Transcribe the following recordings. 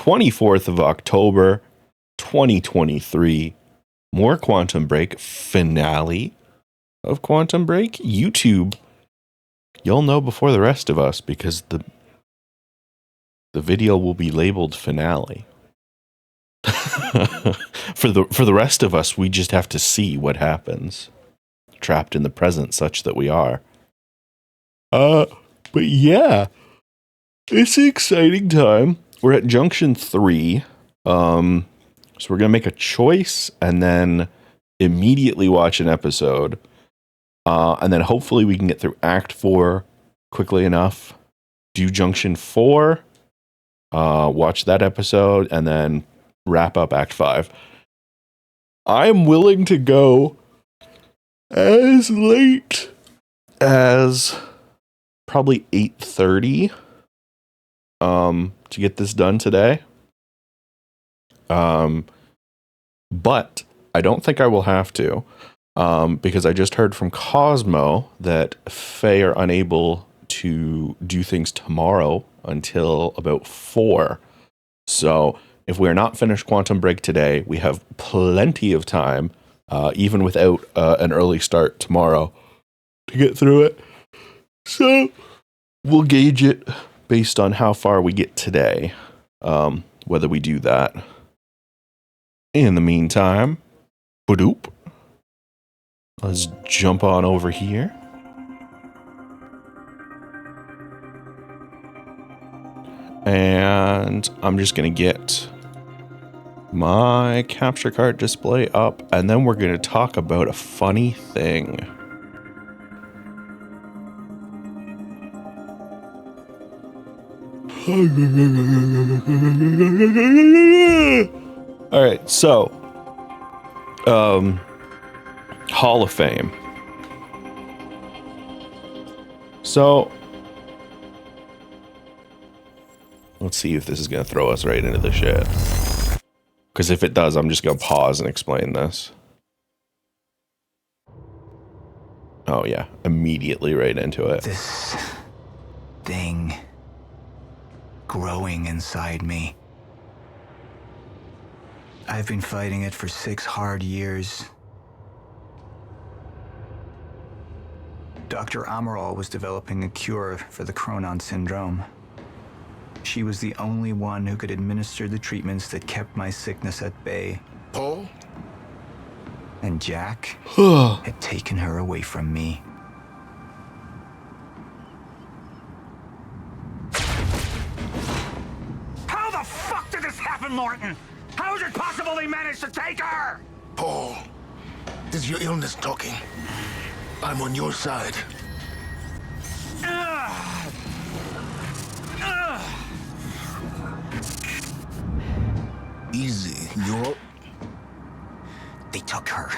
24th of October, 2023. More Quantum Break, finale of Quantum Break. YouTube, you'll know before the rest of us because the video will be labeled finale. For the rest of us, we just have to see what happens. Trapped in the present such that we are. But yeah, it's an exciting time. We're at Junction 3. So we're going to make a choice and then immediately watch an episode. And then hopefully we can get through Act 4 quickly enough. Do Junction 4. Watch that episode and then wrap up Act 5. I'm willing to go as late as probably 8:30 to get this done today. But I don't think I will have to, because I just heard from Cosmo that Faye are unable to do things tomorrow until about 4. So if we are not finished Quantum Break today, we have plenty of time, even without an early start tomorrow, to get through it. So we'll gauge it based on how far we get today, whether we do that. In the meantime, badoop, let's jump on over here. And I'm just going to get my capture card display up, and then we're going to talk about a funny thing. All right, so Hall of Fame. So let's see if this is going to throw us right into the shit. Because if it does, I'm just going to pause and explain this. Oh yeah, immediately right into it. This thing growing inside me. I've been fighting it for 6 hard years. Dr. Amaral was developing a cure for the Cronon syndrome. She was the only one who could administer the treatments that kept my sickness at bay. Paul? And Jack had taken her away from me. How the fuck did this happen, Morton? How is it possible they managed to take her? Paul, this is your illness talking. I'm on your side. Easy, you're... They took her.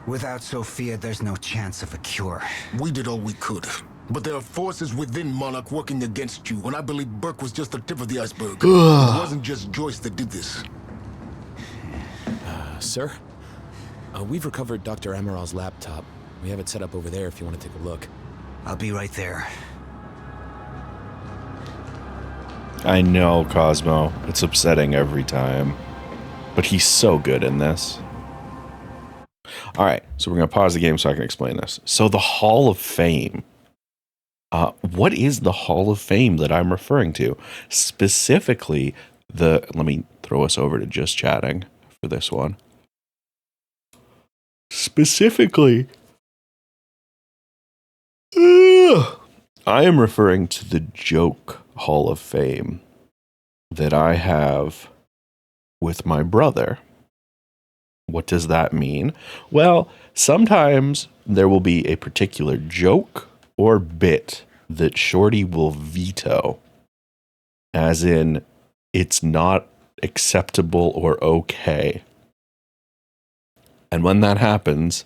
Without Sophia, there's no chance of a cure. We did all we could. But there are forces within Monarch working against you, and I believe Burke was just the tip of the iceberg. It wasn't just Joyce that did this. Sir? We've recovered Dr. Amaral's laptop. We have it set up over there if you want to take a look. I'll be right there. I know, Cosmo. It's upsetting every time. But he's so good in this. Alright, so we're going to pause the game so I can explain this. So the Hall of Fame. What is the Hall of Fame that I'm referring to? Specifically, let me throw us over to just chatting for this one. Specifically, I am referring to the joke Hall of Fame that I have with my brother. What does that mean? Well, sometimes there will be a particular joke or bit that Shorty will veto, as in it's not acceptable or okay. And when that happens,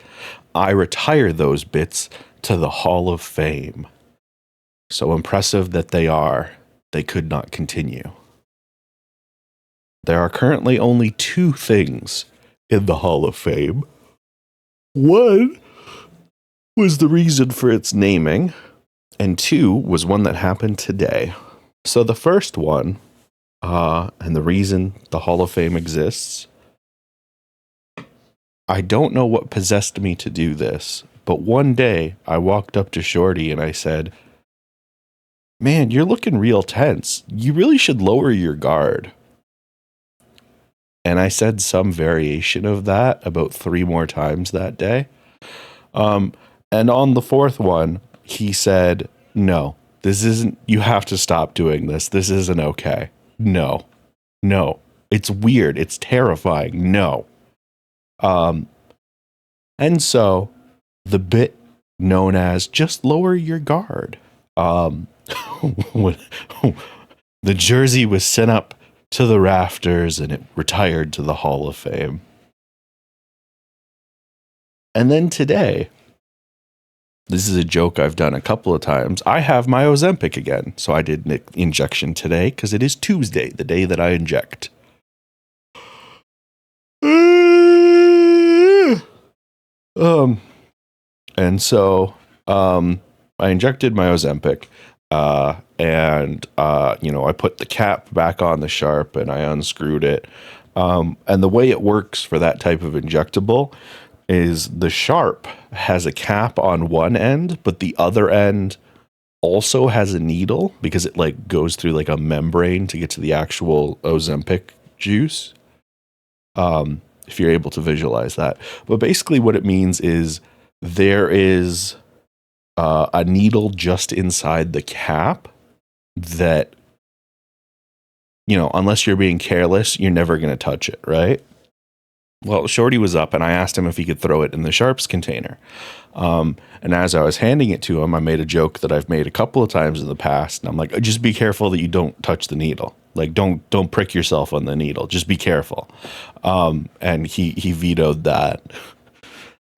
I retire those bits to the Hall of Fame. So impressive that they are, they could not continue. There are currently only 2 things in the Hall of Fame. One was the reason for its naming, and 2 was one that happened today. So the first one and the reason the Hall of Fame exists. I don't know what possessed me to do this, but one day I walked up to Shorty and I said, "Man, you're looking real tense. You really should lower your guard." And I said some variation of that about 3 more times that day. And on the 4th one, he said, "No, this isn't, you have to stop doing this. This isn't okay. No, it's weird. It's terrifying. No." And so the bit known as just lower your guard, when the jersey was sent up to the rafters and it retired to the Hall of Fame. And then today, this is a joke I've done a couple of times, I have my Ozempic again. So I did an injection today because it is Tuesday, the day that I inject. And so I injected my Ozempic, and I put the cap back on the Sharp and I unscrewed it. And the way it works for that type of injectable is the Sharp has a cap on one end, but the other end also has a needle because it like goes through like a membrane to get to the actual Ozempic juice. If you're able to visualize that. But basically what it means is there is a needle just inside the cap that, unless you're being careless, you're never going to touch it, right? Well, Shorty was up and I asked him if he could throw it in the Sharps container. And as I was handing it to him, I made a joke that I've made a couple of times in the past. And I'm like, just be careful that you don't touch the needle. Like, don't prick yourself on the needle. Just be careful. And he vetoed that.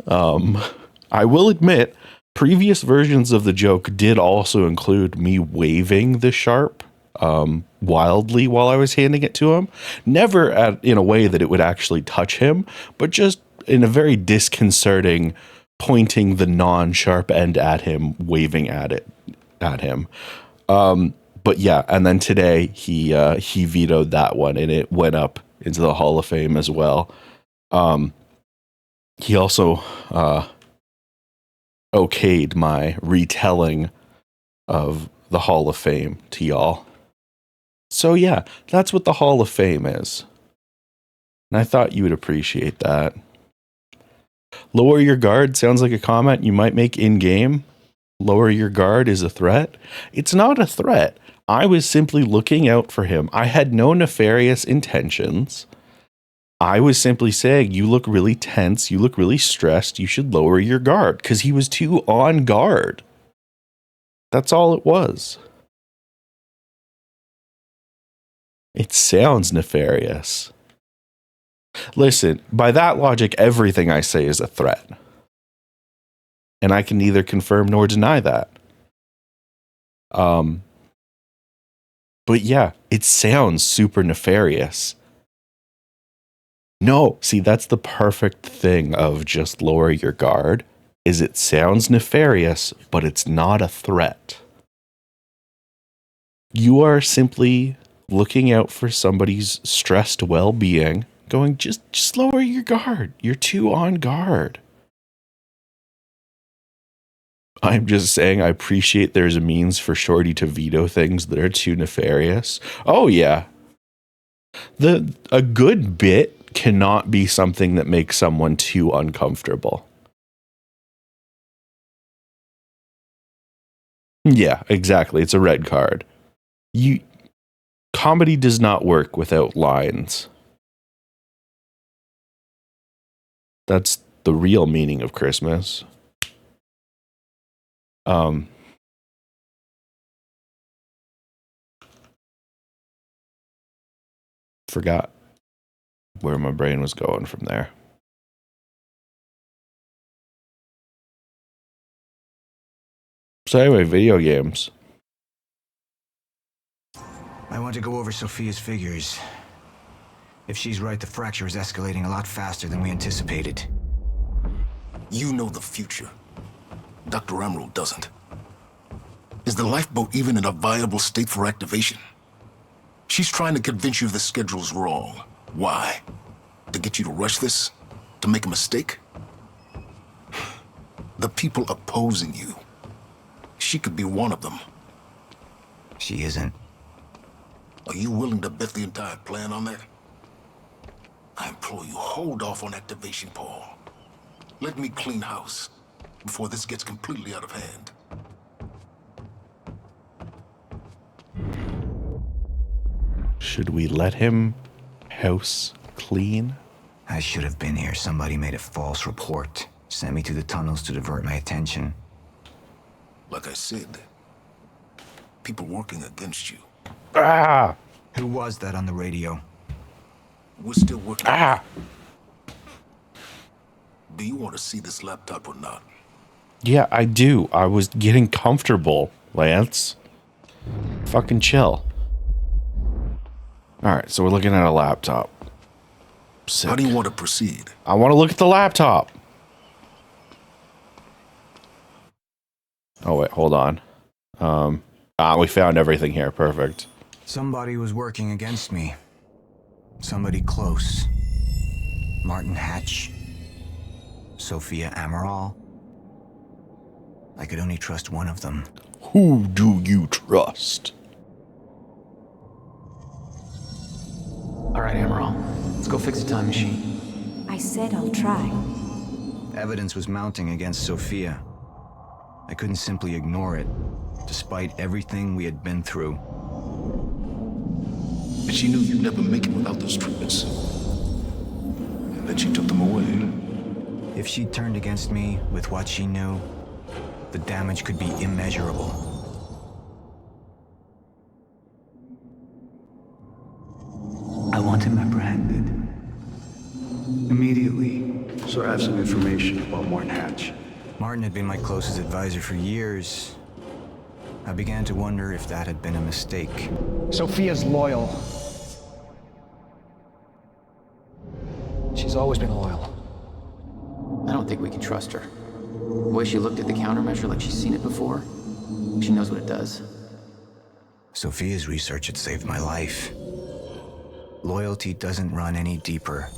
I will admit, previous versions of the joke did also include me waving the Sharp wildly while I was handing it to him. Never in a way that it would actually touch him, but just in a very disconcerting, pointing the non-Sharp end at him, waving at him. But yeah, and then today he vetoed that one and it went up into the Hall of Fame as well. He also okayed my retelling of the Hall of Fame to y'all. So yeah, that's what the Hall of Fame is. And I thought you would appreciate that. Lower your guard sounds like a comment you might make in-game. Lower your guard is a threat. It's not a threat. I was simply looking out for him. I had no nefarious intentions. I was simply saying, you look really tense. You look really stressed. You should lower your guard, because he was too on guard. That's all it was. It sounds nefarious. Listen, by that logic, everything I say is a threat. And I can neither confirm nor deny that. But yeah, it sounds super nefarious. No, see, that's the perfect thing of just lower your guard, is it sounds nefarious, but it's not a threat. You are simply looking out for somebody's stressed well-being, going, just lower your guard. You're too on guard. I'm just saying I appreciate there's a means for Shorty to veto things that are too nefarious. Oh yeah. A good bit cannot be something that makes someone too uncomfortable. Yeah, exactly. It's a red card. Comedy does not work without lines. That's the real meaning of Christmas. Forgot where my brain was going from there. So anyway, video games. I want to go over Sophia's figures. If she's right, the fracture is escalating a lot faster than we anticipated. You know the future. Dr. Emerald doesn't. Is the lifeboat even in a viable state for activation? She's trying to convince you the schedule's wrong. Why? To get you to rush this? To make a mistake? The people opposing you. She could be one of them. She isn't. Are you willing to bet the entire plan on that? I implore you, hold off on activation, Paul. Let me clean house before this gets completely out of hand. Should we let him house clean? I should have been here. Somebody made a false report. Sent me to the tunnels to divert my attention. Like I said, people working against you. Ah! Who was that on the radio? We're still working. Ah! Do you want to see this laptop or not? Yeah, I do. I was getting comfortable, Lance. Fucking chill. Alright, so we're looking at a laptop. Sick. How do you want to proceed? I want to look at the laptop. Oh, wait, hold on. We found everything here. Perfect. Somebody was working against me. Somebody close. Martin Hatch. Sophia Amaral. I could only trust one of them. Who do you trust? All right, Amaral. Let's go fix the time machine. I said I'll try. Evidence was mounting against Sophia. I couldn't simply ignore it, despite everything we had been through. And she knew you'd never make it without those treatments. And then she took them away. If she turned against me with what she knew, the damage could be immeasurable. I want him apprehended. Immediately, so I have some information about Martin Hatch. Martin had been my closest advisor for years. I began to wonder if that had been a mistake. Sophia's loyal. She's always been loyal. I don't think we can trust her. The way she looked at the countermeasure like she's seen it before, she knows what it does. Sophia's research had saved my life. Loyalty doesn't run any deeper.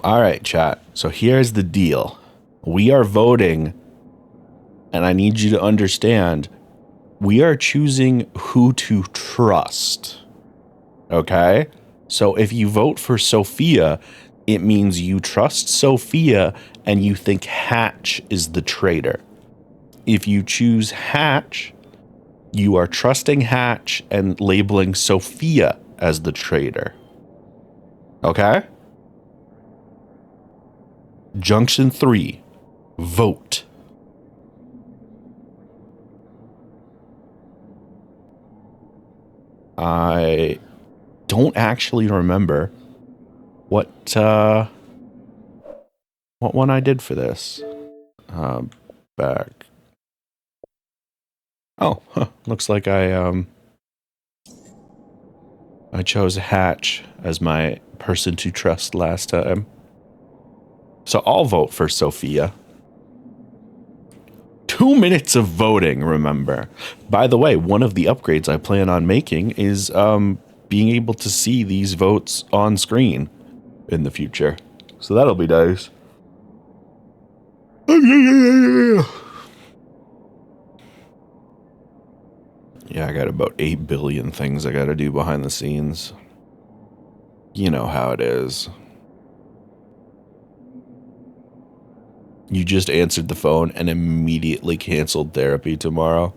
All right, chat. So here's the deal. We are voting, and I need you to understand, we are choosing who to trust. Okay? So if you vote for Sophia, it means you trust Sophia and you think Hatch is the traitor. If you choose Hatch, you are trusting Hatch and labeling Sophia as the traitor. Okay? Junction 3. Vote. I don't actually remember what one I did for this. Back. Oh, looks like I chose Hatch as my person to trust last time. So I'll vote for Sophia. 2 minutes of voting, remember. By the way, one of the upgrades I plan on making is being able to see these votes on screen in the future. So that'll be nice. Yeah, I got about 8 billion things I gotta do behind the scenes. You know how it is. You just answered the phone and immediately canceled therapy tomorrow.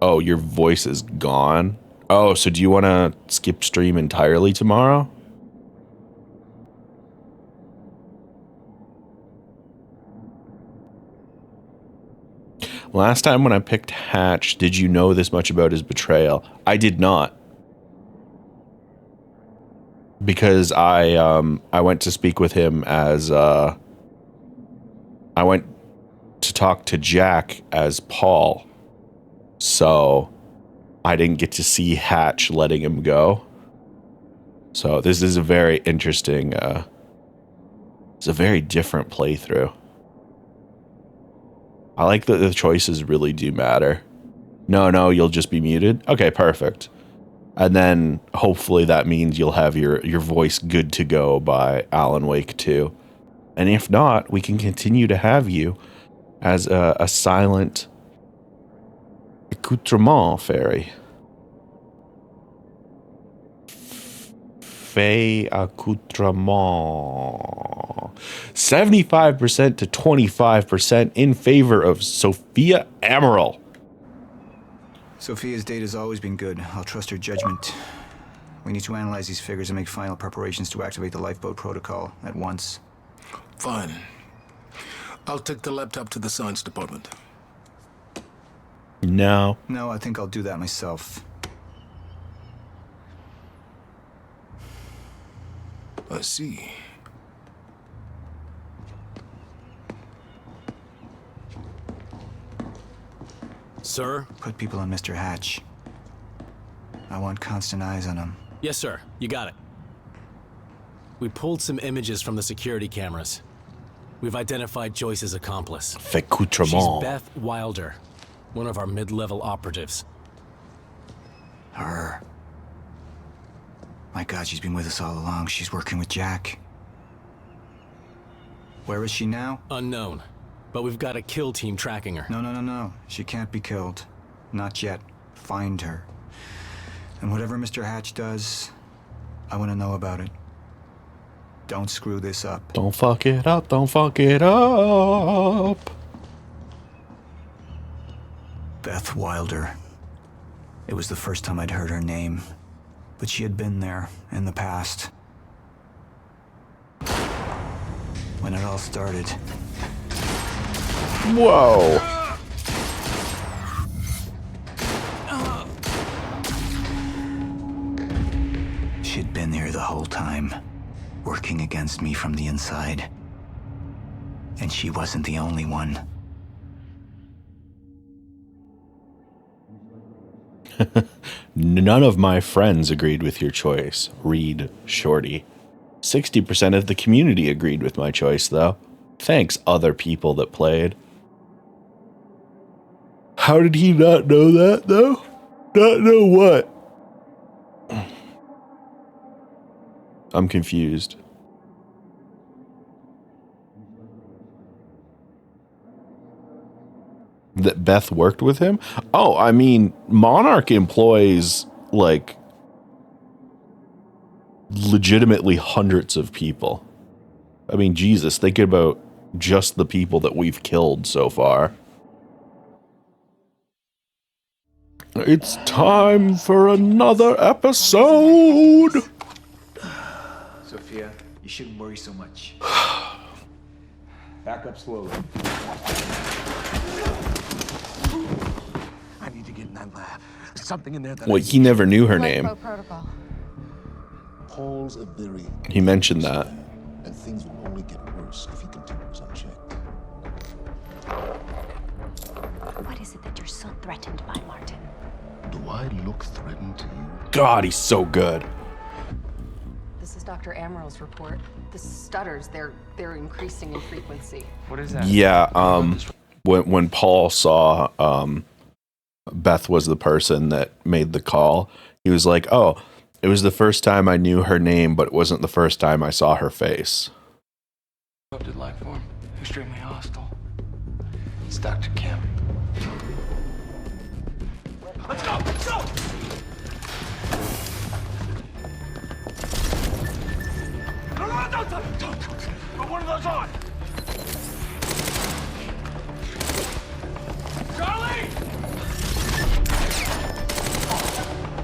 Oh, your voice is gone? Oh, so do you want to skip stream entirely tomorrow? Last time when I picked Hatch, did you know this much about his betrayal? I did not. Because I went to speak with him as I went to talk to Jack as Paul, so I didn't get to see Hatch letting him go. So this is a very interesting, it's a very different playthrough. I like that the choices really do matter. No, you'll just be muted? Okay, perfect. And then hopefully that means you'll have your voice good to go by Alan Wake 2. And if not, we can continue to have you as a silent accoutrement fairy. Fey accoutrement. 75% to 25% in favor of Sophia Amaral. Sophia's data's always been good. I'll trust her judgment. We need to analyze these figures and make final preparations to activate the lifeboat protocol at once. Fine. I'll take the laptop to the science department. No. No, I think I'll do that myself. I see. Sir? Put people on Mr. Hatch. I want constant eyes on him. Yes, sir. You got it. We pulled some images from the security cameras. We've identified Joyce's accomplice. Accoutrement. She's Beth Wilder, one of our mid-level operatives. Her. My God, she's been with us all along. She's working with Jack. Where is she now? Unknown. But we've got a kill team tracking her. No. She can't be killed. Not yet. Find her. And whatever Mr. Hatch does, I want to know about it. Don't screw this up. Don't fuck it up. Don't fuck it up. Beth Wilder. It was the first time I'd heard her name, but she had been there in the past. When it all started. Whoa. She'd been here the whole time, working against me from the inside. And she wasn't the only one. None of my friends agreed with your choice. Read Shorty. 60% of the community agreed with my choice, though. Thanks, other people that played. How did he not know that, though? Not know what? I'm confused. That Beth worked with him? Oh, I mean, Monarch employs, like, legitimately hundreds of people. I mean, Jesus, think about just the people that we've killed so far. It's time for another episode! Sophia, you shouldn't worry so much. Back up slowly. I need to get in that lab. There's something in there that Well, he never knew her name. Protocol. Paul's a very... He mentioned that. And things will only get worse if he continues unchecked. What is it that you're so threatened by, Martin? Do I look threatened to you? God, he's so good. This is Dr. Amaral's report. The stutters, they're increasing in frequency. What is that? Yeah, when Paul saw Beth was the person that made the call, he was like, oh, it was the first time I knew her name, but it wasn't the first time I saw her face. corrupted life form, extremely hostile. It's Dr. Kim. Let's go! Let's go! Don't put one of those on! Charlie!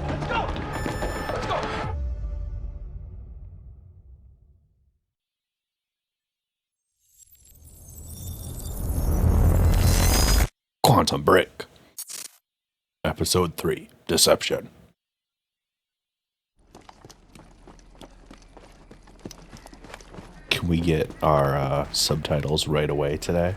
Let's go! Let's go! Quantum Break. Episode 3, Deception. Can we get our subtitles right away today?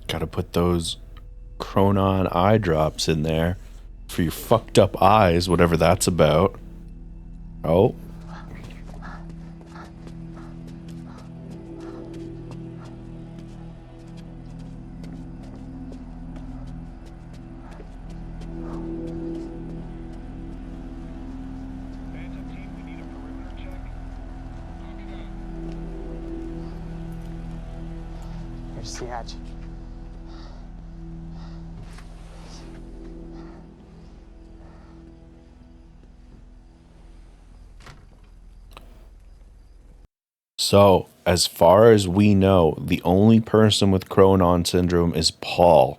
Gotta put those Chronon eye drops in there for your fucked up eyes, whatever that's about. Oh. Here's the hatch. So, as far as we know, the only person with Chronon syndrome is Paul.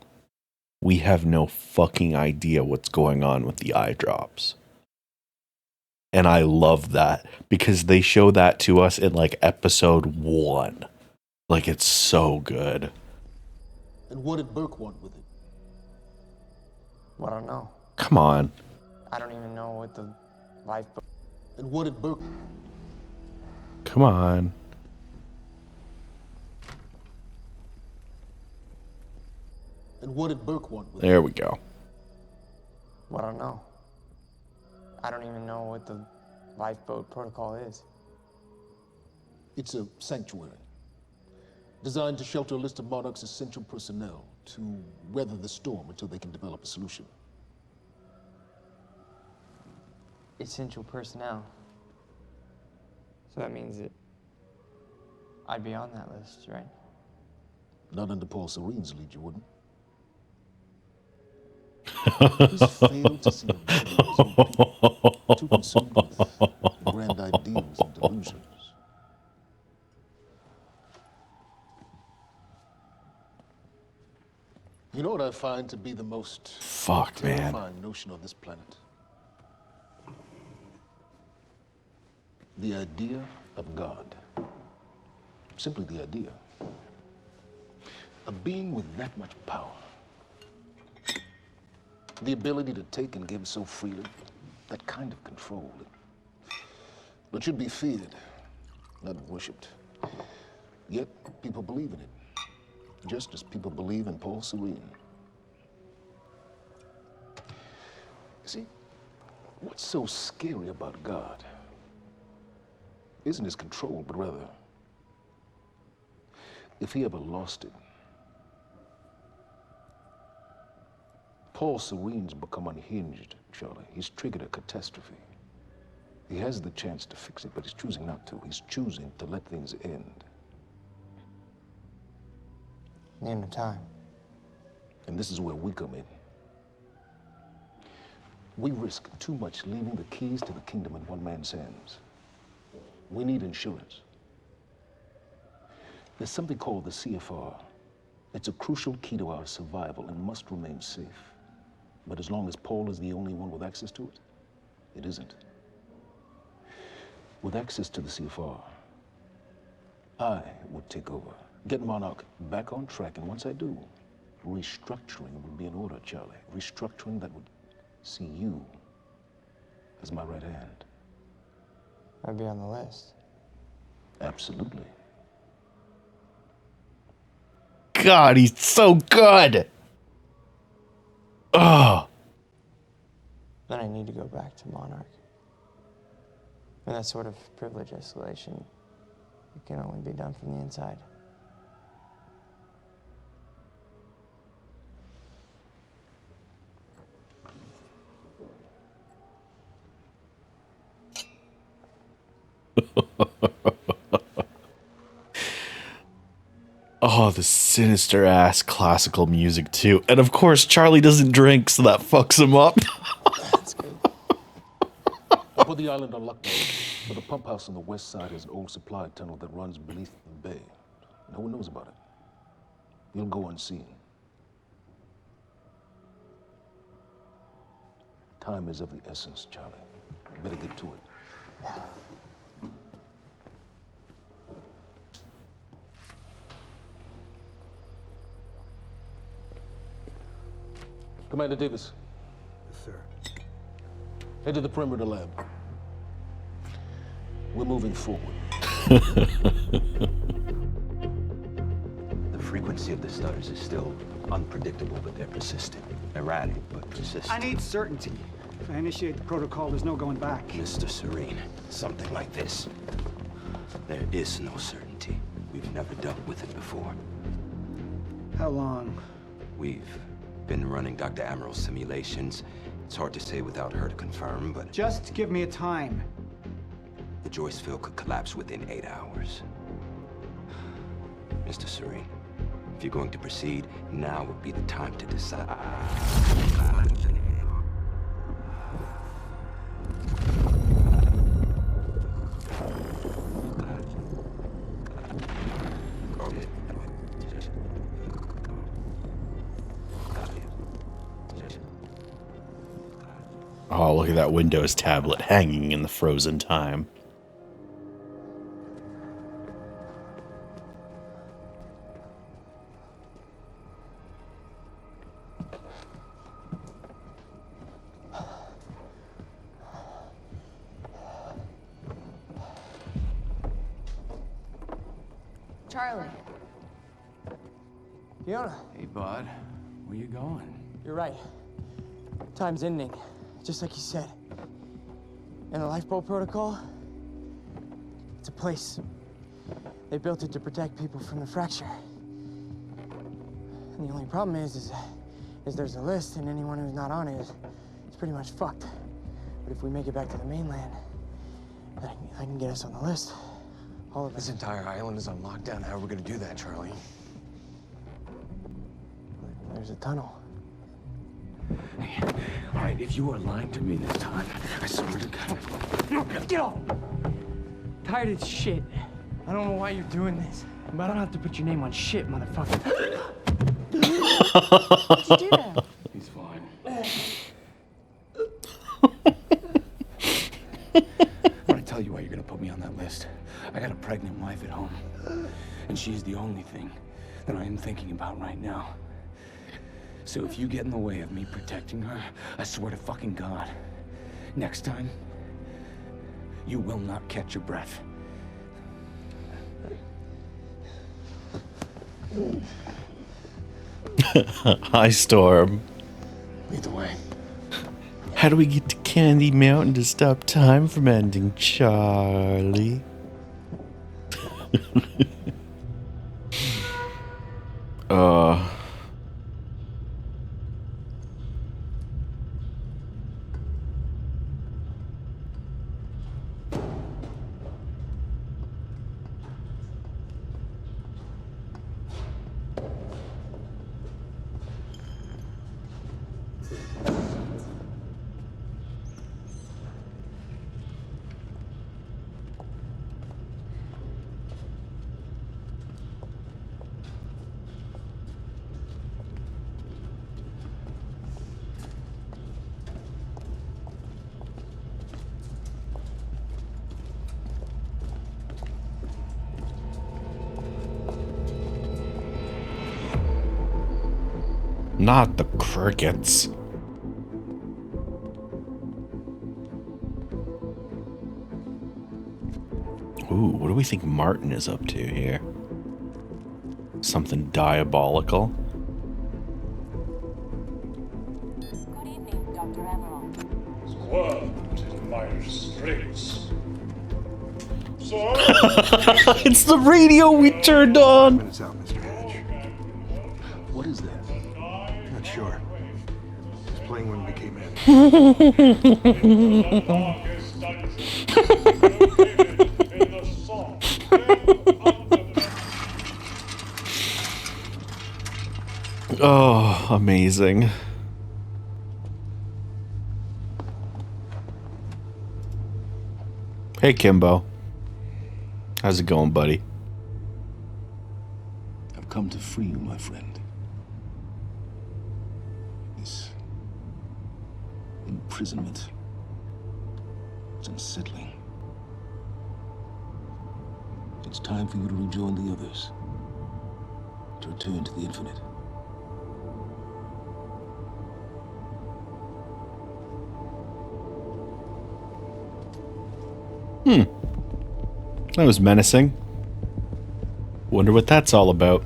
We have no fucking idea what's going on with the eye drops. And I love that because they show that to us in like episode 1. Like, it's so good. And what did Burke want with it? Well, I don't know. Come on. I don't even know what the lifeboat. And what did Burke... Come on. And what did Burke want with it? There we go. Well, I don't know. I don't even know what the lifeboat protocol is. It's a sanctuary. Designed to shelter a list of Monarch's essential personnel to weather the storm until they can develop a solution. Essential personnel. So that means that I'd be on that list, right? Not under Paul Serene's lead, you wouldn't. He's failed to see a value in his own people, too consumed with grand ideals and delusions. You know what I find to be the most terrifying notion on this planet? The idea of God. Simply the idea. A being with that much power. The ability to take and give so freely. That kind of control. But should be feared, not worshipped. Yet, people believe in it. Just as people believe in Paul Serene. See, what's so scary about God isn't his control, but rather, if he ever lost it. Paul Serene's become unhinged, Charlie. He's triggered a catastrophe. He has the chance to fix it, but he's choosing not to. He's choosing to let things end. The end of time. And this is where we come in. We risk too much leaving the keys to the kingdom in one man's hands. We need insurance. There's something called the CFR. It's a crucial key to our survival and must remain safe. But as long as Paul is the only one with access to it, it isn't. With access to the CFR, I would take over, get Monarch back on track, and once I do, restructuring would be in order, Charlie. Restructuring that would see you as my right hand. I'd be on the list. Absolutely. God, he's so good. Oh. Then I need to go back to Monarch. And that sort of privilege escalation, it can only be done from the inside. Oh, the sinister ass classical music too. And of course, Charlie doesn't drink, so that fucks him up. That's good. I put the island on lockdown, but the pump house on the west side is an old supply tunnel that runs beneath the bay. No one knows about it. You'll go unseen. Time is of the essence, Charlie. Better get to it. Commander Davis. Yes, sir. Head to the perimeter lab. We're moving forward. The frequency frequency of the stutters is still unpredictable, but they're persistent. Erratic, but persistent. I need certainty. If I initiate the protocol, there's no going back. Mr. Serene, something like this. There is no certainty. We've never dealt with it before. How long? We've been running Dr. Amaral's simulations. It's hard to say without her to confirm, but... Just give me a time. The Joyce field could collapse within 8 hours. Mr. Serene, if you're going to proceed, now would be the time to decide. Oh, look at that Windows tablet hanging in the frozen time. Charlie. Fiona, Hey, bud. Where you going? you're right. Time's ending, just like you said. And the lifeboat protocol, it's a place. They built it to protect people from the fracture. And the only problem is there's a list, and anyone who's not on it is pretty much fucked. But if we make it back to the mainland, that can get us on the list. All of This us. entire island is on lockdown. How are we gonna do that, Charlie? There's a tunnel. Hey, all right, if you are lying to me this time, I swear to God. Get off! Tired of this shit. I don't know why you're doing this, but I don't have to put your name on shit, motherfucker. What'd you do now? He's fine. I'm gonna tell you why you're gonna put me on that list. I got a pregnant wife at home, and she's the only thing that I am thinking about right now. So if you get in the way of me protecting her, I swear to fucking God, next time, you will not catch your breath. Hi, Storm. Lead the way. How do we get to Candy Mountain to stop time from ending, Charlie? Not the crickets. Ooh, what do we think Martin is up to here? Something diabolical? Good evening, Dr. Amaral. Squirmed in my strings. Sir? It's the radio we turned on! Minutes out, Mr. Hatch. What is that? Not sure. It was playing when we came in. Oh, amazing. Hey, Kimbo. How's it going, buddy? I've come to free you, my friend. This imprisonment, it's unsettling. It's time for you to rejoin the others. To return to the infinite. That was menacing. Wonder what that's all about.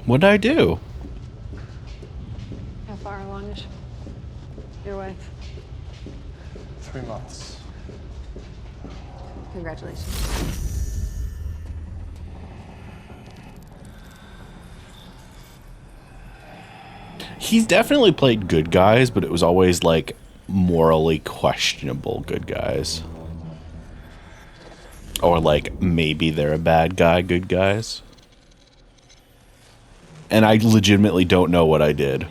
What'd I do? How far along is your wife? 3 months. Congratulations. He's definitely played good guys, but it was always like morally questionable good guys. Or like maybe they're a bad guy, good guys. And I legitimately don't know what I did.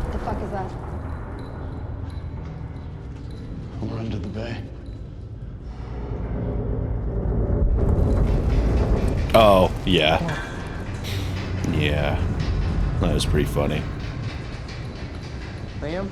What the fuck is that? We're under the bay. Oh, yeah. Yeah. That was pretty funny. Liam?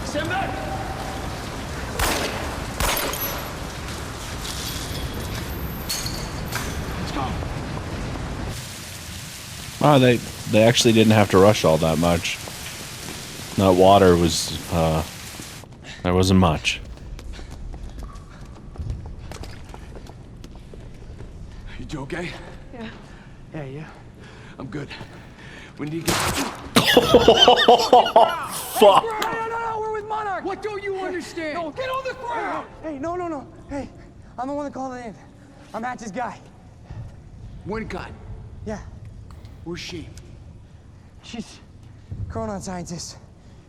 Stand back! Let's go. Oh, they actually didn't have to rush all that much. That water was, there wasn't much. You two okay? Yeah. Yeah, yeah. I'm good. When do you get... Fuck! No, we're with Monarch! What don't you understand? No, get on the ground! Hey, no. Hey, I'm the one that called it in. I'm Hatch's guy. One gun. Yeah, Where's she? she's Chronon scientist.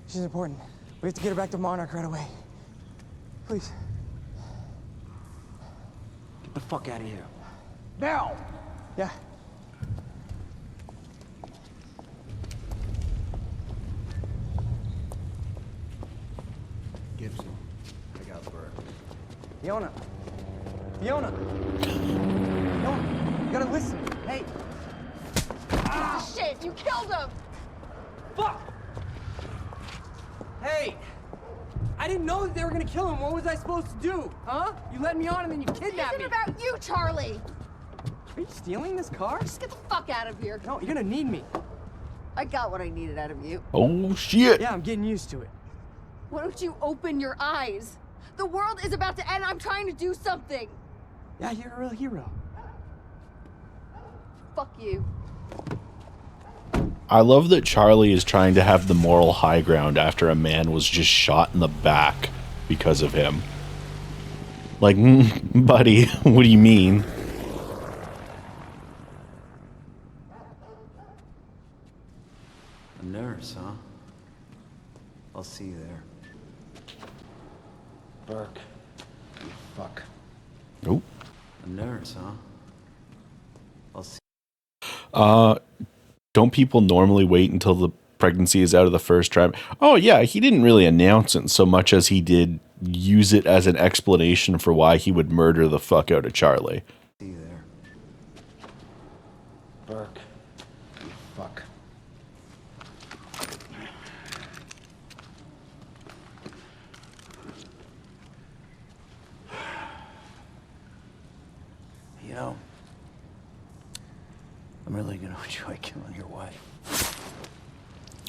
She's important. We have to get her back to Monarch right away. Please. Get the fuck out of here. Now! Yeah. Gibson, I got Burke. Fiona. Fiona, you gotta listen. Hey. Shit, you killed him! Fuck! Hey! I didn't know that they were gonna kill him. What was I supposed to do? Huh? You led me on and then you kidnapped This me. isn't about you, Charlie! Are you stealing this car? Just get the fuck out of here. No, you're gonna need me. I got what I needed out of you. Oh, shit! Yeah, I'm getting used to it. Why don't you open your eyes? The world is about to end. I'm trying to do something. Yeah, you're a real hero. Fuck you. I love that Charlie is trying to have the moral high ground after a man was just shot in the back because of him. Like, buddy, what do you mean? A nurse, huh? I'll see you there. Burke. You fuck. Nope. A nurse, huh? I'll see. Don't people normally wait until the pregnancy is out of the first trimester? Oh, yeah, he didn't really announce it so much as he did use it as an explanation for why he would murder the fuck out of Charlie. See you there. Burke. You fuck. You know, I'm really gonna enjoy killing your wife.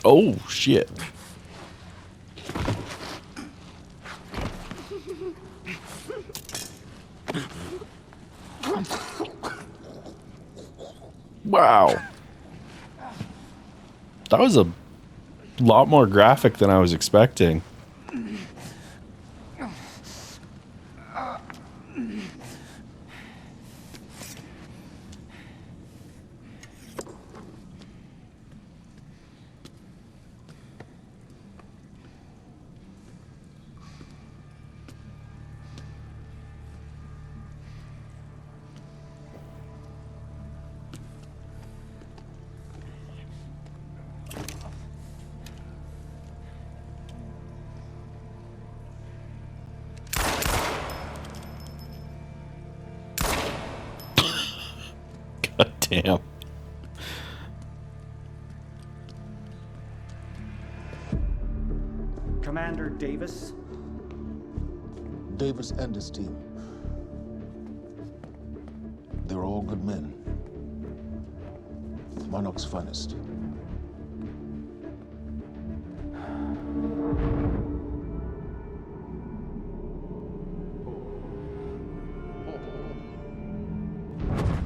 Oh, shit. Wow. That was a lot more graphic than I was expecting. Damn. Commander Davis? Davis and his team. They're all good men. Monarch's finest.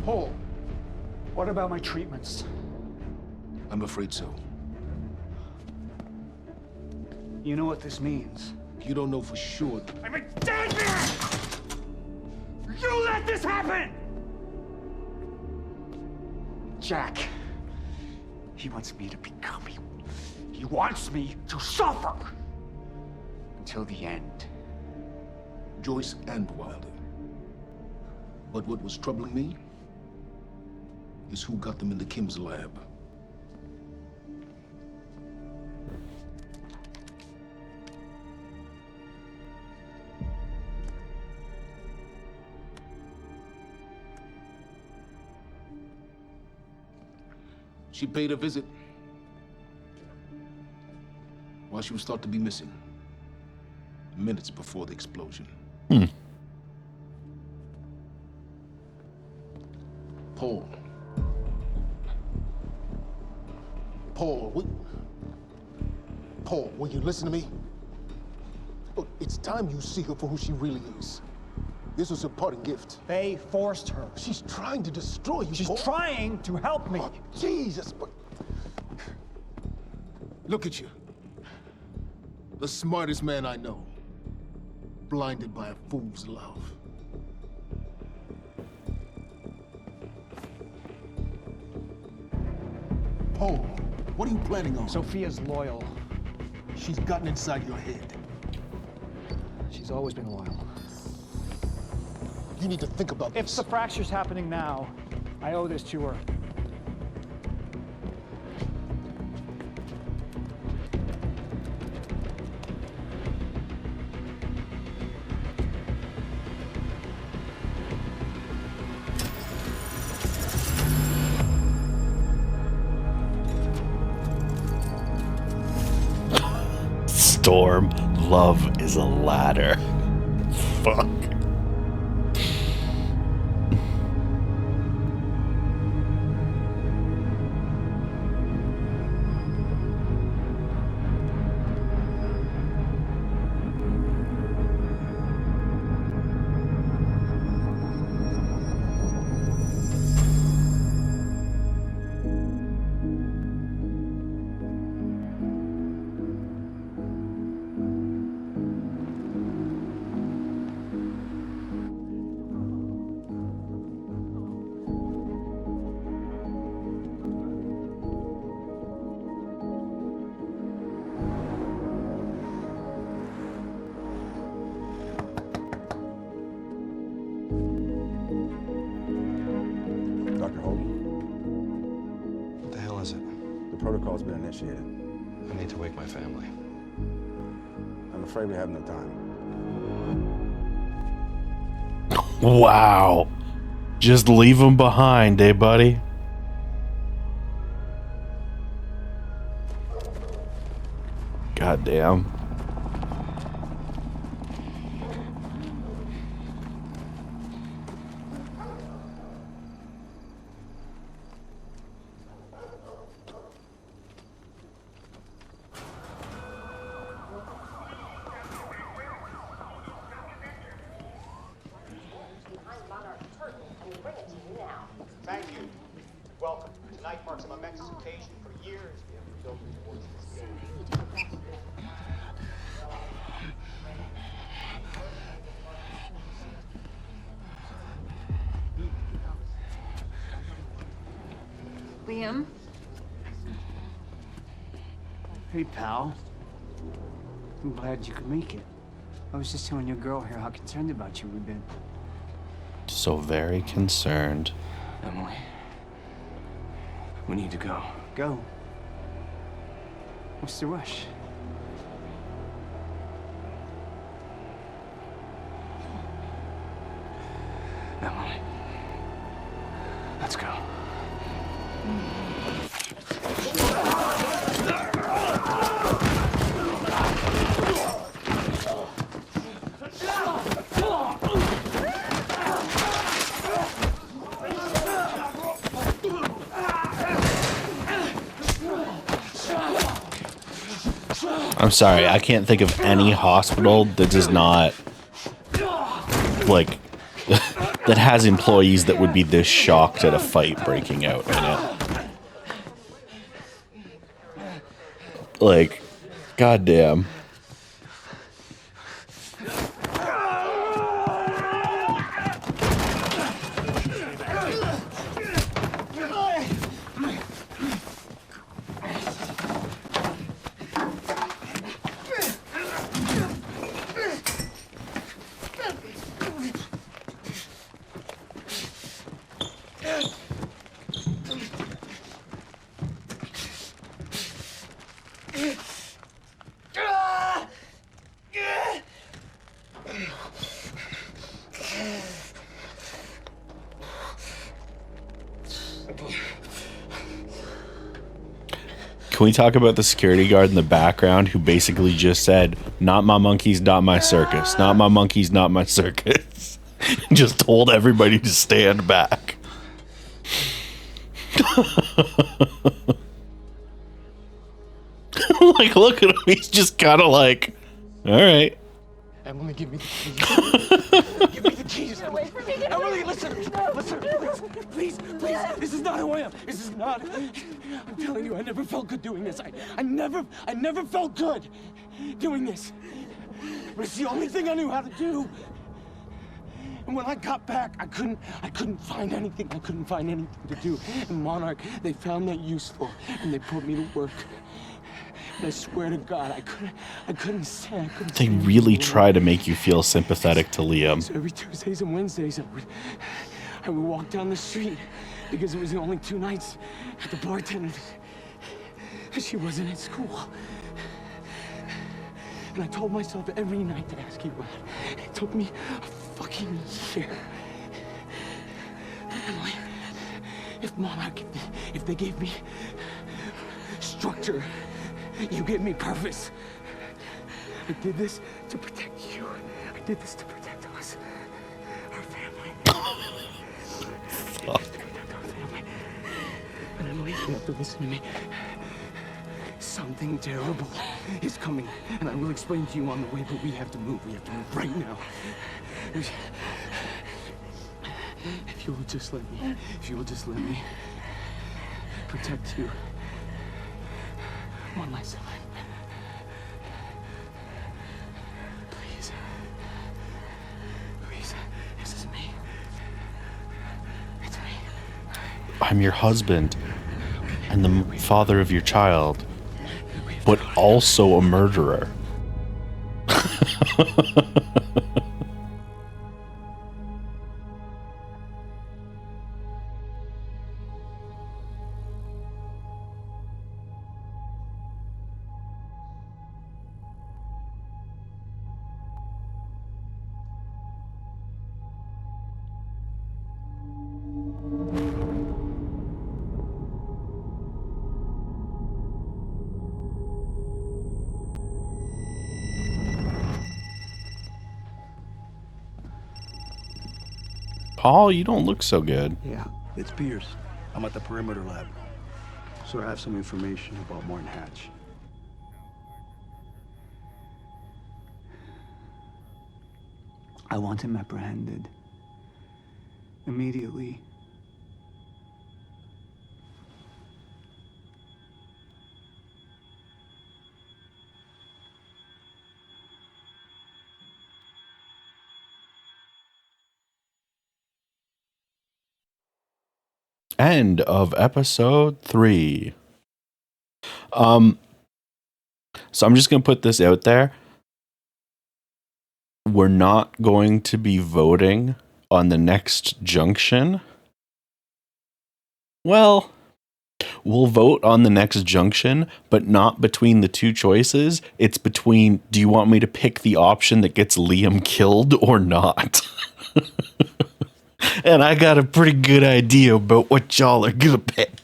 Paul, what about my treatments? I'm afraid so. You know what this means? You don't know for sure. I'm in danger! You let this happen! Jack, he wants me to become you. He wants me to suffer until the end. Joyce and Wilder. But what was troubling me is who got them into Kim's lab. She paid a visit while she was thought to be missing, minutes before the explosion. Paul. Paul, will you listen to me? Look, it's time you see her for who she really is. This was a parting gift. They forced her. She's trying to destroy you, She's Paul. trying to help me. Oh, Jesus, but... Look at you. The smartest man I know. Blinded by a fool's love. Paul, what are you planning on? Sophia's loyal. She's gotten inside your head. She's always been loyal. You need to think about If this. the fracture's happening now, I owe this to her. Storm, love is a ladder. Fuck. Dr. Hogan, What the hell is it? the protocol's been initiated. I need to wake my family. I'm afraid we have no time. Wow. Just leave them behind, eh, buddy? Goddamn. Thank you. Welcome. Tonight marks a momentous occasion. For years, we have been building towards this day. Liam? Hey, pal. I'm glad you could make it. I was just telling your girl here how concerned about you we've been. So very concerned. Emily, we need to go. Go. What's the rush? Emily, let's go. I'm sorry, I can't think of any hospital that does not, like, that has employees that would be this shocked at a fight breaking out in it. Like, goddamn. Can we talk about the security guard in the background who basically just said, "Not my monkeys, not my circus. Not my monkeys, not my circus." Just told everybody to stand back. Like, look at him. He's just kind of like, all right. Emily, give me the keys. Give me the keys. Get away from me. Get Emily, away. listen. Listen, please. Please. This is not who I am. This is not. I'm telling you, I never felt good doing this. I never felt good doing this. But it's the only thing I knew how to do. And when I got back, I couldn't find anything. I couldn't find anything to do. And Monarch, they found that useful, and they put me to work. And I swear to God, I couldn't stand. They really try to make you feel sympathetic to Liam. So every Tuesdays and Wednesdays, I would walk down the street because it was the only 2 nights at the bartender. She wasn't at school. And I told myself every night to ask you out. It took me a fucking year. Emily, if Monarch, if they gave me structure, you gave me purpose. I did this to protect you. I did this to protect us. Our family. Fuck. To protect our family. And Emily, you have to listen to me. Something terrible is coming, and I will explain to you on the way, but we have to move. We have to move right now. If you will just let me protect you one last time. Please. Please, this is me. It's me. I'm your husband and the father of your child, but also a murderer. Paul, you don't look so good. Yeah, it's Pierce. I'm at the perimeter lab. So I have some information about Martin Hatch. I want him apprehended. Immediately. End of episode 3. So I'm just going to put this out there. We're not going to be voting on the next junction. Well, we'll vote on the next junction, but not between the two choices. It's between, do you want me to pick the option that gets Liam killed or not? And I got a pretty good idea about what y'all are going to pick.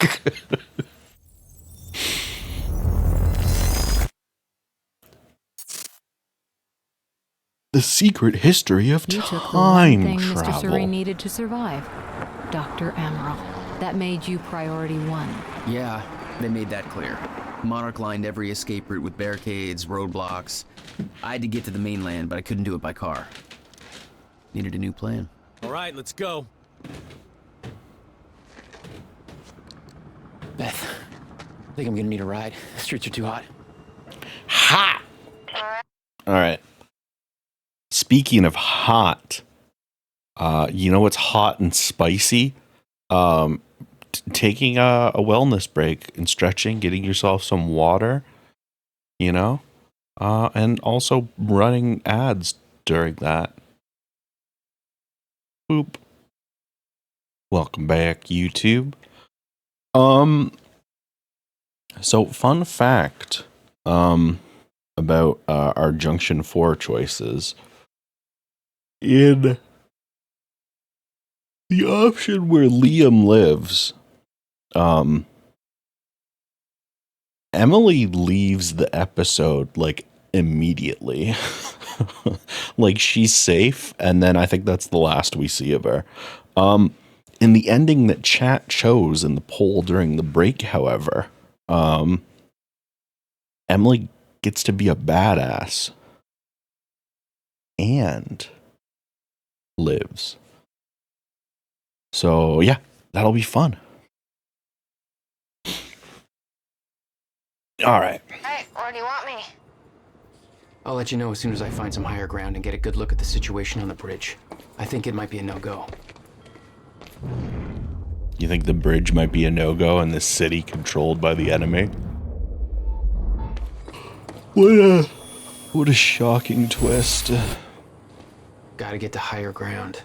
The secret history of You took the one time thing Mr. travel. Serene needed to survive. Dr. Amaral. That made you priority one. Yeah, they made that clear. Monarch lined every escape route with barricades, roadblocks. I had to get to the mainland, but I couldn't do it by car. Needed a new plan. All right, let's go. Beth, I think I'm gonna need a ride. The streets are too hot. Hot! Alright. Speaking of hot, you know what's hot and spicy? Taking a wellness break and stretching, getting yourself some water, you know? And also running ads during that. Boop. Welcome back, YouTube. So fun fact, about our Junction 4 choices. In the option where Liam lives, Emily leaves the episode like immediately. Like she's safe, and then I think that's the last we see of her. In the ending that chat chose in the poll during the break, however, Emily gets to be a badass and lives. So yeah, that'll be fun. All right. Hey, where do you want me? I'll let you know as soon as I find some higher ground and get a good look at the situation on the bridge. I think it might be a no-go. You think the bridge might be a no-go and this city controlled by the enemy? What a shocking twist. Gotta get to higher ground.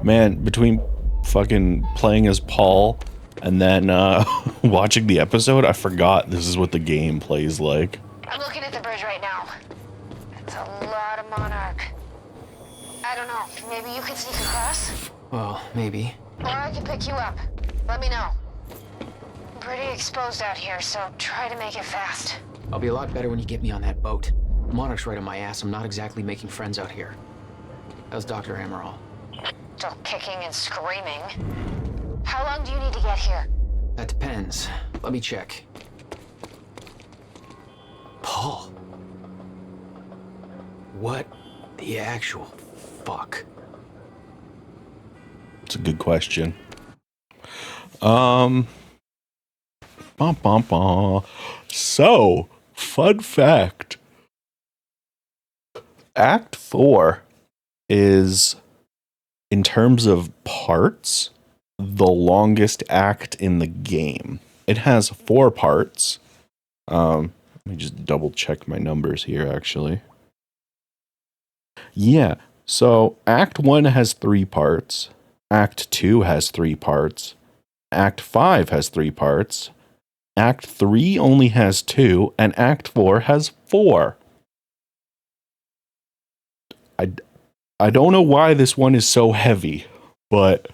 Man, between fucking playing as Paul and then watching the episode, I forgot this is what the game plays like. I'm looking at the bridge right now. It's a lot of Monarch. I don't know, maybe you could sneak across? Well, maybe. Or I can pick you up. Let me know. I'm pretty exposed out here, so try to make it fast. I'll be a lot better when you get me on that boat. Monarch's right on my ass. I'm not exactly making friends out here. How's Dr. Amaral? Still kicking and screaming. How long do you need to get here? That depends. Let me check. Paul. What the actual fuck? It's a good question. Bum, bum, bum. So, fun fact. Act 4 is, in terms of parts, the longest act in the game. It has 4 parts. Let me just double check my numbers here, actually. Yeah, so Act 1 has 3 parts. Act 2 has 3 parts. Act 5 has 3 parts. Act 3 only has 2, and Act 4 has 4. I don't know why this one is so heavy, but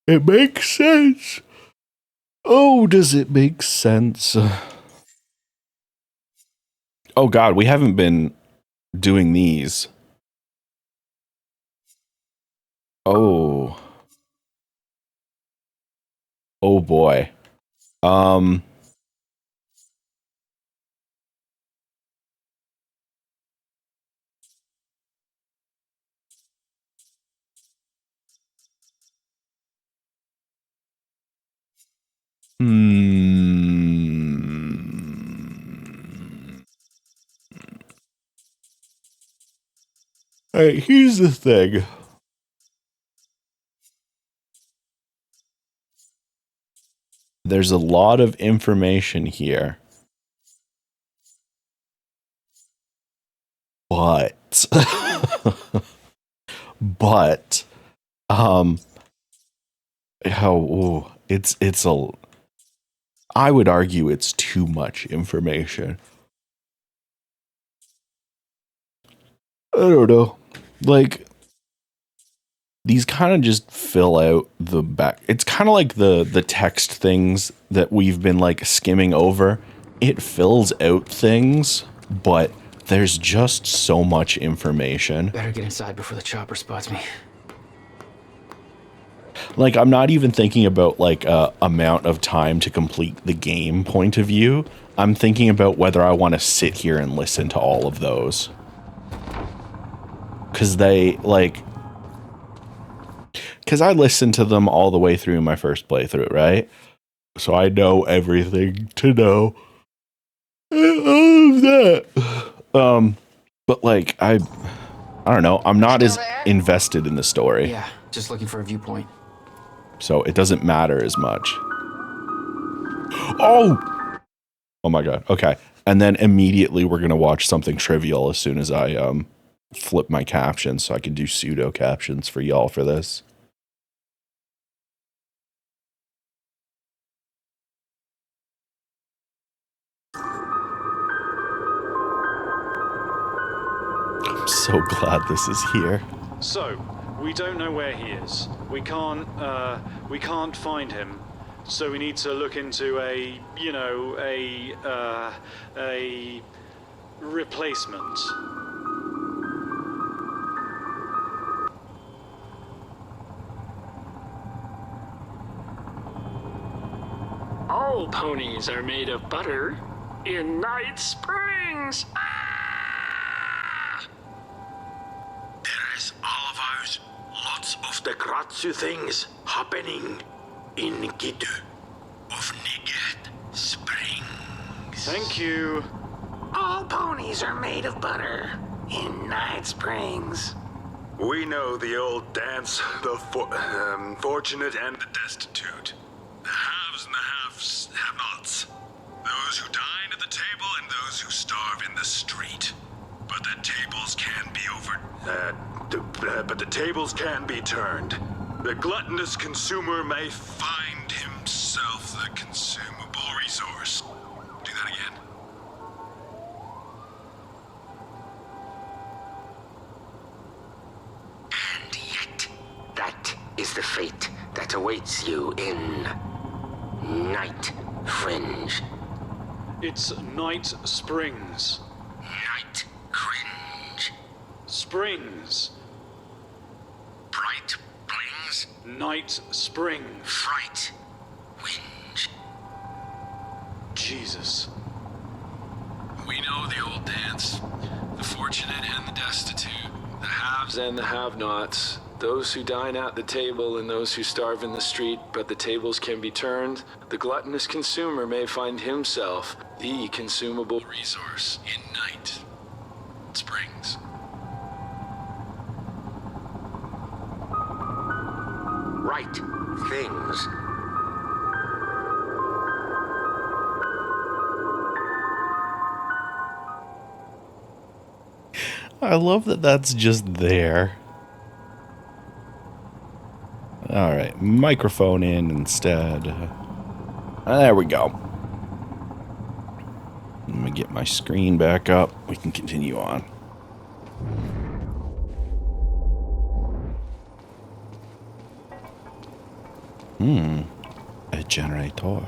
it makes sense. Oh, does it make sense? Oh god, we haven't been doing these. Oh. Oh boy. Alright, here's the thing. There's a lot of information here. But it's a, I would argue it's too much information. I don't know. Like, these kind of just fill out the back. It's kind of like the text things that we've been like skimming over. It fills out things, but there's just so much information. Better get inside before the chopper spots me. Like, I'm not even thinking about like amount of time to complete the game point of view. I'm thinking about whether I want to sit here and listen to all of those. Because I listened to them all the way through my first playthrough, right? So I know everything to know all of that. But like, I don't know. I'm not as invested in the story. Yeah, just looking for a viewpoint. So it doesn't matter as much. Oh my god. Okay. And then immediately we're going to watch something trivial as soon as I flip my captions so I can do pseudo captions for y'all for this. I'm so glad this is here. So, we don't know where he is. We can't find him. So we need to look into a replacement. All ponies are made of butter in Night Springs. There's all of ours. Lots of the Gratsu things happening in Gitu of Nigat Springs. Thank you. All ponies are made of butter in Night Springs. We know the old dance, the fortunate and the destitute. The haves and the have-nots. Those who dine at the table and those who starve in the street. But the tables can be but the tables can be turned. The gluttonous consumer may find himself the consumable resource. Do that again. And yet, that is the fate that awaits you in Night Fringe. It's Night Springs. Night Cringe. Springs. Bright Blings. Night Spring. Fright. Winge. Jesus. We know the old dance. The fortunate and the destitute. The haves and the have-nots. Those who dine at the table and those who starve in the street, but the tables can be turned. The gluttonous consumer may find himself the consumable resource in Night Springs. Right things. I love that that's just there. All right, microphone in instead. There we go. Let me get my screen back up. We can continue on. A generator.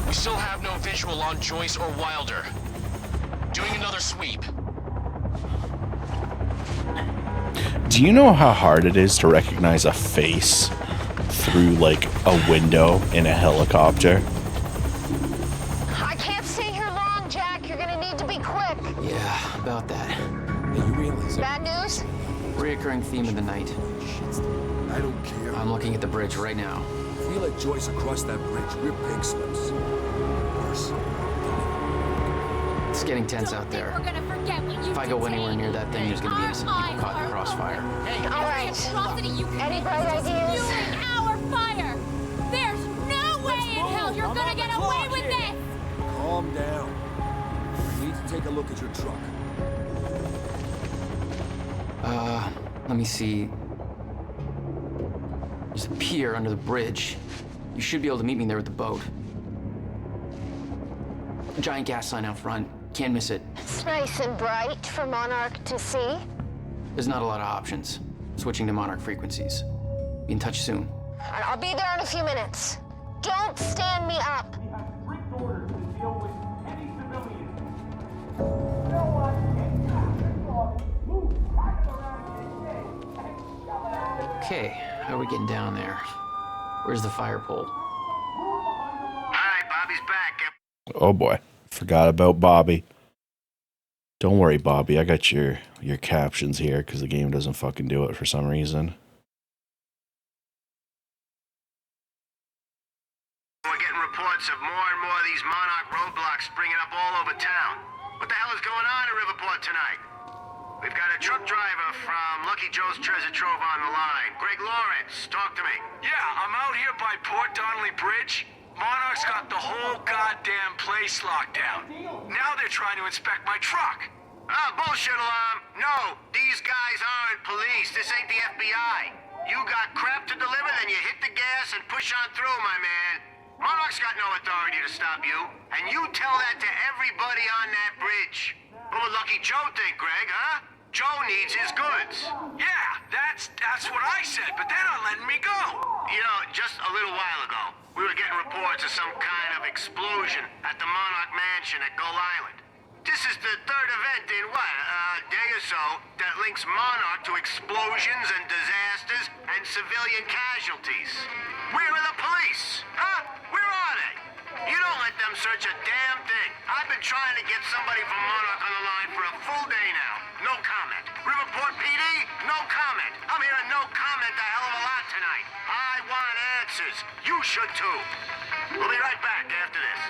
We still have no visual on Joyce or Wilder. Doing another sweep. Do you know how hard it is to recognize a face through like a window in a helicopter? I can't stay here long, Jack. You're gonna need to be quick. Yeah, about that. Hey, you realize Bad news? Reoccurring theme of the night. I don't care. I'm looking at the bridge right now. If we let Joyce across that bridge, we're pink slips. Worse. It's getting tense out there. We're gonna forget what you If I go anywhere near that thing, there's gonna be innocent people caught in the crossfire. All right. Any bright ideas? Fueling our fire! There's no way in hell you're gonna get away with this! Calm down. I need to take a look at your truck. Let me see. There's a pier under the bridge. You should be able to meet me there with the boat. Giant gas sign out front. Can't miss it. It's nice and bright for Monarch to see. There's not a lot of options. Switching to Monarch frequencies. Be in touch soon. I'll be there in a few minutes. Don't stand me up. We have strict orders to deal with any civilians. Okay, how are we getting down there? Where's the fire pole? Alright, Bobby's back. Oh boy, forgot about Bobby. Don't worry, Bobby. I got your captions here because the game doesn't fucking do it for some reason. We're getting reports of more and more of these Monarch roadblocks springing up all over town. What the hell is going on in Riverport tonight? We've got a truck driver from Lucky Joe's Treasure Trove on the line. Greg Lawrence, talk to me. Yeah, I'm out here by Port Donnelly Bridge. Monarch's got the whole goddamn place locked down. Now they're trying to inspect my truck. Ah, bullshit alarm. No, these guys aren't police. This ain't the FBI. You got crap to deliver, then you hit the gas and push on through, my man. Monarch's got no authority to stop you, and you tell that to everybody on that bridge. What would Lucky Joe think, Greg, huh? Joe needs his goods. Yeah, that's what I said, but they're not letting me go. You know, just a little while ago, we were getting reports of some kind of explosion at the Monarch Mansion at Gull Island. This is the third event in what, a day or so that links Monarch to explosions and disasters and civilian casualties. Where are the police? Huh? Where are they? You don't let them search a damn thing. I've been trying to get somebody from Monarch on the line for a full day now. No comment. Riverport PD? No comment. I'm hearing no comment a hell of a lot tonight. I want answers. You should too. We'll be right back after this.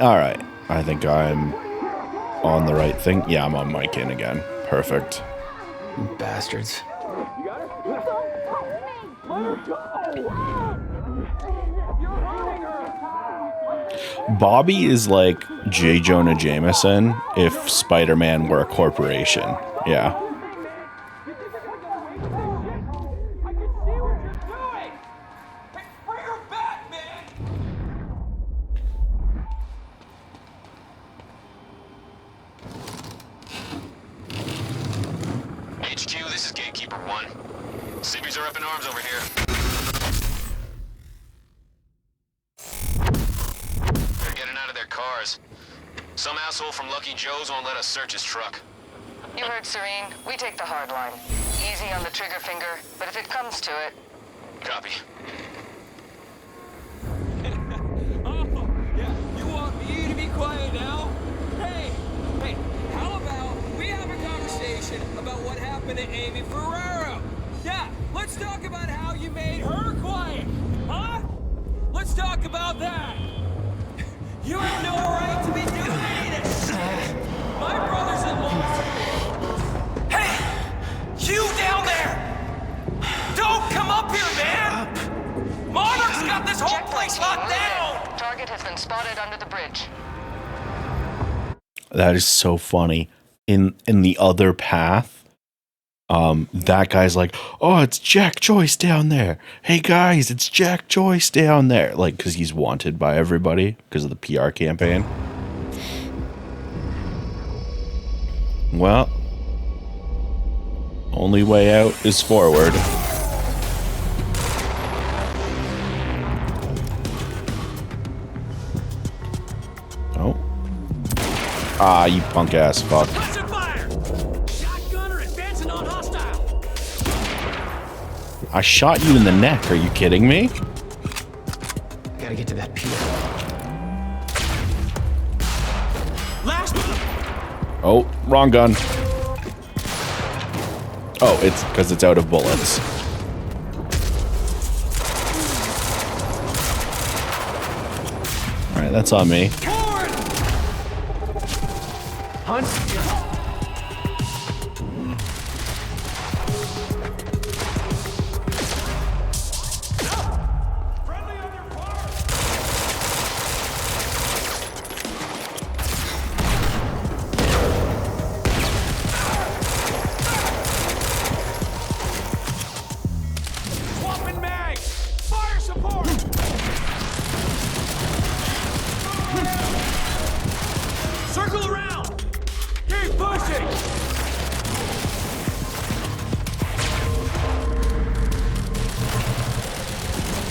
All right, I think I'm on the right thing. Yeah, I'm on mic in again. Perfect. Bastards. Bobby is like J. Jonah Jameson if Spider-Man were a corporation. Yeah. HQ, this is Gatekeeper 1. Civvies are up in arms over here. They're getting out of their cars. Some asshole from Lucky Joe's won't let us search his truck. You heard Serene. We take the hard line. Easy on the trigger finger, but if it comes to it... Copy. Oh, yeah, you want me to be quiet now? Hey, how about we have a conversation about what happened to Amy Ferrero? Yeah, let's talk about how you made her quiet, huh? Let's talk about that. You have no right to be doing any of this shit. My brothers-in-law... Hey, you down there! Don't come up here, man! Monarch's got this whole place locked down! Target has been spotted under the bridge. That is so funny. In the other path, that guy's like, oh, it's Jack Joyce down there. Hey guys, it's Jack Joyce down there. Like, because he's wanted by everybody because of the PR campaign. Well, only way out is forward. Oh. Ah, you punk ass fuck. I shot you in the neck. Are you kidding me? Gotta get to that pier. Oh, wrong gun. Oh, it's because it's out of bullets. Alright, that's on me. Hunt.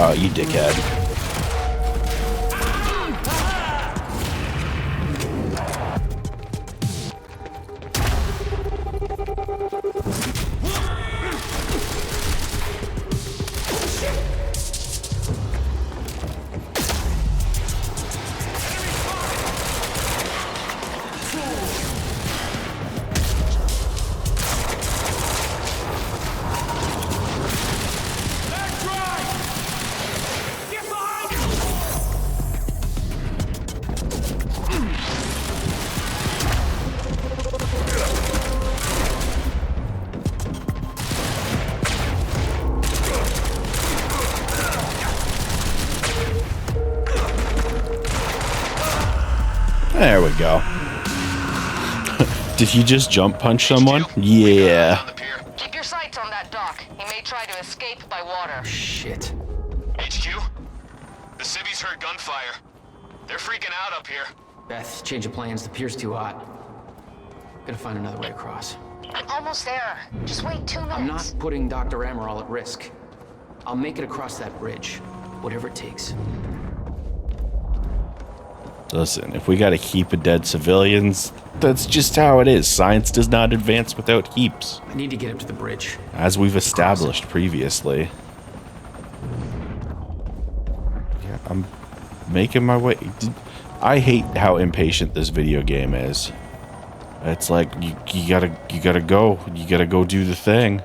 Oh, you dickhead. There we go. Did he just jump punch someone? Yeah. Keep your sights on that dock. He may try to escape by water. Shit. HQ? The civvies heard gunfire. They're freaking out up here. Beth, change of plans. The pier's too hot. Gotta find another way across. I'm almost there. Just wait 2 minutes. I'm not putting Dr. Amaral at risk. I'll make it across that bridge. Whatever it takes. Listen, if we gotta keep dead civilians, that's just how it is. Science does not advance without heaps. I need to get up to the bridge. As we've established previously. Yeah, I'm making my way. I hate how impatient this video game is. It's like, you gotta go do the thing.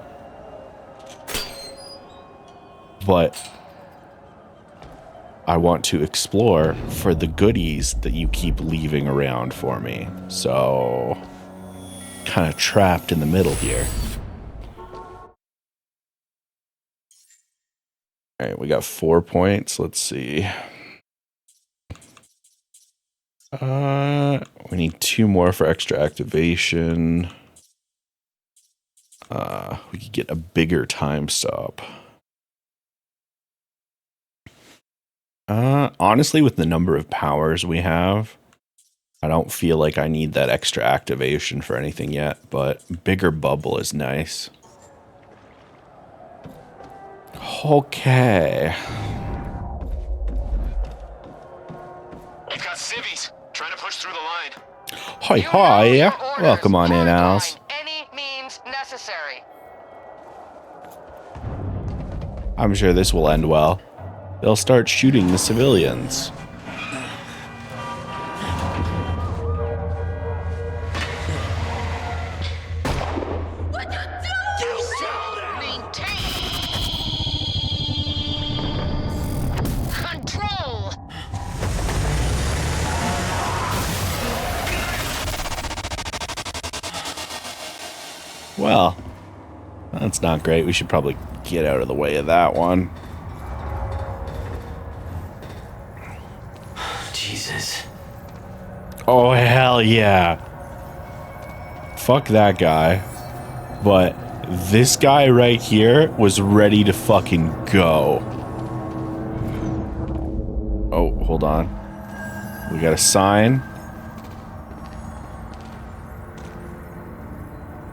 But I want to explore for the goodies that you keep leaving around for me. So, kind of trapped in the middle here. All right, we got 4 points. Let's see. We need 2 more for extra activation. We could get a bigger time stop. Honestly, with the number of powers we have, I don't feel like I need that extra activation for anything yet, but bigger bubble is nice. Okay. You've got civvies trying to push through the line. Hi, hi. Welcome on in, Alice. Any means necessary. I'm sure this will end well. They'll start shooting the civilians. What you do? Control! Well, that's not great. We should probably get out of the way of that one. Jesus. Oh, hell yeah. Fuck that guy. But this guy right here was ready to fucking go. Oh, hold on. We got a sign.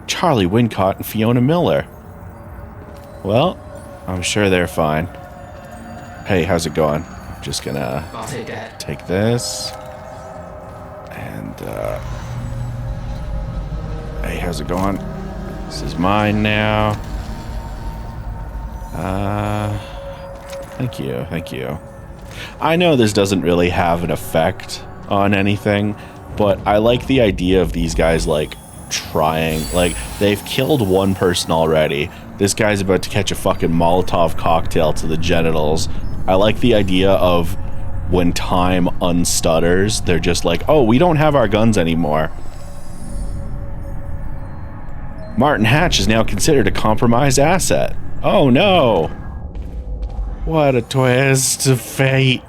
Charlie Wincott and Fiona Miller. Well, I'm sure they're fine. Hey, how's it going? Just gonna I'll take that. take this. And, hey, how's it going? This is mine now. Thank you, thank you. I know this doesn't really have an effect on anything, but I like the idea of these guys, like, trying. Like, they've killed one person already. This guy's about to catch a fucking Molotov cocktail to the genitals. I like the idea of when time unstutters, they're just like, oh, we don't have our guns anymore. Martin Hatch is now considered a compromised asset. Oh no. What a twist of fate.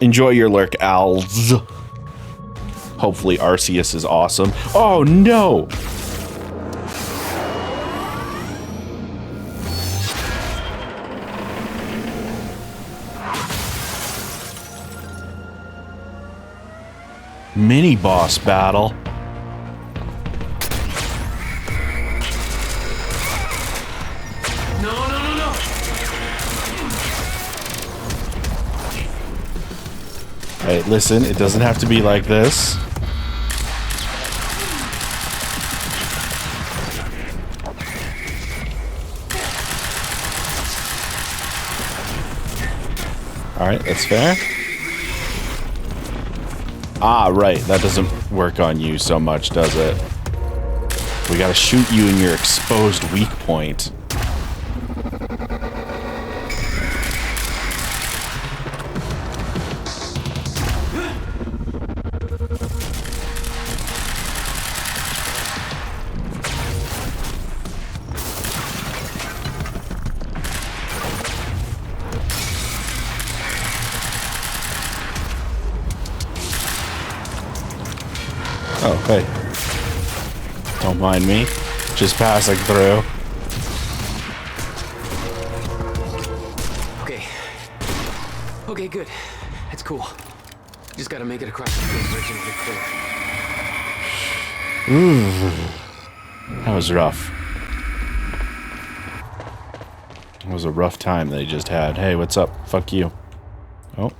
Enjoy your lurk, Als. Hopefully Arceus is awesome. Oh no! Mini boss battle. No, no, no, no! Hey, listen, it doesn't have to be like this. Alright, that's fair. Ah, right, that doesn't work on you so much, does it? We gotta shoot you in your exposed weak point. Oh, hey. Don't mind me. Just passing through. Okay. Okay, good. That's cool. Just gotta make it across the bridge and get clear. Ooh. That was rough. It was a rough time they just had. Hey, what's up? Fuck you. Oh.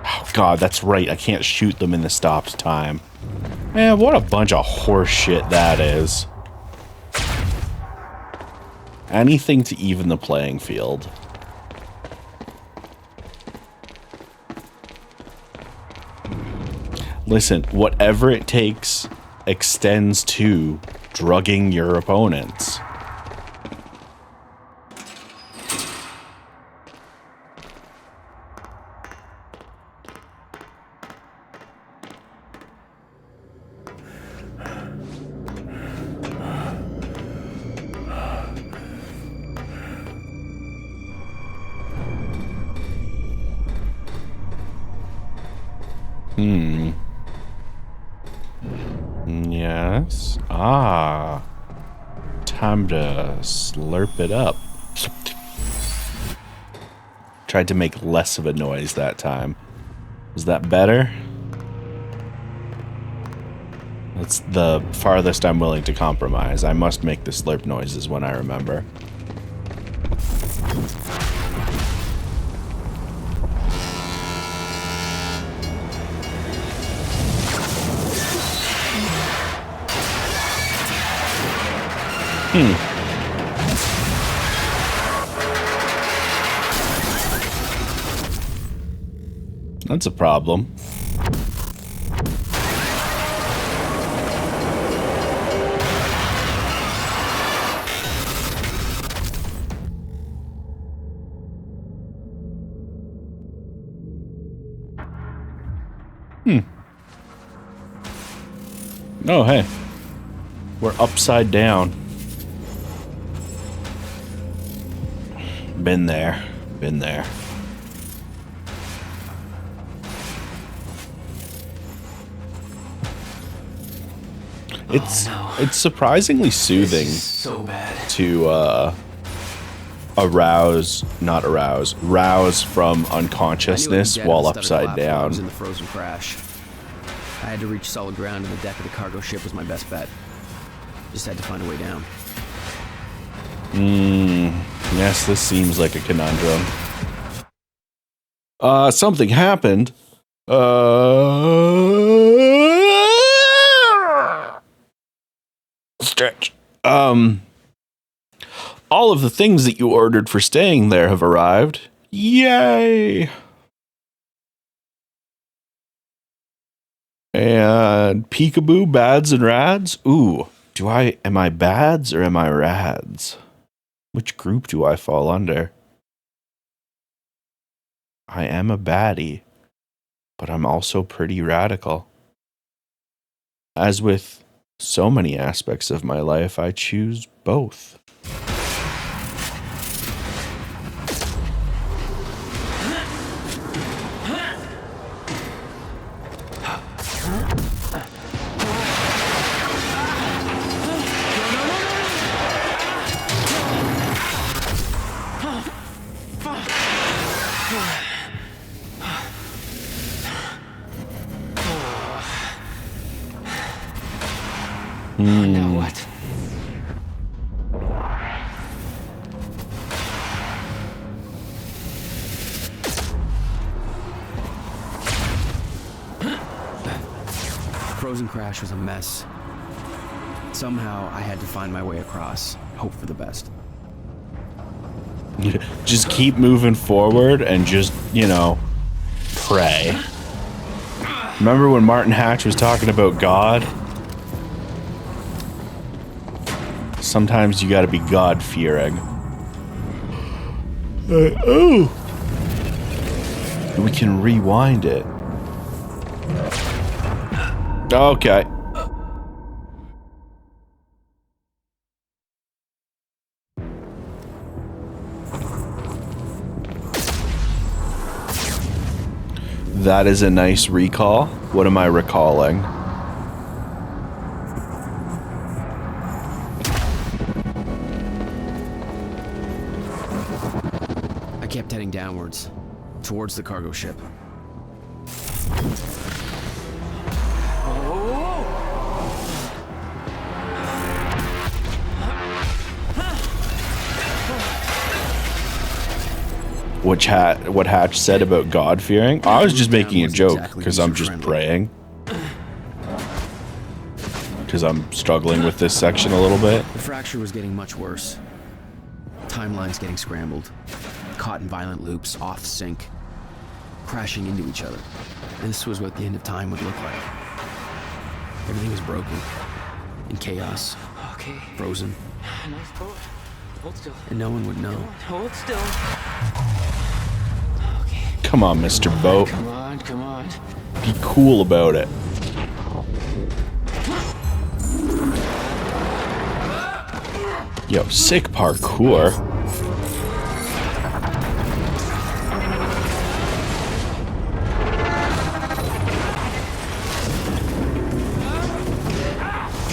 Oh, God, that's right. I can't shoot them in the stopped time. Man, what a bunch of horse shit that is. Anything to even the playing field. Listen, whatever it takes extends to drugging your opponents. Yes. Ah. Time to slurp it up. Tried to make less of a noise that time. Was that better? That's the farthest I'm willing to compromise. I must make the slurp noises when I remember. That's a problem. Oh, hey. We're upside down. Been there. Been there. It's surprisingly soothing to rouse from unconsciousness while upside down. In the frozen crash. I had to reach solid ground, and the deck of the cargo ship was my best bet. Just had to find a way down. Yes, this seems like a conundrum. Something happened. Stretch. All of the things that you ordered for staying there have arrived. Yay! And peekaboo, bads and rads. Ooh, am I bads or am I rads? Which group do I fall under? I am a baddie, but I'm also pretty radical. As with so many aspects of my life, I choose both. Now what? frozen crash was a mess. Somehow, I had to find my way across, hope for the best. Just keep moving forward and just, you know, pray. Remember when Martin Hatch was talking about God? Sometimes you gotta be God-fearing. Oh! We can rewind it. Okay. That is a nice recall. What am I recalling? I kept heading downwards, towards the cargo ship. What Hatch said about God-fearing? I was just making a joke, because I'm just praying. Because I'm struggling with this section a little bit. The fracture was getting much worse. Timelines getting scrambled. Caught in violent loops, off sync. Crashing into each other. And this was what the end of time would look like. Everything was broken. In chaos. Okay. Frozen. Nice boat. Hold still. And no one would know. Hold still. Come on, Mr. Boat. Come on, come on. Be cool about it. Yo, sick parkour.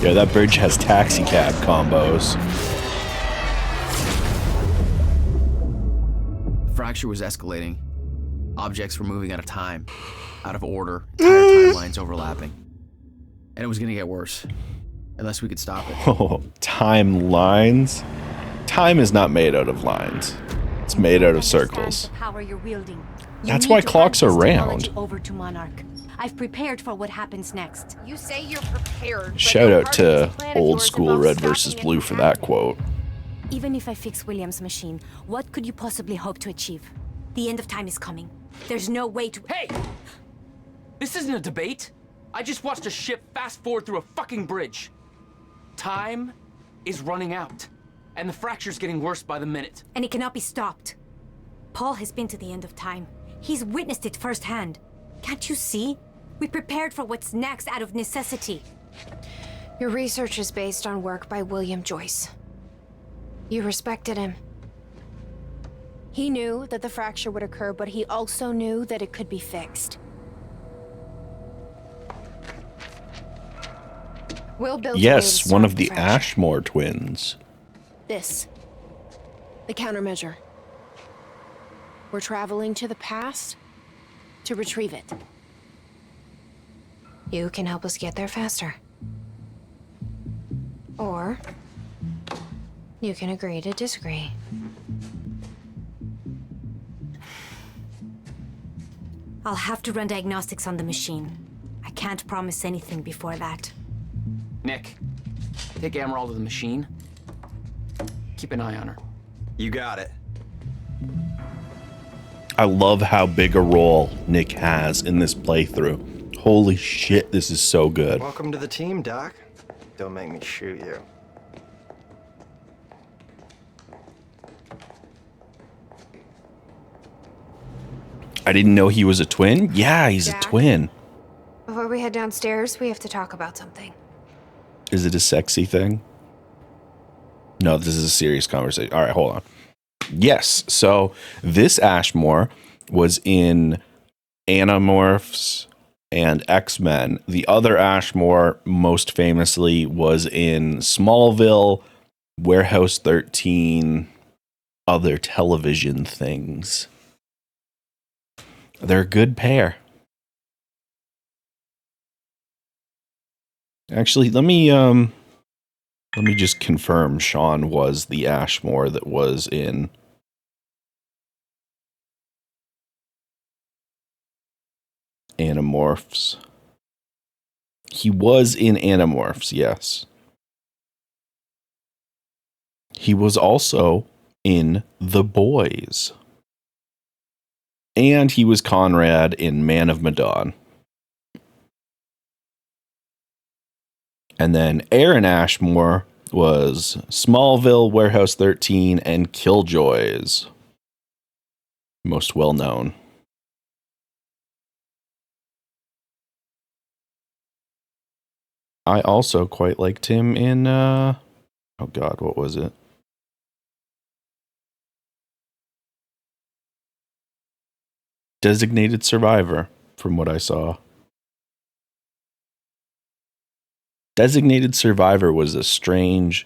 Yeah, that bridge has taxi cab combos. The fracture was escalating. Objects were moving out of time, out of order, entire timelines overlapping. And it was gonna get worse. Unless we could stop it. Oh, timelines? Time is not made out of lines. It's made out of circles. Power you're wielding. That's why clocks are round. Over to Monarch. I've prepared for what happens next. You say you're prepared. Shout out to old school Red versus Blue for that quote. Even if I fix William's machine, what could you possibly hope to achieve? The end of time is coming. There's no way to— Hey! This isn't a debate. I just watched a ship fast forward through a fucking bridge. Time is running out, and the fracture's getting worse by the minute. And it cannot be stopped. Paul has been to the end of time. He's witnessed it firsthand. Can't you see? We prepared for what's next out of necessity. Your research is based on work by William Joyce. You respected him. He knew that the fracture would occur, but he also knew that it could be fixed. Will built Yes, one of the Ashmore twins. This. The countermeasure. We're traveling to the past to retrieve it. You can help us get there faster. Or you can agree to disagree. I'll have to run diagnostics on the machine. I can't promise anything before that. Nick, take Emerald to the machine. Keep an eye on her. You got it. I love how big a role Nick has in this playthrough. Holy shit, this is so good. Welcome to the team, Doc. Don't make me shoot you. I didn't know he was a twin? Yeah, he's a twin. Before we head downstairs, we have to talk about something. Is it a sexy thing? No, this is a serious conversation. All right, hold on. Yes, so this Ashmore was in Animorphs and X-Men. The other Ashmore, most famously, was in Smallville, Warehouse 13, other television things. They're a good pair. Actually, let me just confirm Sean was the Ashmore that was in Animorphs He was in Animorphs, yes. He was also in The Boys. And he was Conrad in Man of Medan. And then Aaron Ashmore was Smallville, Warehouse 13, and Killjoys. Most well known. I also quite liked him in, oh god, what was it? Designated Survivor, from what I saw. Designated Survivor was a strange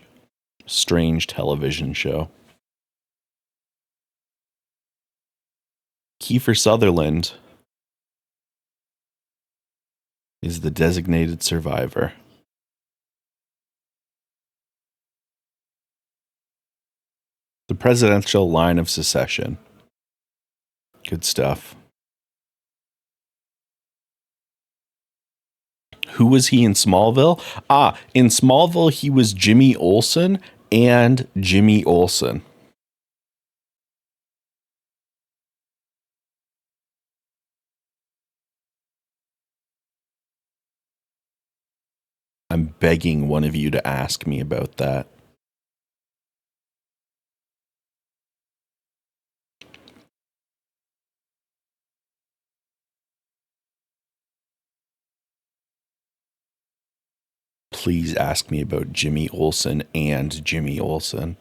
television show. Kiefer Sutherland is the designated survivor. The presidential line of succession. Good stuff. Who was he in Smallville? In Smallville, he was Jimmy Olsen and Jimmy Olsen. I'm begging one of you to ask me about that. Please ask me about Jimmy Olsen and Jimmy Olsen.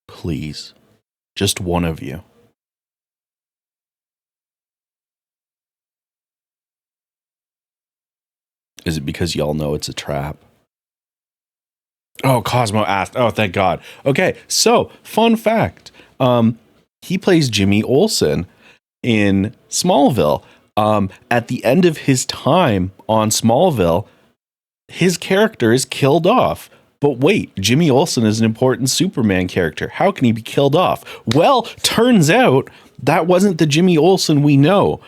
Please. Just one of you. Is it because y'all know it's a trap? Oh, Cosmo asked. Oh, thank God. Okay, so, fun fact. He plays Jimmy Olsen in Smallville. At the end of his time on Smallville, his character is killed off. But wait, Jimmy Olsen is an important Superman character. How can he be killed off? Well, turns out that wasn't the Jimmy Olsen we know.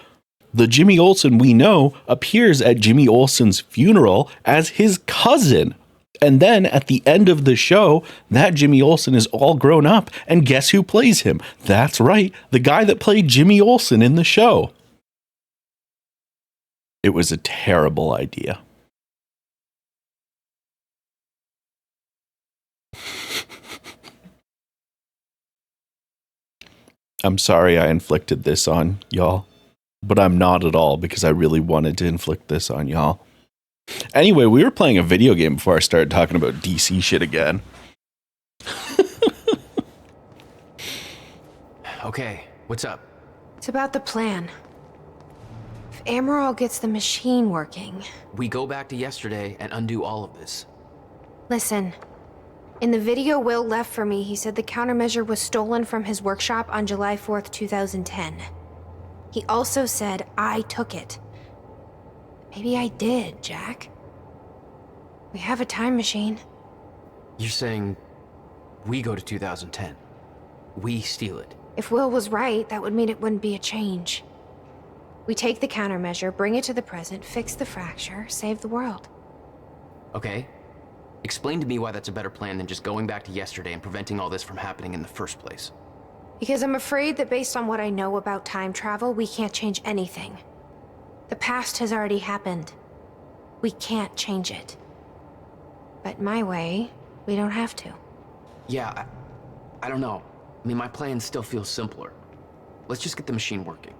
The Jimmy Olsen we know appears at Jimmy Olsen's funeral as his cousin. And then at the end of the show, that Jimmy Olsen is all grown up. And guess who plays him? That's right, the guy that played Jimmy Olsen in the show. It was a terrible idea. I'm sorry I inflicted this on y'all, but I'm not at all because I really wanted to inflict this on y'all. Anyway, we were playing a video game before I started talking about DC shit again. Okay, what's up? It's about the plan. If Amaral gets the machine working... We go back to yesterday and undo all of this. Listen. In the video Will left for me, he said the countermeasure was stolen from his workshop on July 4th, 2010. He also said I took it. Maybe I did, Jack. We have a time machine. You're saying we go to 2010. We steal it. If Will was right, that would mean it wouldn't be a change. We take the countermeasure, bring it to the present, fix the fracture, save the world. Okay. Explain to me why that's a better plan than just going back to yesterday and preventing all this from happening in the first place. Because I'm afraid that based on what I know about time travel, we can't change anything. The past has already happened. We can't change it. But my way, we don't have to. Yeah, I don't know. I mean, my plan still feels simpler. Let's just get the machine working.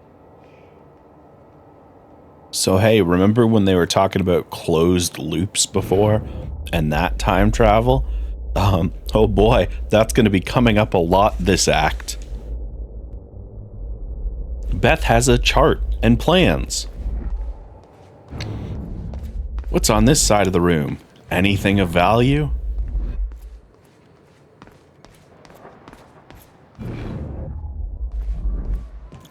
So hey, remember when they were talking about closed loops before? And that time travel? Oh boy, that's going to be coming up a lot this act. Beth has a chart and plans. What's on this side of the room? Anything of value?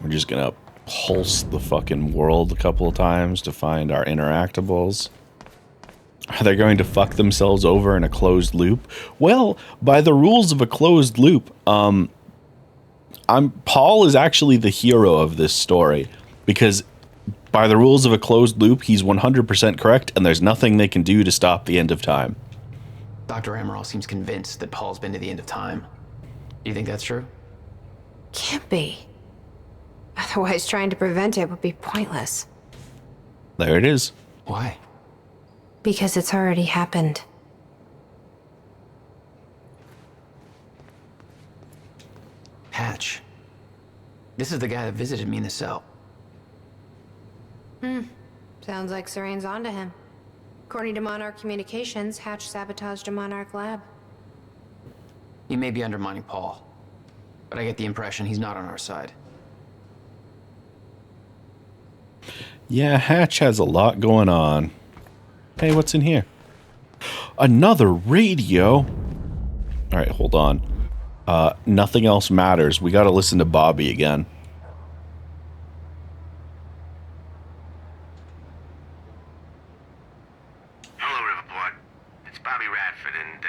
We're just gonna pulse the fucking world a couple of times to find our interactables. Are they going to fuck themselves over in a closed loop? Well, by the rules of a closed loop, Paul is actually the hero of this story because By the rules of a closed loop, he's 100% correct, and there's nothing they can do to stop the end of time. Dr. Amaral seems convinced that Paul's been to the end of time. Do you think that's true? Can't be. Otherwise, trying to prevent it would be pointless. There it is. Why? Because it's already happened. Hatch. This is the guy that visited me in the cell. Sounds like Serene's onto him. According to Monarch Communications, Hatch sabotaged a Monarch lab. He may be undermining Paul, but I get the impression he's not on our side. Yeah, Hatch has a lot going on. Hey, what's in here? Another radio. All right, hold on. Nothing else matters. We got to listen to Bobby again. Hello, Riverport. It's Bobby Radford, and,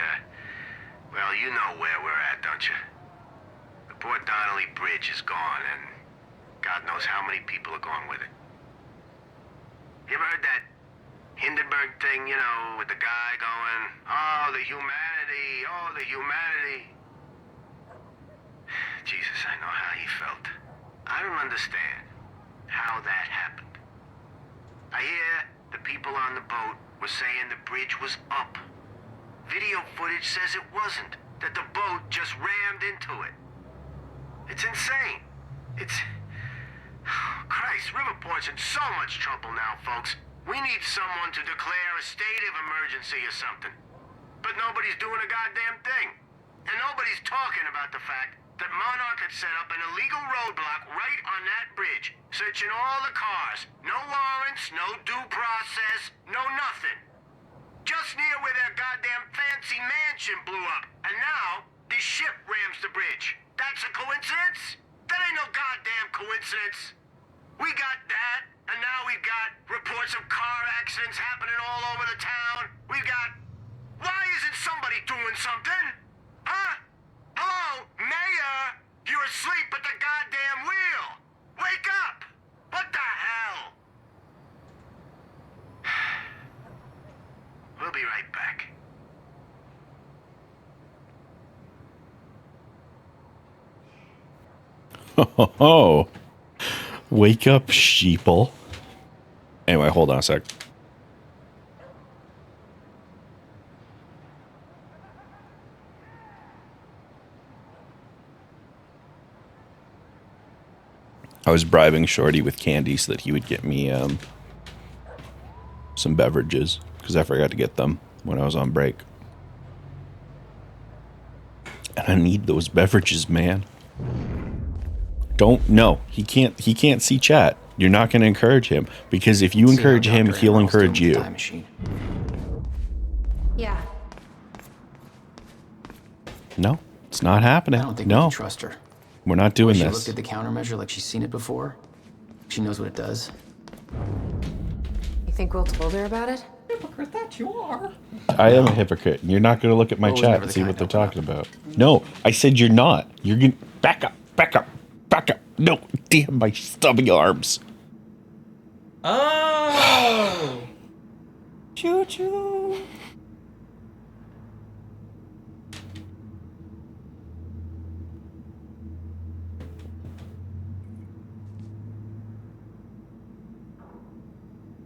well, you know where we're at, don't you? The Port Donnelly Bridge is gone, and God knows how many people are gone with it. You ever heard that Hindenburg thing, you know, with the guy going, oh, the humanity, oh, the humanity. Jesus, I know how he felt. I don't understand how that happened. I hear the people on the boat were saying the bridge was up. Video footage says it wasn't, that the boat just rammed into it. It's insane. It's... Christ, Riverport's in so much trouble now, folks. We need someone to declare a state of emergency or something. But nobody's doing a goddamn thing. And nobody's talking about the fact that Monarch had set up an illegal roadblock right on that bridge, searching all the cars. No warrants, no due process, no nothing. Just near where their goddamn fancy mansion blew up. And now, this ship rams the bridge. That's a coincidence? That ain't no goddamn coincidence. We got that, and now we've got reports of car accidents happening all over the town. We've got... Why isn't somebody doing something? Huh? Hello, Mayor? You're asleep at the goddamn wheel. Wake up! What the hell? We'll be right back. Oh, wake up, sheeple. Anyway, hold on a sec. I was bribing Shorty with candy so that he would get me some beverages because I forgot to get them when I was on break. And I need those beverages, man. He can't see chat. You're not going to encourage him because if you encourage him, he'll encourage you. Yeah. No, it's not happening. I don't think we can trust her. We're not doing She this. looked at the countermeasure like she's seen it before. She knows what it does. You think Will told her about it? Hypocrite that you are. I am a hypocrite. You're not going to look at my Will was chat never and the see kind what they're to open talking about. No, I said you're not. You're going to back up, back up, back up. No, damn my stubby arms. Oh! Choo-choo!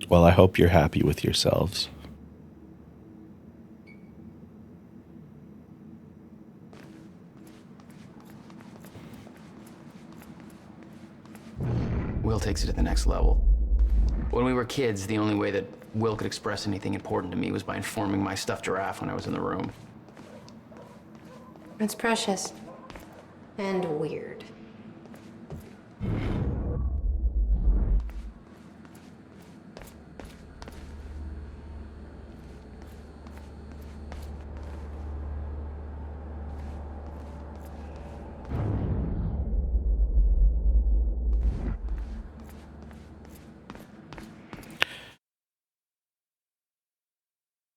Well, I hope you're happy with yourselves. Will takes it to the next level. When we were kids, the only way that Will could express anything important to me was by informing my stuffed giraffe when I was in the room. It's precious. And weird.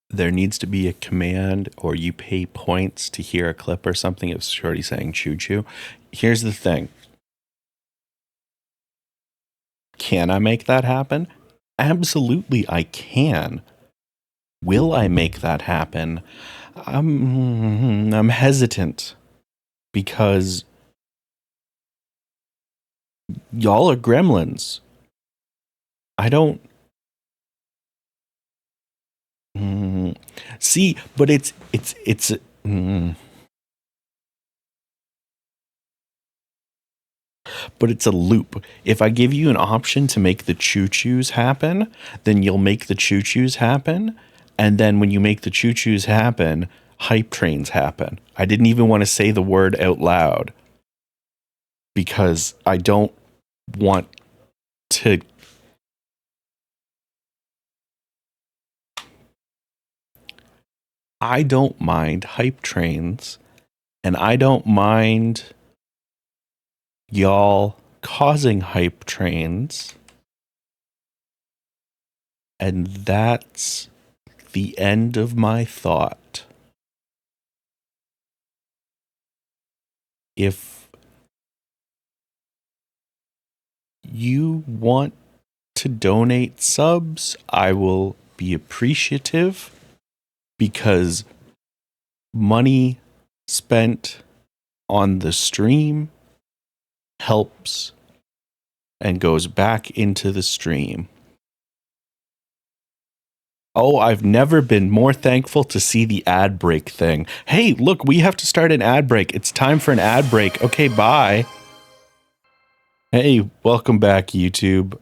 There needs to be a command or you pay points to hear a clip or something. It was Shorty saying choo choo. Here's the thing. Can I make that happen? Absolutely, I can. Will I make that happen? I'm hesitant because y'all are gremlins. I don't see, but it's but it's a loop. If I give you an option to make the choo-choos happen, then you'll make the choo-choos happen, and then when you make the choo-choos happen, hype trains happen. I didn't even want to say the word out loud because I don't want to. I don't mind hype trains, and I don't mind y'all causing hype trains, and that's the end of my thought. If you want to donate subs, I will be appreciative because money spent on the stream helps and goes back into the stream. Oh, I've never been more thankful to see the ad break thing. Hey, look, we have to start an ad break. It's time for an ad break. Okay, bye. Hey, welcome back, YouTube.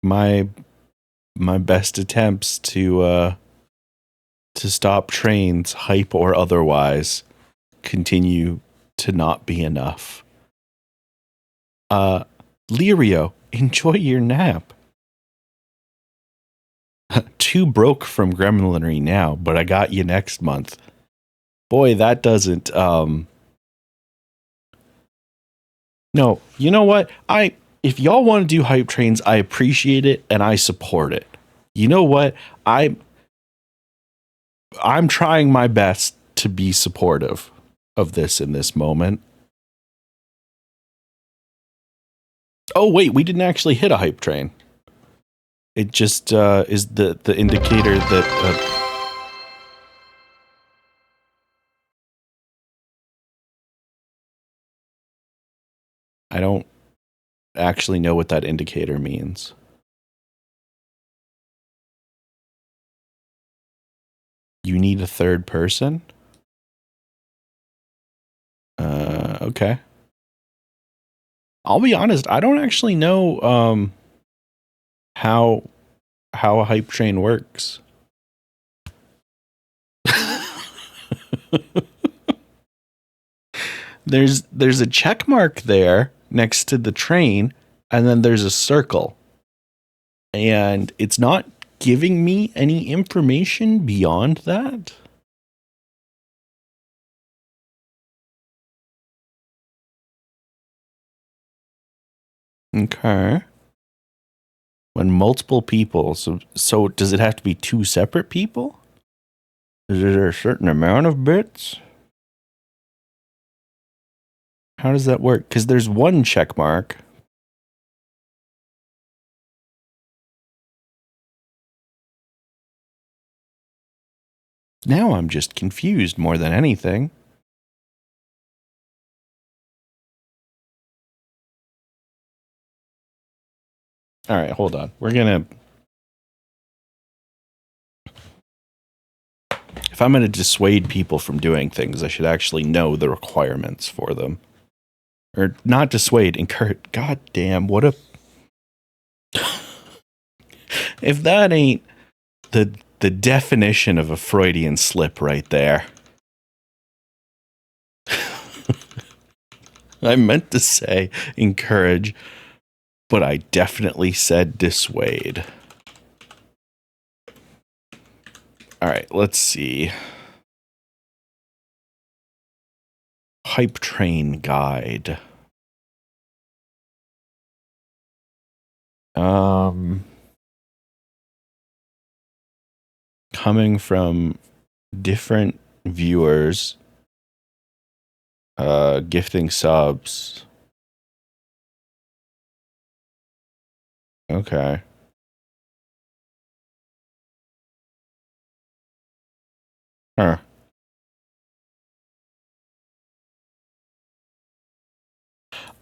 My best attempts to stop trains, hype or otherwise, continue to not be enough. Lirio, enjoy your nap. Too broke from gremlinry now, but I got you next month. Boy, that doesn't No, you know what? If y'all want to do hype trains, I appreciate it and I support it. You know what? I'm trying my best to be supportive of this in this moment. Oh wait, we didn't actually hit a hype train. It just is the indicator that I don't actually know what that indicator means. You need a third person? Okay. I'll be honest, I don't actually know how a hype train works. There's a check mark there next to the train, and then there's a circle. And it's not giving me any information beyond that. Okay. When multiple people, so does it have to be two separate people? Is there a certain amount of bits? How does that work? Because there's one check mark. Now I'm just confused more than anything. All right, hold on. We're going to... If I'm going to dissuade people from doing things, I should actually know the requirements for them. Or not dissuade, encourage. God damn, what a... If that ain't the definition of a Freudian slip right there. I meant to say encourage, but I definitely said dissuade. All right, let's see. Hype train guide. Coming from different viewers, gifting subs. Okay. Huh.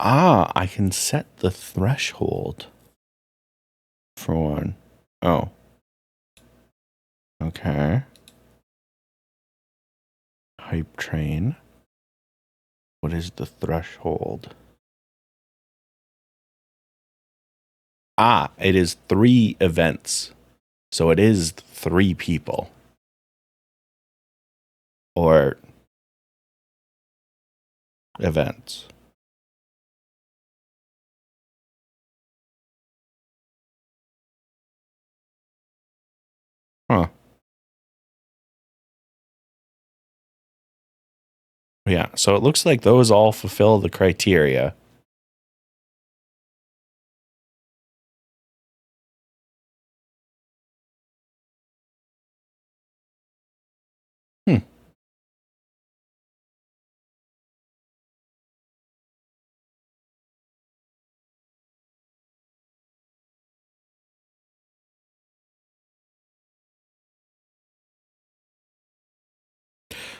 Ah, I can set the threshold for one. Oh. Okay. Hype train. What is the threshold? Ah, it is 3 events. So it is 3 people. Or events. Huh. Yeah, so it looks like those all fulfill the criteria. Hmm.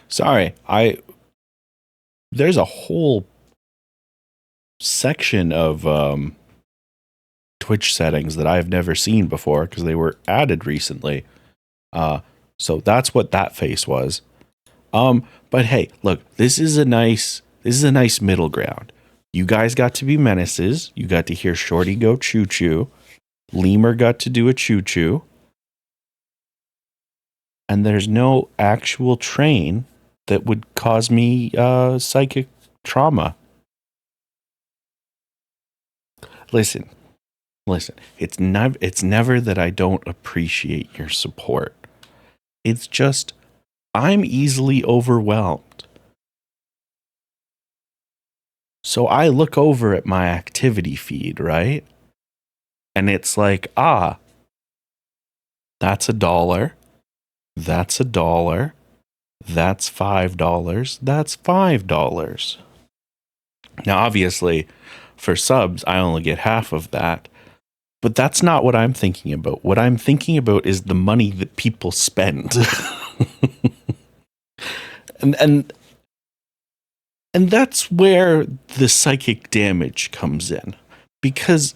Sorry, there's a whole section of Twitch settings that I've never seen before because they were added recently. So that's what that face was. But hey, look, this is a nice middle ground. You guys got to be menaces. You got to hear Shorty go choo choo. Lemur got to do a choo choo. And there's no actual train that would cause me psychic trauma. Listen. It's never that I don't appreciate your support. It's just I'm easily overwhelmed. So I look over at my activity feed, right? And it's like, that's $1. That's $1. That's $5. That's $5. Now, obviously, for subs, I only get half of that. But that's not what I'm thinking about. What I'm thinking about is the money that people spend. and that's where the psychic damage comes in. Because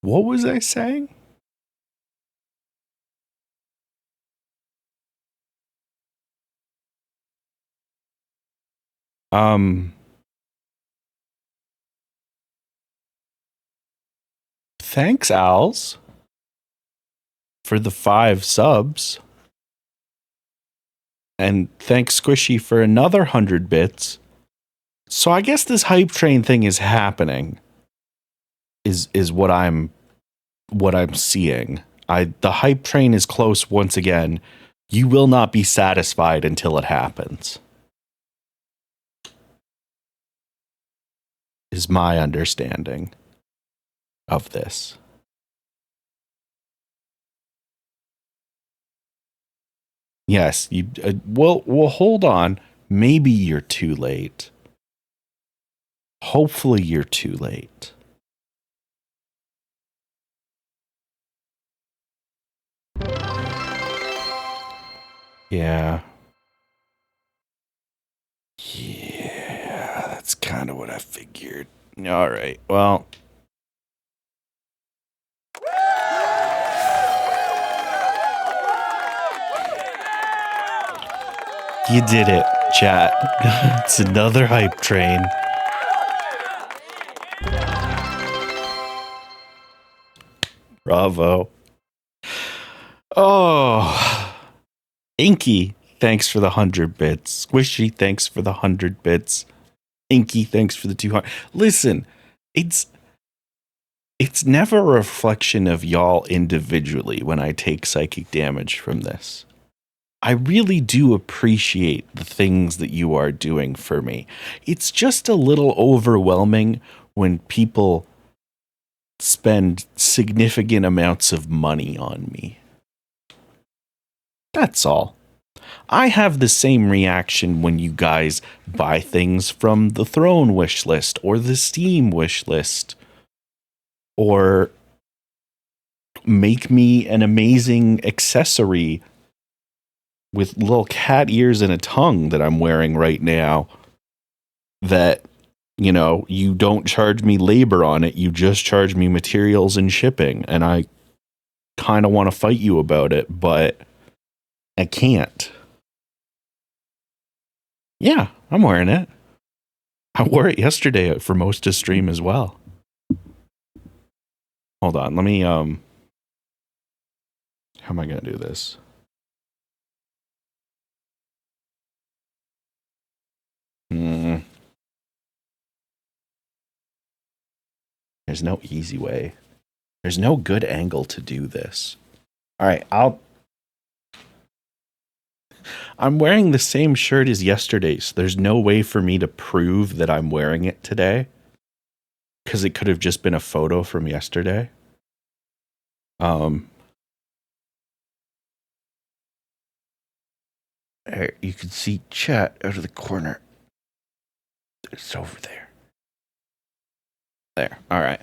what was I saying? Thanks, Als, for the 5 subs. And thanks, Squishy, for another 100 bits. So I guess this hype train thing is happening. Is what I'm seeing. The hype train is close once again. You will not be satisfied until it happens. Is my understanding of this. Yes, you well hold on. Maybe you're too late. Hopefully you're too late. Yeah. Yeah, that's kind of what I figured. All right. Well, you did it, chat. It's another hype train. Bravo. Oh. Inky, thanks for the 100 bits. Squishy, thanks for the 100 bits. Inky, thanks for the 200. Listen, it's it's never a reflection of y'all individually when I take psychic damage from this. I really do appreciate the things that you are doing for me. It's just a little overwhelming when people spend significant amounts of money on me. That's all. I have the same reaction when you guys buy things from the Throne wish list or the Steam wish list, or make me an amazing accessory with little cat ears and a tongue that I'm wearing right now that, you know, you don't charge me labor on it. You just charge me materials and shipping. And I kind of want to fight you about it, but I can't. Yeah, I'm wearing it. I wore it yesterday for most of stream as well. Hold on, let me, how am I going to do this? There's no easy way. There's no good angle to do this. All right, I'm wearing the same shirt as yesterday, so there's no way for me to prove that I'm wearing it today, because it could have just been a photo from yesterday. You can see chat out of the corner. It's over there. There. All right.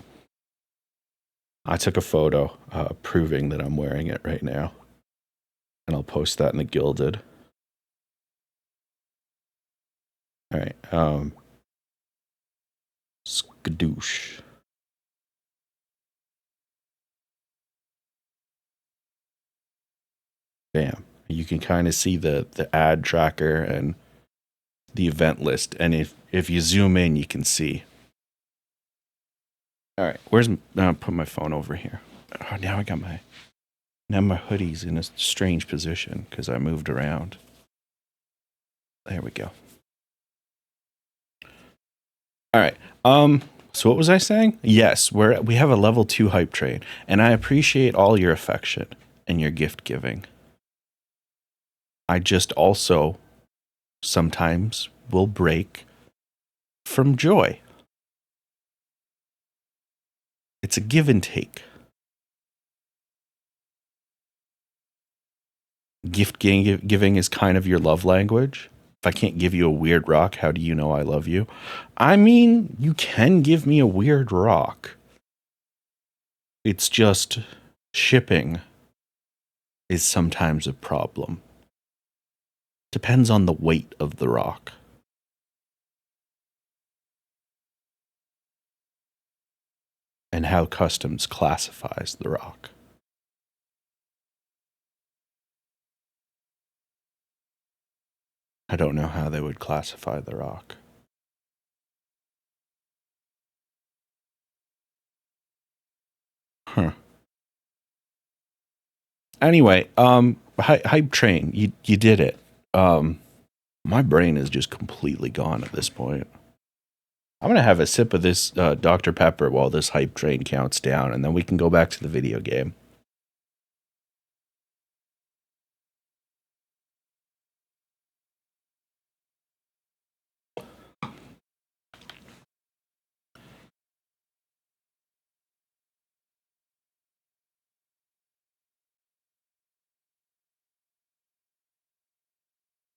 I took a photo proving that I'm wearing it right now, and I'll post that in the Gilded. All right. Skadoosh. Bam. You can kind of see the ad tracker and the event list. And if you zoom in, you can see. All right. I'll put my phone over here. Oh, now I got my hoodie's in a strange position because I moved around. There we go. All right. So what was I saying? Yes, we have a level 2 hype train, and I appreciate all your affection and your gift giving. I just also sometimes will break from joy. It's a give and take. Gift giving is kind of your love language. If I can't give you a weird rock, how do you know I love you? I mean, you can give me a weird rock. It's just shipping is sometimes a problem. Depends on the weight of the rock. And how customs classifies the rock. I don't know how they would classify the rock. Huh. Anyway, hype train, you did it. My brain is just completely gone at this point. I'm gonna have a sip of this Dr. Pepper while this hype train counts down, and then we can go back to the video game.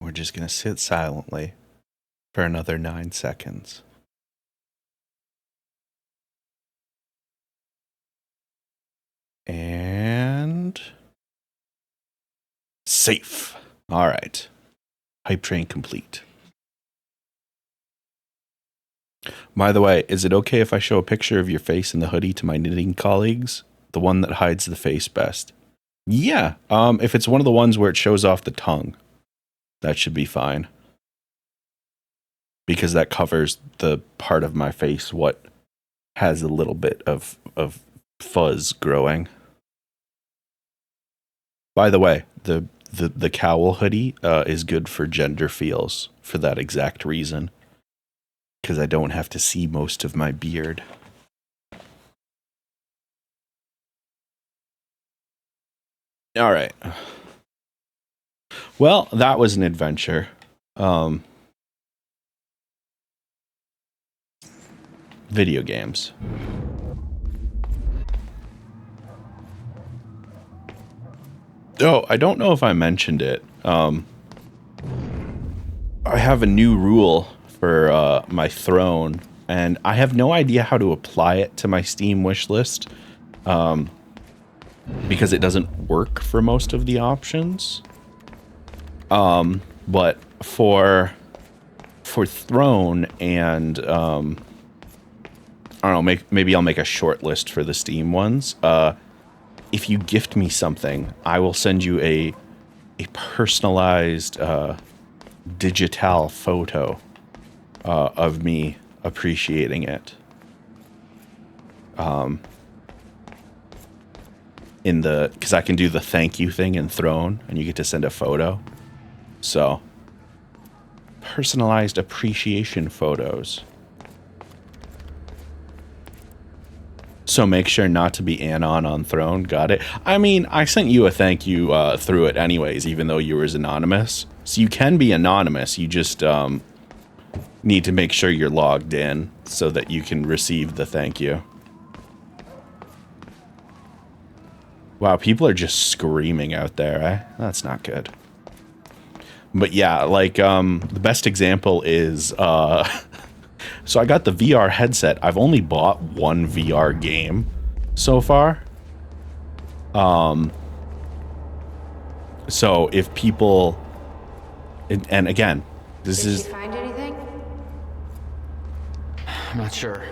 We're just going to sit silently for another 9 seconds. And safe. All right. Hype train complete. By the way, is it okay if I show a picture of your face in the hoodie to my knitting colleagues? The one that hides the face best. Yeah. If it's one of the ones where it shows off the tongue, that should be fine. Because that covers the part of my face what has a little bit of fuzz growing. By the way, the cowl hoodie is good for gender feels for that exact reason. Because I don't have to see most of my beard. All right. Well, that was an adventure. Video games. Oh, I don't know if I mentioned it. I have a new rule for my throne, and I have no idea how to apply it to my Steam wish list, because it doesn't work for most of the options. But for throne and I don't know, maybe I'll make a short list for the Steam ones. If you gift me something, I will send you a personalized digital photo of me appreciating it. Because I can do the thank you thing in Throne, and you get to send a photo. So, personalized appreciation photos. So make sure not to be Anon on Throne. Got it? I mean, I sent you a thank you through it anyways, even though you were anonymous. So you can be anonymous. You just need to make sure you're logged in so that you can receive the thank you. Wow, people are just screaming out there, eh? That's not good. But yeah, like, the best example is, so I got the VR headset. I've only bought one VR game so far. So if people, and again, this is... Did you find anything? I'm not sure.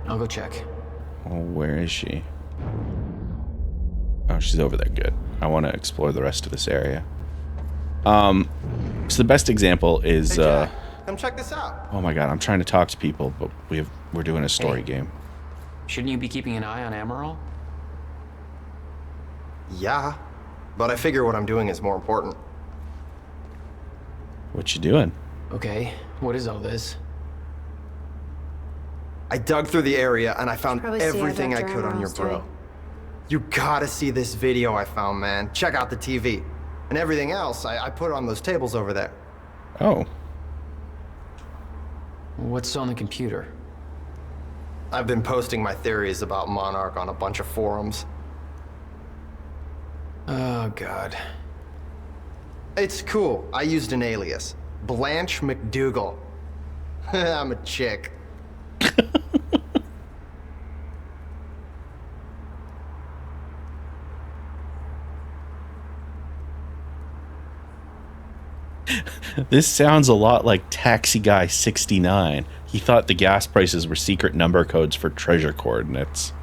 I'll go check. Oh, where is she? Oh, she's over there. Good. I want to explore the rest of this area. So the best example is, Hey, Jack, come check this out. oh my god, I'm trying to talk to people, but we're doing a story game. Shouldn't you be keeping an eye on Amaral? Yeah, but I figure what I'm doing is more important. What you doing? Okay, what is all this? I dug through the area and I found Probably see everything I Dr. could on your Emerald's bro. doing. You gotta see this video I found, man. Check out the TV. And everything else, I put on those tables over there. Oh. What's on the computer? I've been posting my theories about Monarch on a bunch of forums. Oh, God. It's cool. I used an alias. Blanche McDougal. I'm a chick. This sounds a lot like Taxi Guy 69. He thought the gas prices were secret number codes for treasure coordinates.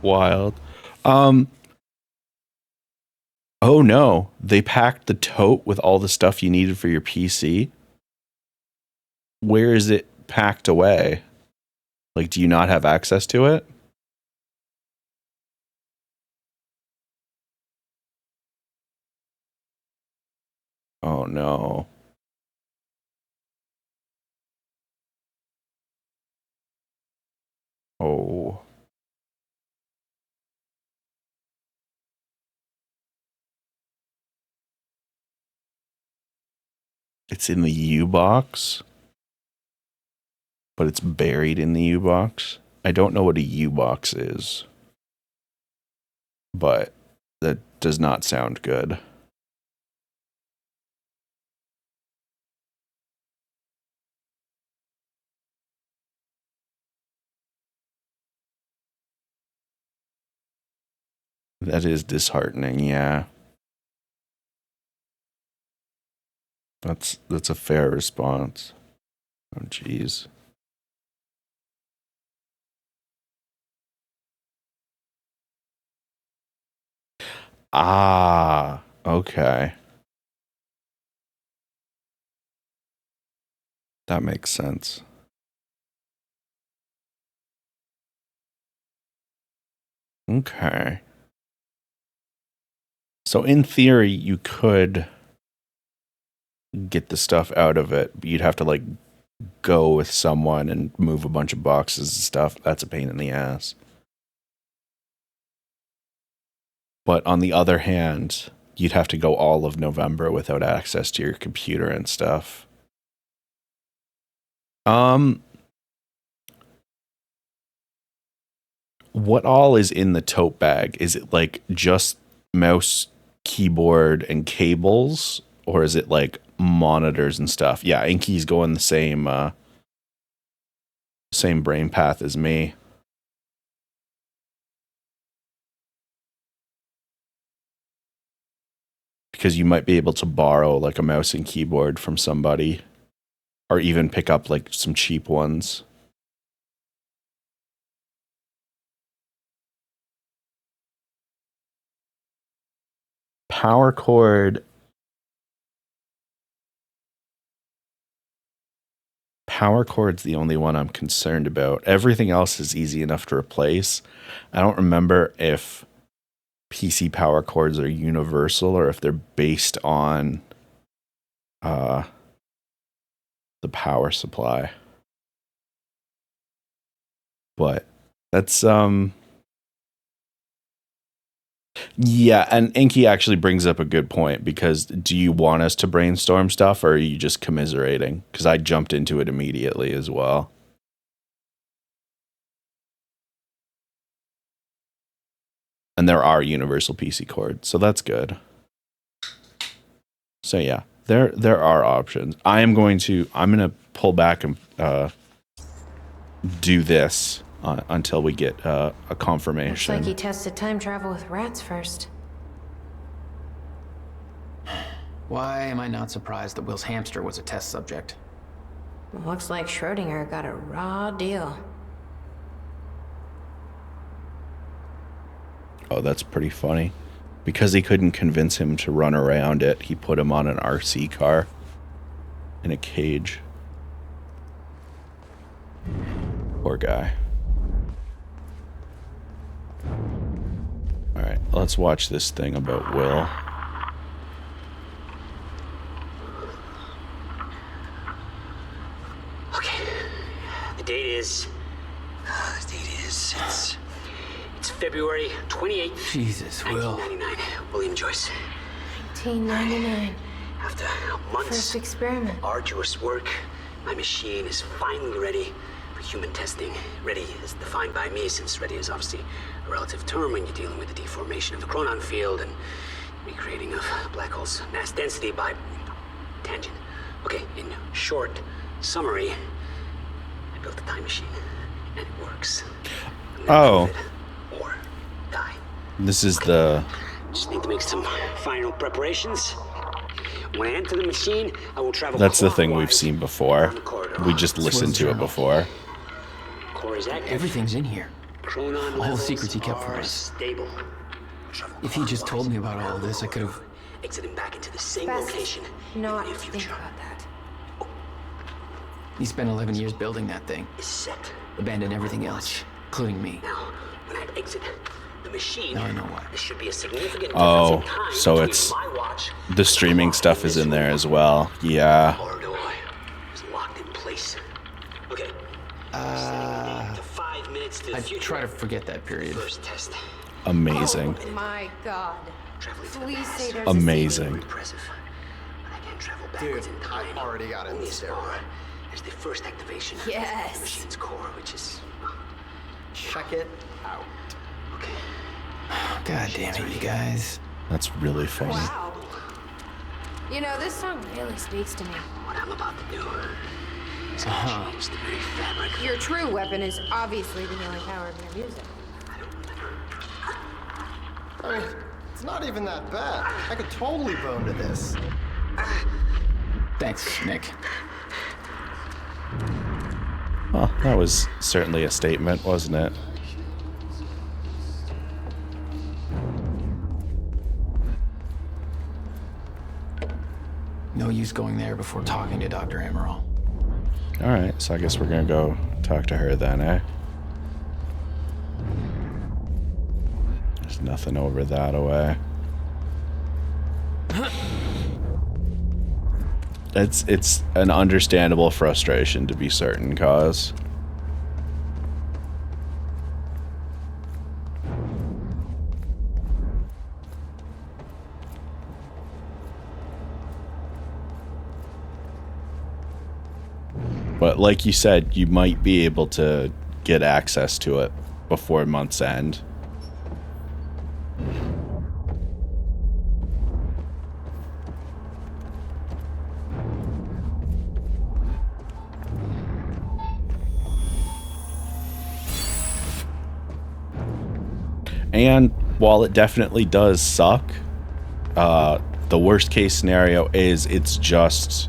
Wild. Oh no, they packed the tote with all the stuff you needed for your PC. Where is it packed away? Like, do you not have access to it? Oh no. Oh. It's in the U-box, but it's buried in the U-box. I don't know what a U-box is, but that does not sound good. That is disheartening, yeah. That's a fair response. Oh, jeez. Ah, okay. That makes sense. Okay. So in theory, you could get the stuff out of it, but you'd have to like go with someone and move a bunch of boxes and stuff. That's a pain in the ass. But on the other hand, you'd have to go all of November without access to your computer and stuff. What all is in the tote bag? Is it like just mouse, keyboard, and cables? Or is it like monitors and stuff? Yeah, Inky's going the same brain path as me. Because you might be able to borrow like a mouse and keyboard from somebody. Or even pick up like some cheap ones. Power cord. Power cord's the only one I'm concerned about. Everything else is easy enough to replace. I don't remember if PC power cords are universal or if they're based on the power supply. But that's yeah, and Inky actually brings up a good point, because do you want us to brainstorm stuff, or are you just commiserating? Because I jumped into it immediately as well. And there are universal PC cords, so that's good. So yeah, there are options. I'm gonna pull back and do this until we get a confirmation. Looks like he tested time travel with rats first. Why am I not surprised that Will's hamster was a test subject? Looks like Schrodinger got a raw deal. Oh, that's pretty funny. Because he couldn't convince him to run around it, he put him on an RC car in a cage. Poor guy. All right, let's watch this thing about Will. Okay, the date is it's February 28th. Jesus, Will. 1999. William Joyce. 1999. After months First experiment. arduous work, my machine is finally ready for human testing. Ready is defined by me, since ready is obviously a relative term when you're dealing with the deformation of the chronon field and recreating of black hole's mass density by tangent. Okay, in short summary, I built a time machine, and it works. Oh. Or die. This is the... Just need to make some final preparations. When I enter the machine, I will travel. That's the thing we've seen before. We just listened to it before. Core is active. Everything's in here. Chronon All the secrets he kept from are us. stable. If he just told me about all of this, I could have... Exiting back into the same Best location not in the think future. about that. He spent 11 years building that thing. Is set. Abandoned everything else, including me. Now, when I exit the machine, Now I know why. there should be a significant Oh, difference in time so between it's... my watch The streaming stuff is in there as well. Yeah. corridor is locked in place. Okay. To 5 minutes to the I future. try to forget that period. First test. Amazing. Oh my God. Please say there's Amazing. Impressive. But I can't travel Dude, backwards in time. I already got it in Only the as stereo. far as the first activation Yes. of the machine's core, which is Check it out. okay. God damn it, you guys. That's really funny. Wow. You know, this song really speaks to me. What I'm about to do is gonna change the very fabric. Your true weapon is obviously the healing power of your music. I mean, it's not even that bad. I could totally bone to this. Thanks, Nick. Well, that was certainly a statement, wasn't it? No use going there before talking to Dr. Amaral. Alright, so I guess we're gonna go talk to her then, eh? There's nothing over that way. It's an understandable frustration to be certain, cause. But like you said, you might be able to get access to it before month's end. And while it definitely does suck, the worst case scenario is it's just,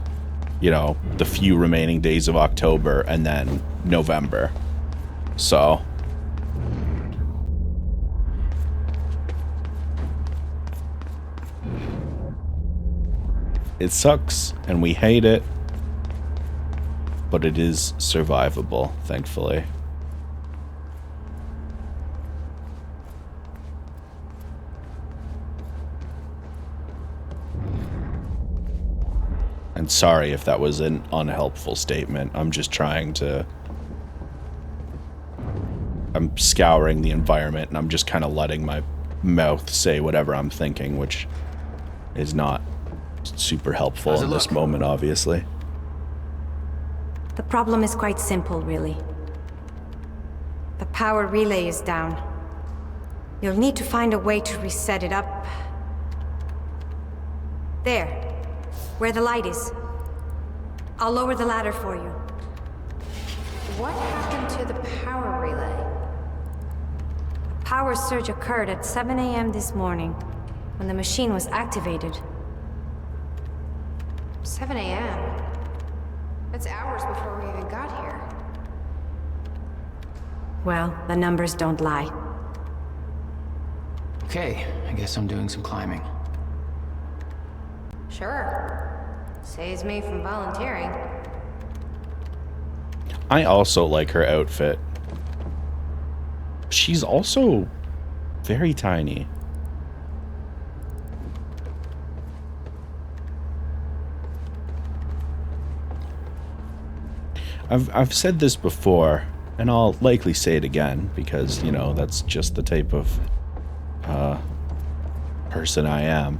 you know, the few remaining days of October and then November. So it sucks and we hate it, but it is survivable, thankfully. And sorry if that was an unhelpful statement. I'm just trying to... I'm scouring the environment and I'm just kind of letting my mouth say whatever I'm thinking, which is not super helpful in this moment, obviously. The problem is quite simple, really. The power relay is down. You'll need to find a way to reset it up. There. Where the light is. I'll lower the ladder for you. What happened to the power relay? A power surge occurred at 7 a.m. this morning, when the machine was activated. 7 a.m.? That's hours before we even got here. Well, the numbers don't lie. Okay, I guess I'm doing some climbing. Sure. Saves me from volunteering. I also like her outfit. She's also very tiny. I've said this before, and I'll likely say it again because, you know, that's just the type of person I am.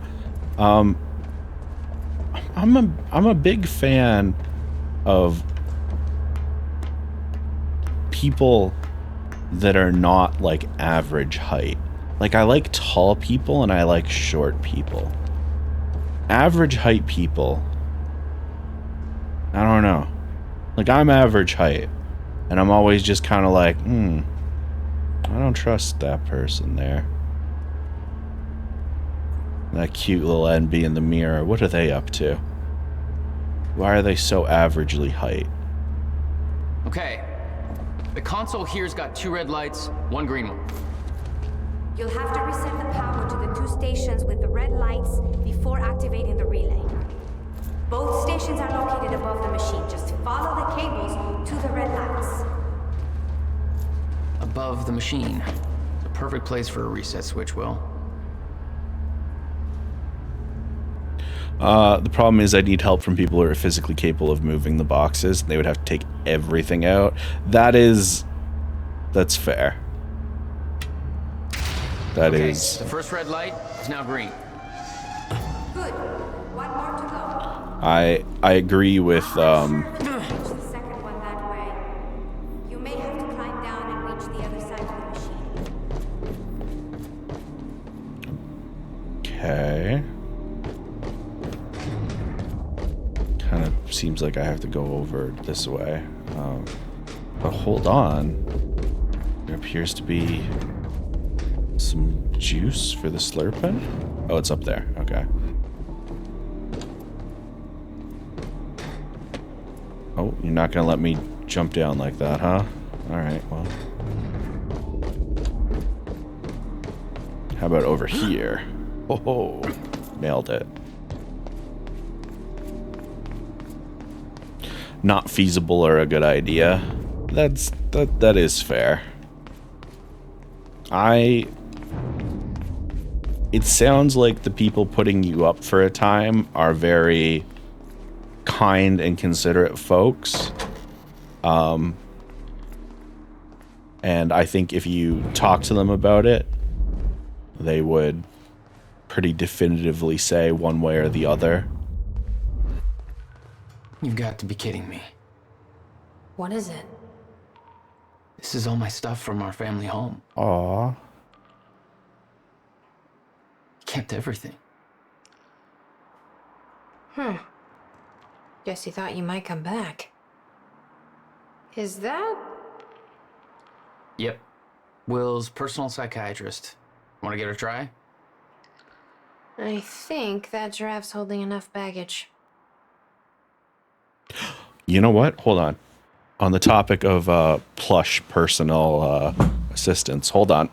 I'm a big fan of people that are not like average height. Like, I like tall people and I like short people. Average height people, I don't know. Like, I'm average height and I'm always just kind of like, I don't trust that person there. That cute little NB in the mirror, what are they up to? Why are they so averagely height? Okay. The console here's got 2 red lights, 1 green one. You'll have to reset the power to the 2 stations with the red lights before activating the relay. Both stations are located above the machine. Just follow the cables to the red lights. Above the machine. The perfect place for a reset switch, Will. The problem is I need help from people who are physically capable of moving the boxes. They would have to take everything out. That's fair. That is. The first red light is now green. Good. 1 more to go. I agree with Reach the second one that way. You may have to climb down and reach the other side of the machine. Okay. Kind of seems like I have to go over this way. But hold on. There appears to be some juice for the slurping. Oh, it's up there. Okay. Oh, you're not gonna let me jump down like that, huh? Alright, well. How about over here? Oh, nailed it. Not feasible or a good idea. That is fair. it sounds like the people putting you up for a time are very kind and considerate folks. And I think if you talk to them about it, they would pretty definitively say one way or the other. You've got to be kidding me. What is it? This is all my stuff from our family home. Aww. Kept everything. Guess you thought you might come back. Is that... Yep. Will's personal psychiatrist. Want to give it a try? I think that giraffe's holding enough baggage. You know what? Hold on. On the topic of plush personal assistants, hold on.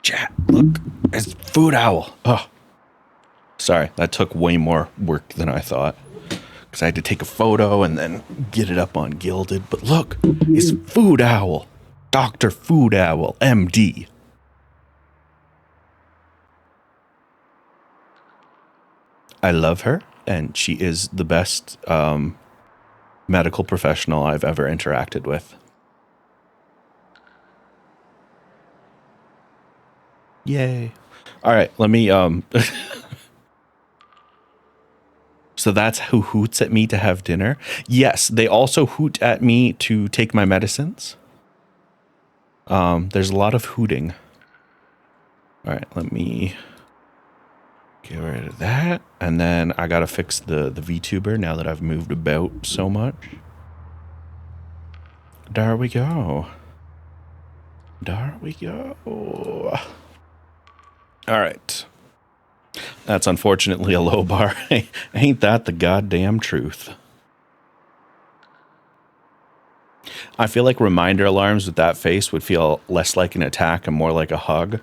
Chat, look, it's Food Owl. Oh, sorry, that took way more work than I thought. Because I had to take a photo and then get it up on Gilded. But look, it's Food Owl. Dr. Food Owl, MD. I love her, and she is the best medical professional I've ever interacted with. Yay. All right, let me So that's who hoots at me to have dinner. Yes, they also hoot at me to take my medicines. There's a lot of hooting. All right, let me get rid of that. And then I got to fix the VTuber now that I've moved about so much. There we go. There we go. All right. That's unfortunately a low bar. Ain't that the goddamn truth? I feel like reminder alarms with that face would feel less like an attack and more like a hug.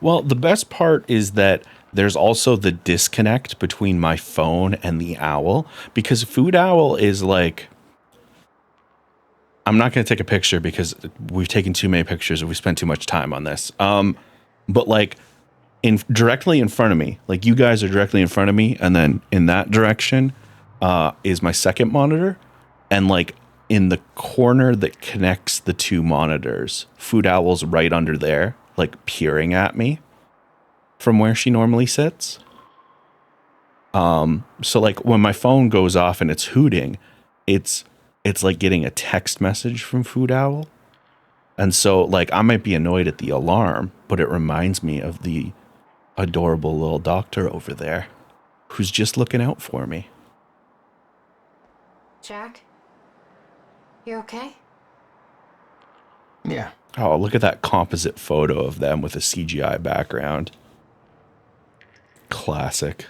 Well, the best part is that there's also the disconnect between my phone and the owl, because Food Owl is like, I'm not going to take a picture because we've taken too many pictures and we spent too much time on this. But like directly in front of me, like you guys are directly in front of me, and then in that direction is my second monitor, and like in the corner that connects the two monitors, Food Owl's right under there, like peering at me from where she normally sits. So like when my phone goes off and it's hooting, it's like getting a text message from Food Owl. And so, like, I might be annoyed at the alarm, but it reminds me of the adorable little doctor over there who's just looking out for me. Jack? You okay? Yeah. Oh, look at that composite photo of them with a CGI background. Classic.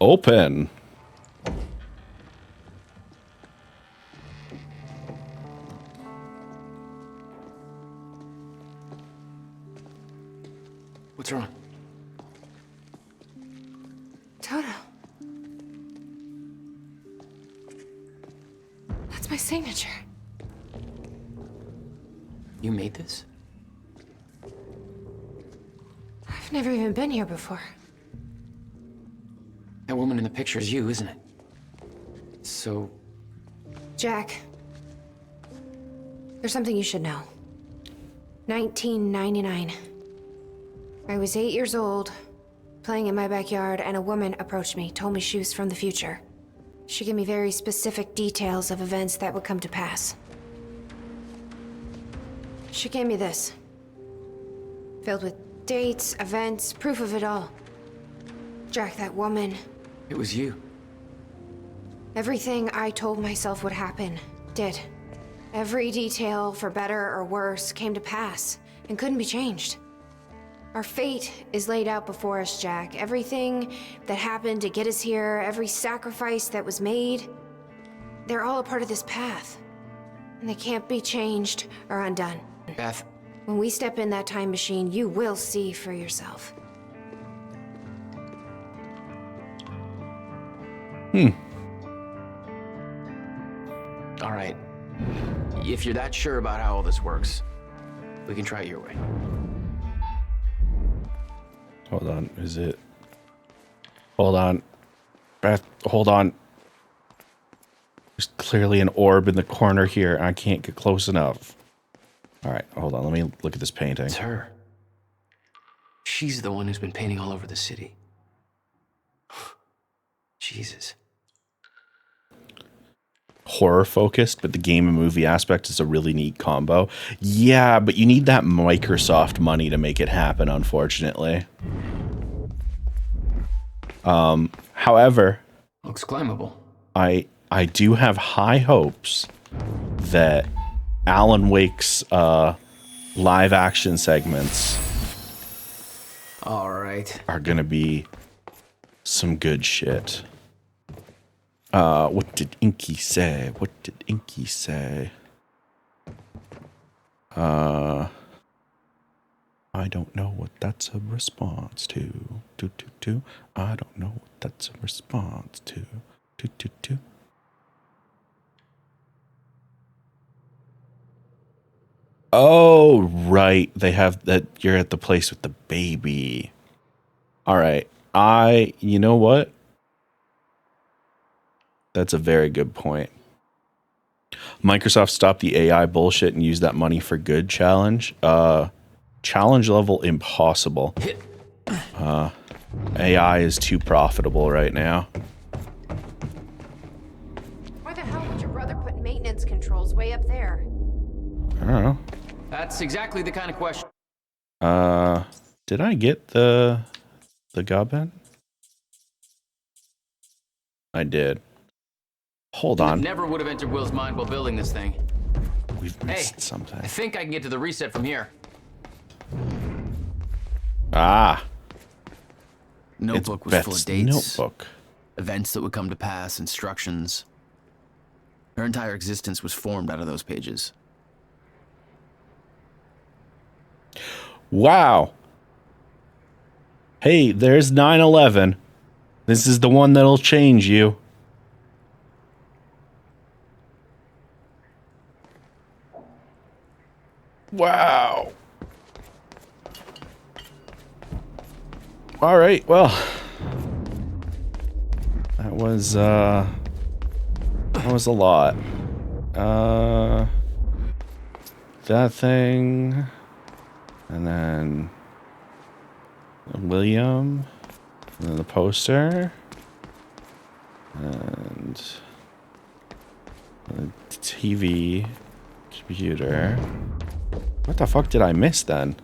Open. What's wrong? Toto. That's my signature. You made this? I've never even been here before. That woman in the picture is you, isn't it? So... Jack. There's something you should know. 1999. I was 8 years old, playing in my backyard, and a woman approached me, told me she was from the future. She gave me very specific details of events that would come to pass. She gave me this. Filled with dates, events, proof of it all. Jack, that woman. it was you. Everything I told myself would happen, did. Every detail, for better or worse, came to pass, and couldn't be changed. Our fate is laid out before us, Jack. Everything that happened to get us here, every sacrifice that was made, they're all a part of this path. And they can't be changed or undone. Beth. When we step in that time machine, you will see for yourself. All right. If you're that sure about how all this works, we can try it your way. Hold on, is it? Hold on. Beth, hold on. There's clearly an orb in the corner here, and I can't get close enough. All right, hold on. Let me look at this painting. It's her. She's the one who's been painting all over the city. Jesus. Horror focused, but the game and movie aspect is a really neat combo. Yeah, but you need that Microsoft money to make it happen, unfortunately. However, looks climbable. I do have high hopes that Alan Wake's live action segments all right are gonna be some good shit. What did Inky say? What did Inky say? I don't know what that's a response to. I don't know what that's a response to. Oh, right. They have that. You're at the place with the baby. All right. You know what? That's a very good point. Microsoft stopped the AI bullshit and used that money for good challenge. Challenge level impossible. AI is too profitable right now. Why the hell would your brother put maintenance controls way up there? I don't know. That's exactly the kind of question. Did I get the goblin? I did. Hold on. Never would have entered Will's mind while building this thing. We've missed something. I think I can get to the reset from here. Ah. Notebook was full of dates. Notebook. Events that would come to pass, instructions. Her entire existence was formed out of those pages. Wow. Hey, there's 9/11. This is the one that'll change you. Wow. All right, well. That was a lot. That thing. And then William. And then the poster. And TV, computer. What the fuck did I miss then?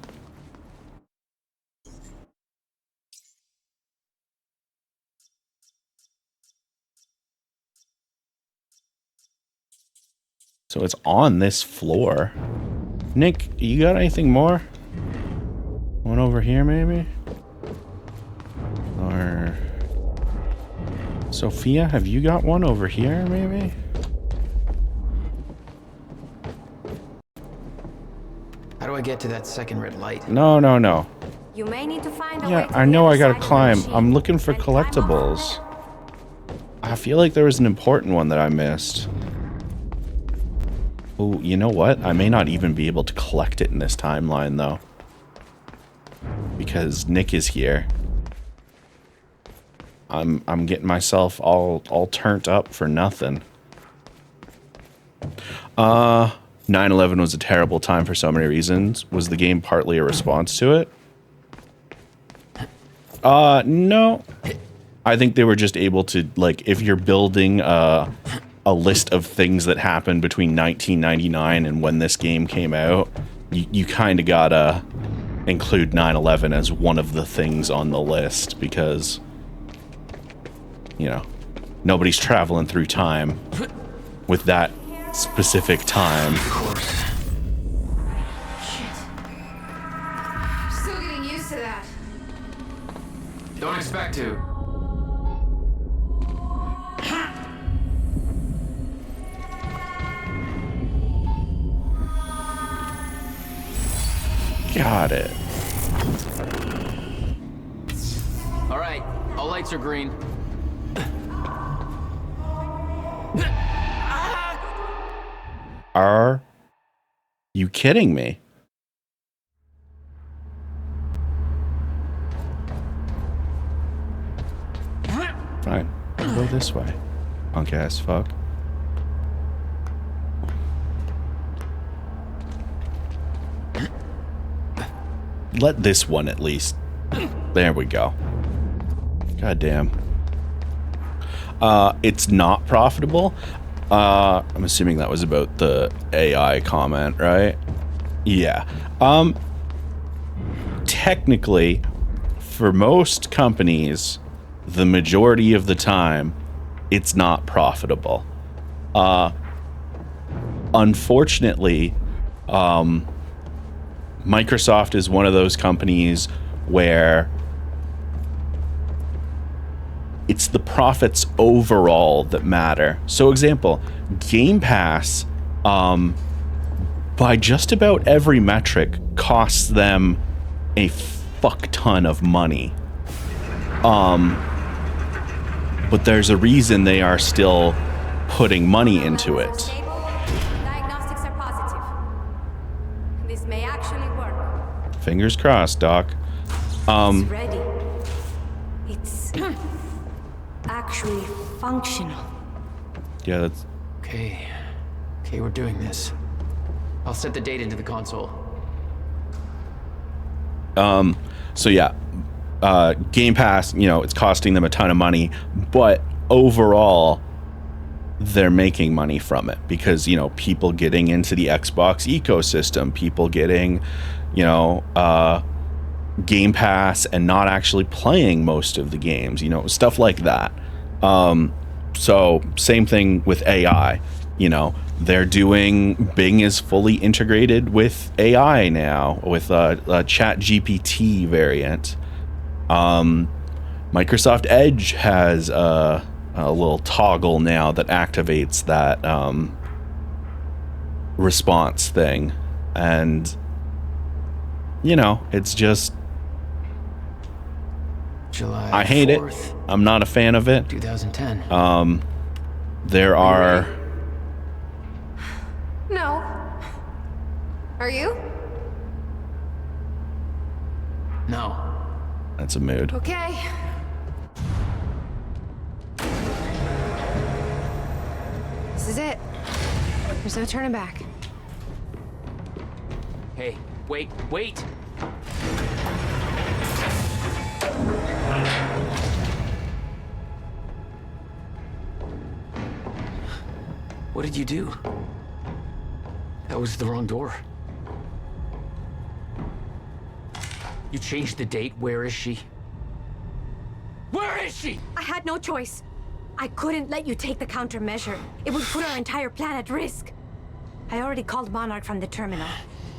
So it's on this floor. Nick, you got anything more? One over here, maybe? Or... Sophia, have you got one over here, maybe? How do I get to that second red light? No, no, no. You may need to find a way Yeah, to I the know other I gotta side of the climb. machine. I'm looking for collectibles. I feel like there was an important one that I missed. Oh, you know what? I may not even be able to collect it in this timeline, though. Because Nick is here. I'm getting myself all turned up for nothing. 9/11 was a terrible time for so many reasons. Was the game partly a response to it? No. I think they were just able to, like, if you're building a list of things that happened between 1999 and when this game came out, you kind of gotta include 9/11 as one of the things on the list because, you know, nobody's traveling through time with that specific time. Shit. Still getting used to that. Don't expect to. Got it. All right, all lights are green. Are you kidding me? Fine, I'll go this way. Punk ass fuck. Let this one at least. There we go. God damn. It's not profitable. I'm assuming that was about the AI comment, right? Yeah. Technically, for most companies, the majority of the time, it's not profitable. Unfortunately, Microsoft is one of those companies where it's the profits overall that matter. So, example, Game Pass, by just about every metric, costs them a fuck ton of money. But there's a reason they are still putting money into it. Diagnostics are positive. This may actually work. Fingers crossed, Doc. It's ready. It's actually functional. Yeah, that's... Okay, we're doing this. I'll set the date into the console. So yeah, Game Pass, you know, it's costing them a ton of money, but overall, they're making money from it because, you know, people getting into the Xbox ecosystem, people getting, you know, Game Pass and not actually playing most of the games, you know, stuff like that. So same thing with AI, you know, they're doing, Bing is fully integrated with AI now with a Chat GPT variant. Microsoft Edge has a little toggle now that activates that response thing. And, you know, it's just, July I hate 4th, it. I'm not a fan of it. 2010. There are... No. Are you? No. That's a mood. Okay. This is it. There's no turning back. Hey, wait. What did you do? That was the wrong door. You changed the date. Where is she? Where is she? I had no choice. I couldn't let you take the countermeasure. It would put our entire plan at risk. I already called Monarch from the terminal.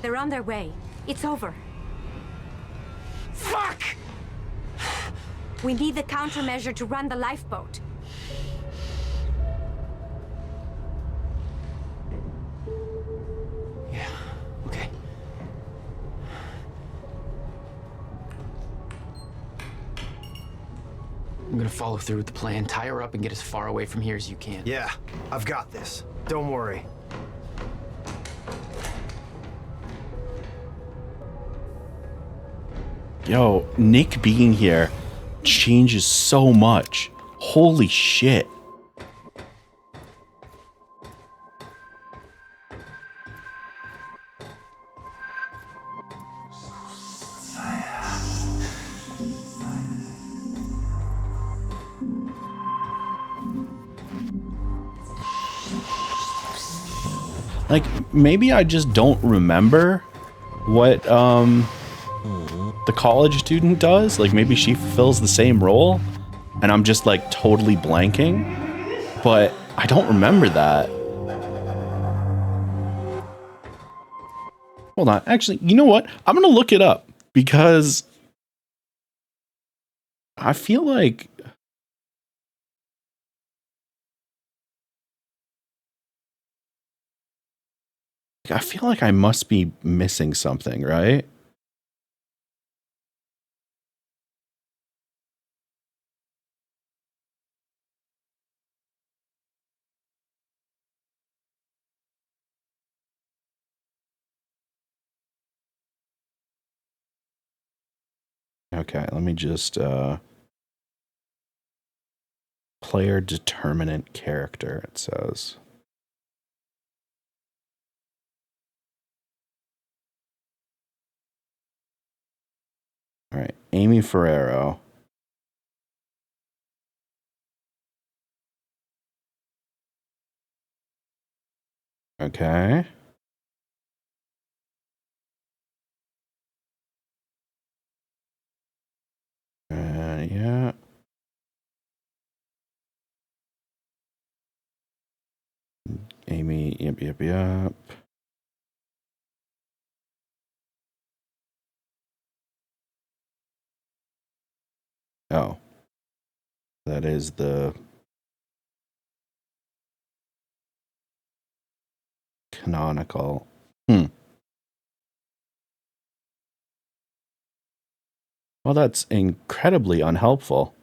They're on their way. It's over. Fuck! We need the countermeasure to run the lifeboat. Yeah, okay. I'm gonna follow through with the plan. Tie her up and get as far away from here as you can. Yeah, I've got this. Don't worry. Yo, Nick being here changes so much. Holy shit. Like, maybe I just don't remember what the college student does. Like, maybe she fulfills the same role and I'm just like totally blanking, but I don't remember that. Hold on, actually, you know what, I'm gonna look it up because I feel like I must be missing something, right? Okay, let me just player determinant character, it says. All right, Amy Ferrero. Okay. Yeah. Amy, yep. Oh. That is the canonical. Well, that's incredibly unhelpful.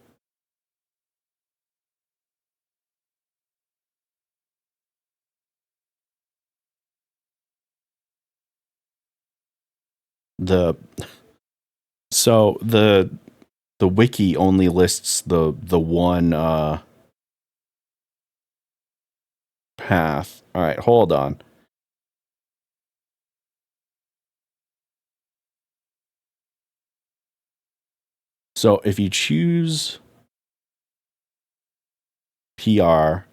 So the wiki only lists the one path. All right, hold on. So if you choose PR,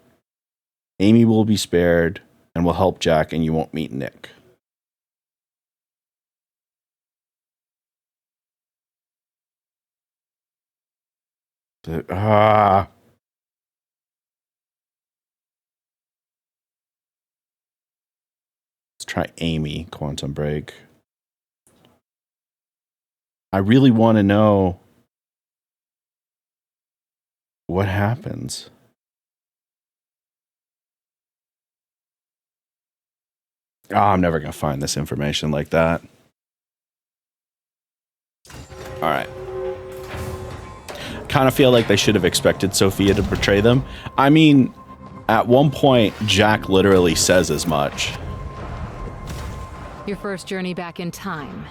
Amy will be spared and will help Jack, and you won't meet Nick. Let's try Amy, Quantum Break. I really want to know what happens. Oh, I'm never going to find this information like that. All right. Kind of feel like they should have expected Sophia to betray them. I mean, at one point, Jack literally says as much. Your first journey back in time,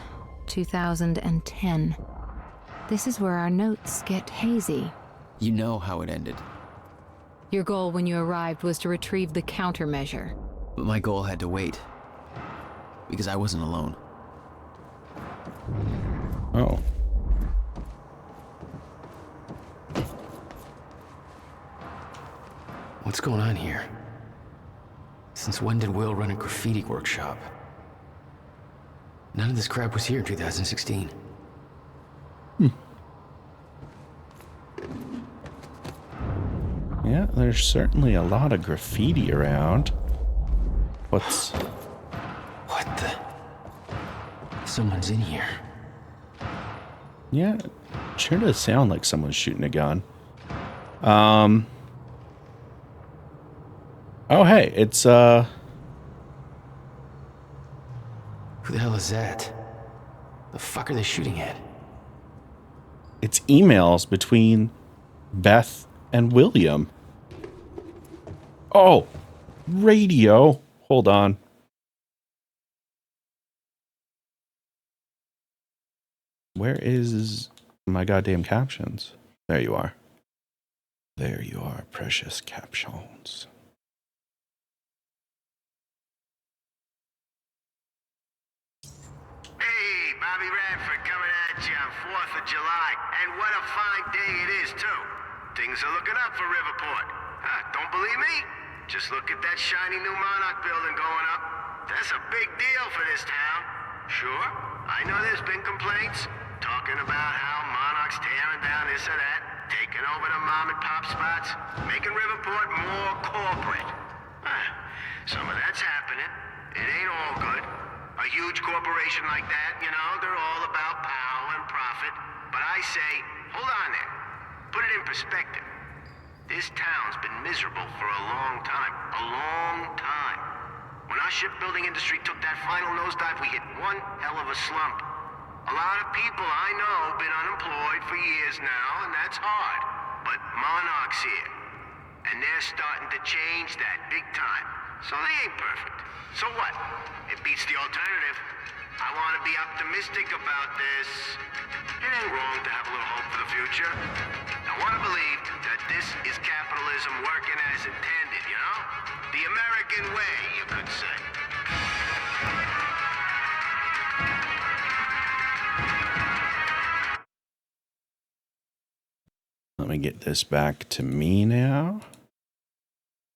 2010. This is where our notes get hazy. You know how it ended. Your goal when you arrived was to retrieve the countermeasure. But my goal had to wait. Because I wasn't alone. Oh. What's going on here? Since when did Will run a graffiti workshop? None of this crap was here in 2016. Yeah, there's certainly a lot of graffiti around. What's... What the? Someone's in here. Yeah, sure does sound like someone's shooting a gun. Oh, hey, it's, Who the hell is that? The fuck are they shooting at? It's emails between Beth and William. Oh, radio. Hold on. Where is my goddamn captions? There you are. There you are, precious captions. Hey, Bobby Radford coming at you on 4th of July. And what a fine day it is, too. Things are looking up for Riverport. Don't believe me? Just look at that shiny new Monarch building going up. That's a big deal for this town. Sure, I know there's been complaints, talking about how Monarch's tearing down this or that, taking over the mom and pop spots, making Riverport more corporate. Some of that's happening. It ain't all good. A huge corporation like that, you know, they're all about power and profit. But I say, hold on there. Put it in perspective. This town's been miserable for a long time. A long time. When our shipbuilding industry took that final nosedive, we hit one hell of a slump. A lot of people I know have been unemployed for years now, and that's hard. But Monarch's here. And they're starting to change that big time. So they ain't perfect. So what? It beats the alternative. I want to be optimistic about this. It ain't wrong to have a little hope for the future. I want to believe that this is capitalism working as intended, you know? The American way, you could say. Let me get this back to me now.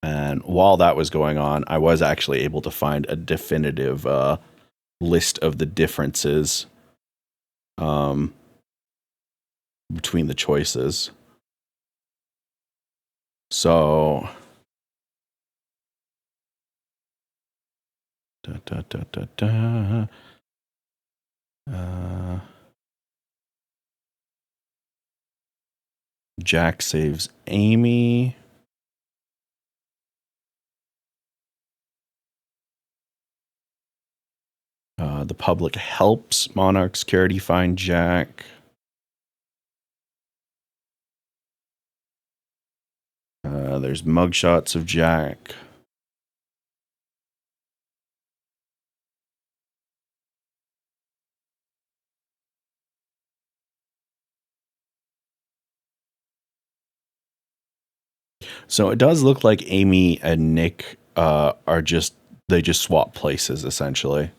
And while that was going on, I was actually able to find a definitive list of the differences between the choices. So Jack saves Amy. The public helps Monarch Security find Jack. There's mugshots of Jack. So it does look like Amy and Nick are just, they just swap places essentially.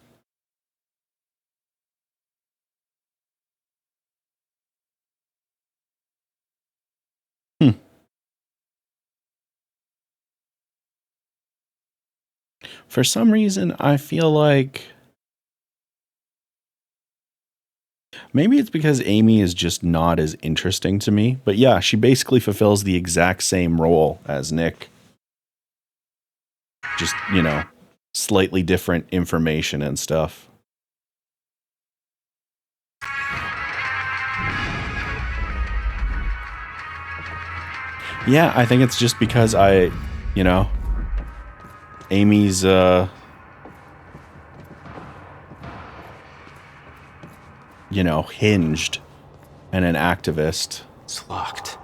For some reason, I feel like maybe it's because Amy is just not as interesting to me. But yeah, she basically fulfills the exact same role as Nick. Just, you know, slightly different information and stuff. Yeah, I think it's just because you know, Amy's, you know, hinged and an activist. It's locked.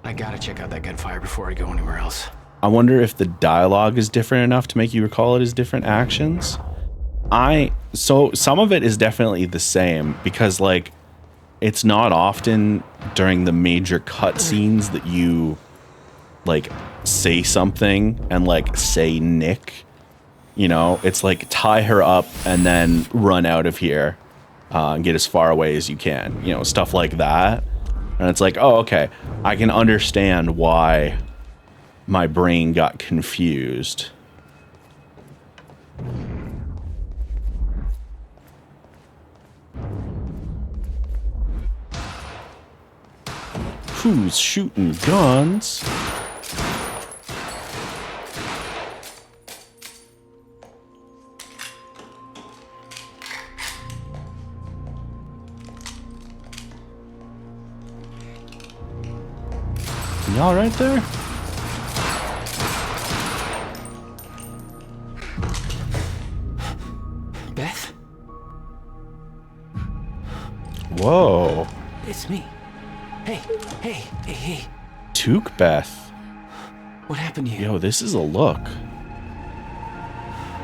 I gotta check out that gunfire before I go anywhere else. I wonder if the dialogue is different enough to make you recall it as different actions. So some of it is definitely the same because, like, it's not often during the major cutscenes that you, like, say something and, like, say Nick. You know, it's like tie her up and then run out of here and get as far away as you can. You know, stuff like that. And it's like, oh, okay, I can understand why my brain got confused. Who's shooting guns? Y'all right there? Beth? Whoa. It's me. Hey. Took Beth. What happened to you? Yo, this is a look.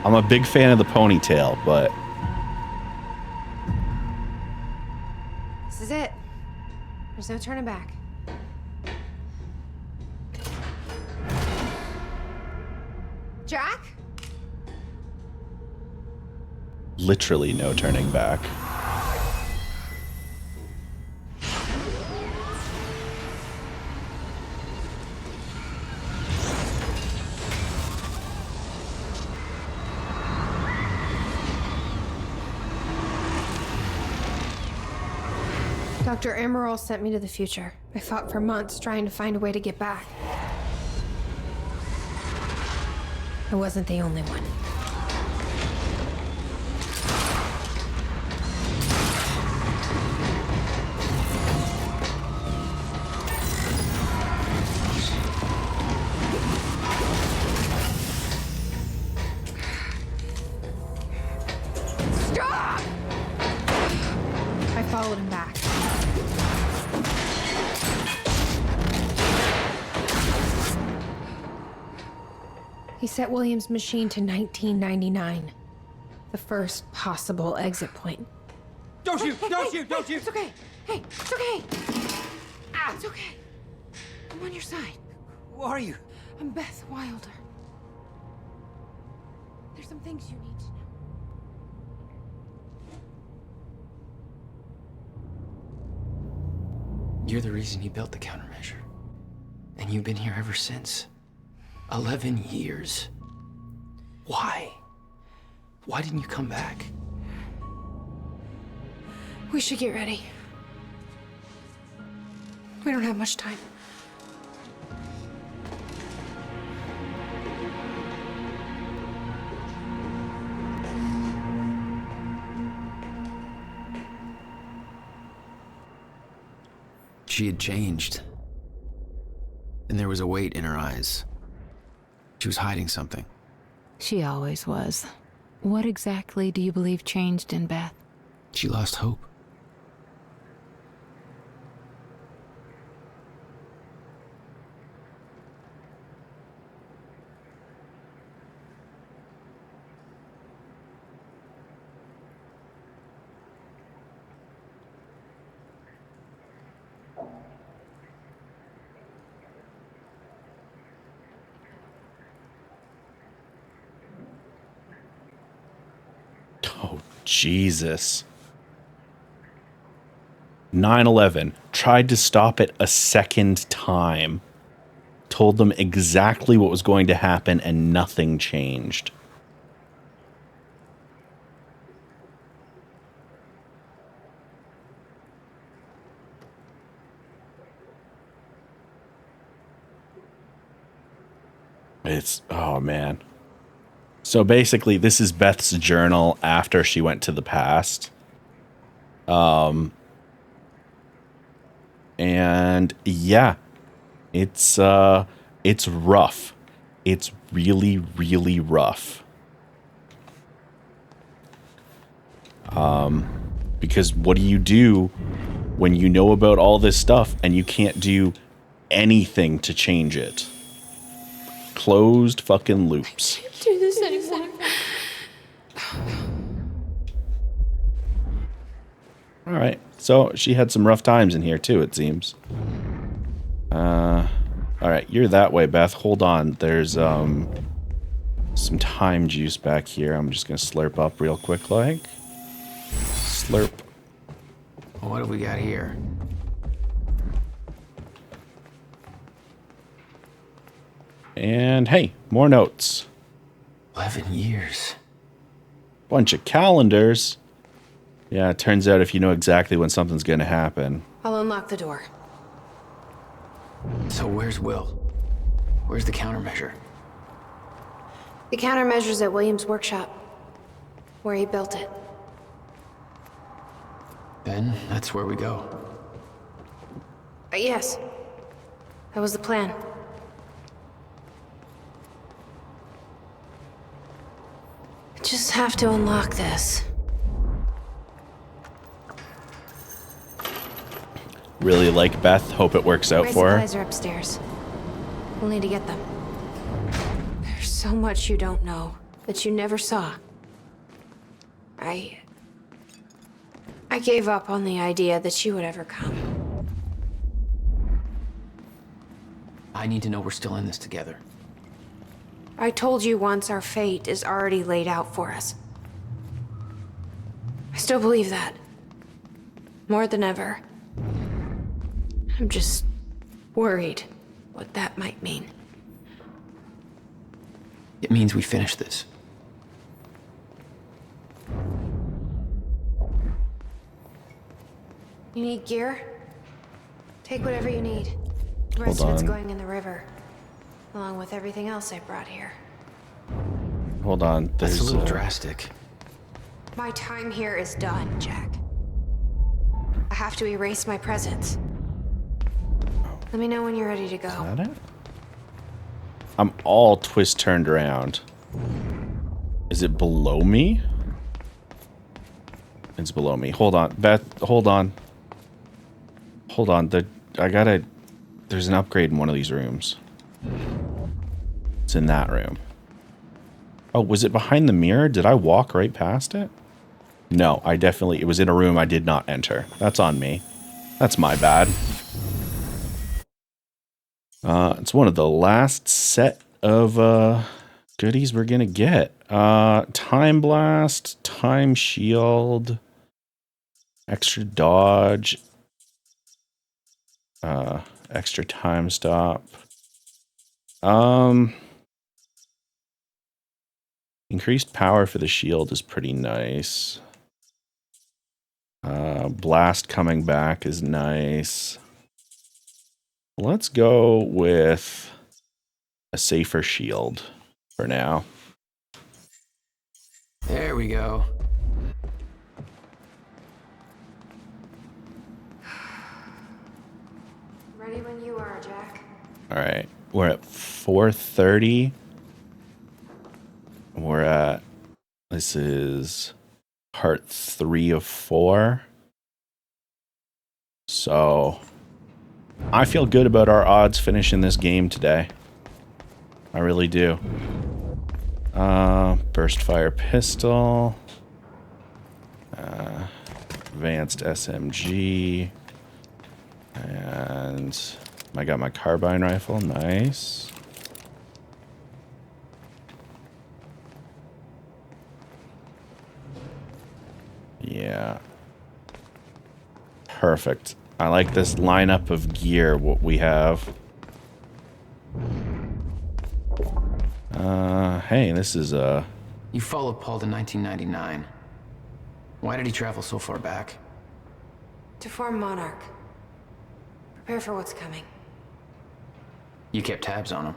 I'm a big fan of the ponytail, but... This is it. There's no turning back. Jack? Literally no turning back. Dr. Emerald sent me to the future. I fought for months trying to find a way to get back. I wasn't the only one. Stop! I followed him back. He set William's machine to 1999. The first possible exit point. Don't shoot! Don't shoot! Don't shoot! It's okay. Hey, it's okay. Ah, it's okay. I'm on your side. Who are you? I'm Beth Wilder. There's some things you need to know. You're the reason he built the countermeasure. And you've been here ever since. 11 years. Why? Why didn't you come back? We should get ready. We don't have much time. She had changed. And there was a weight in her eyes. She was hiding something. She always was. What exactly do you believe changed in Beth? She lost hope. Oh, Jesus. 9/11. Tried to stop it a second time. Told them exactly what was going to happen and nothing changed. It's, oh man. So basically, this is Beth's journal after she went to the past. And yeah, it's rough. It's really, really rough. Because what do you do when you know about all this stuff and you can't do anything to change it? Closed fucking loops. Do this anymore. All right. So she had some rough times in here too, it seems. All right, you're that way, Beth. Hold on. There's some time juice back here. I'm just gonna slurp up real quick, like. Slurp. What have we got here? And hey, more notes. 11 years. Bunch of calendars. Yeah, it turns out if you know exactly when something's gonna happen. I'll unlock the door. So where's Will? Where's the countermeasure? The countermeasure's at William's workshop, where he built it. Then that's where we go. Yes. That was the plan. I just have to unlock this. Really like Beth. Hope it works out My for her. supplies are upstairs. We'll need to get them. There's so much you don't know, that you never saw. I gave up on the idea that she would ever come. I need to know we're still in this together. I told you once our fate is already laid out for us. I still believe that. More than ever. I'm just worried what that might mean. It means we finish this. You need gear? Take whatever you need. The rest of it's going in the river. Along with everything else I brought here. Hold on. That's a little drastic. My time here is done, Jack. I have to erase my presence. Let me know when you're ready to go. Is that it? I'm all twist turned around. Is it below me? It's below me. Hold on. Beth, hold on. Hold on. There's an upgrade in one of these rooms. It's in that room. Oh, was it behind the mirror? Did I walk right past it? No, it was in a room I did not enter. That's on me. That's my bad. It's one of the last set of goodies we're gonna get. Time blast, time shield, extra dodge, extra time stop. Increased power for the shield is pretty nice. Blast coming back is nice. Let's go with a safer shield for now. There we go. Ready when you are, Jack. All right, we're at 4:30. This is part 3 of 4. So I feel good about our odds finishing this game today. I really do. Burst fire pistol. Advanced SMG. And I got my carbine rifle. Nice. Yeah. Perfect. I like this lineup of gear, what we have. Hey, this is You followed Paul to 1999. Why did he travel so far back? To form Monarch. Prepare for what's coming. You kept tabs on him.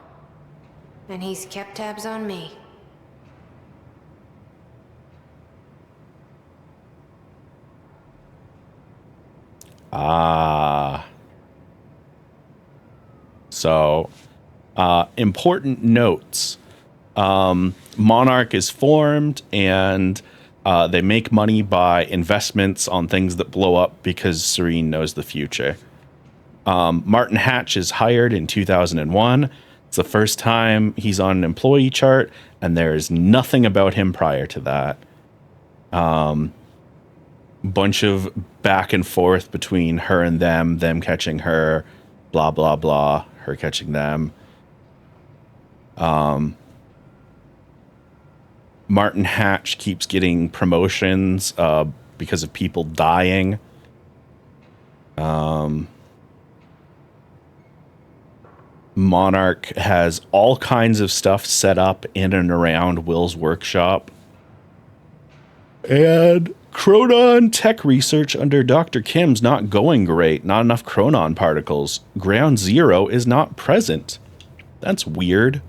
And he's kept tabs on me. So, important notes. Monarch is formed, and they make money by investments on things that blow up because Serene knows the future. Martin Hatch is hired in 2001. It's the first time he's on an employee chart, and there is nothing about him prior to that. Bunch of back and forth between her and them catching her, blah, blah, blah, her catching them. Martin Hatch keeps getting promotions because of people dying. Monarch has all kinds of stuff set up in and around Will's workshop. And Chronon tech research under Dr. Kim's not going great. Not enough chronon particles. Ground Zero is not present. That's weird.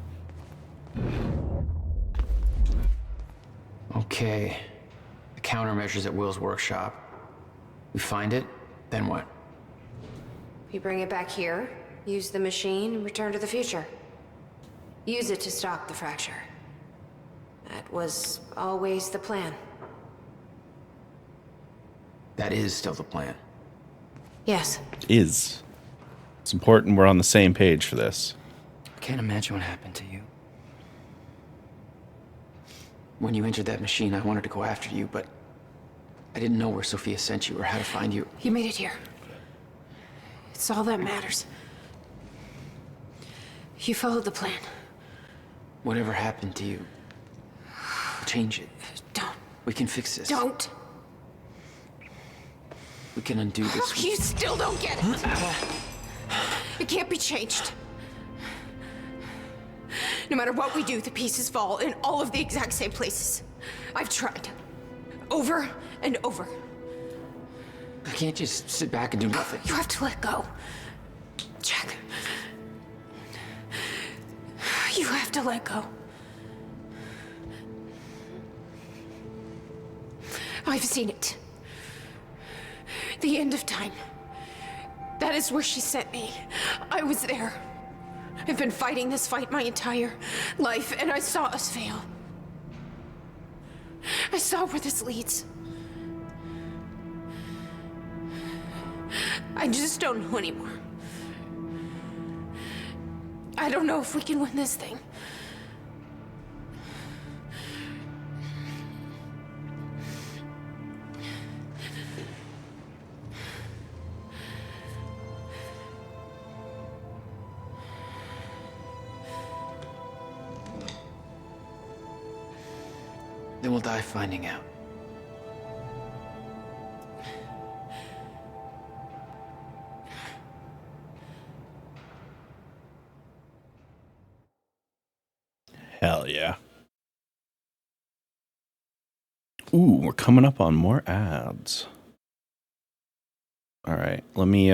Okay. The countermeasures at Will's workshop. We find it, then what? You bring it back here, use the machine, and return to the future. Use it to stop the fracture. That was always the plan. That is still the plan. Yes. Is. It's important we're on the same page for this. I can't imagine what happened to you. When you entered that machine, I wanted to go after you, but I didn't know where Sophia sent you or how to find you. You made it here. It's all that matters. You followed the plan. Whatever happened to you, change it. Don't. We can fix this. Don't. We can undo this. You still don't get it. It can't be changed. No matter what we do, the pieces fall in all of the exact same places. I've tried. Over and over. I can't just sit back and do nothing. You have to let go. Jack. You have to let go. I've seen it. The end of time. That is where she sent me. I was there. I've been fighting this fight my entire life, and I saw us fail. I saw where this leads. I just don't know anymore. I don't know if we can win this thing. Then we'll die finding out. Hell yeah. Ooh, we're coming up on more ads. All right, let me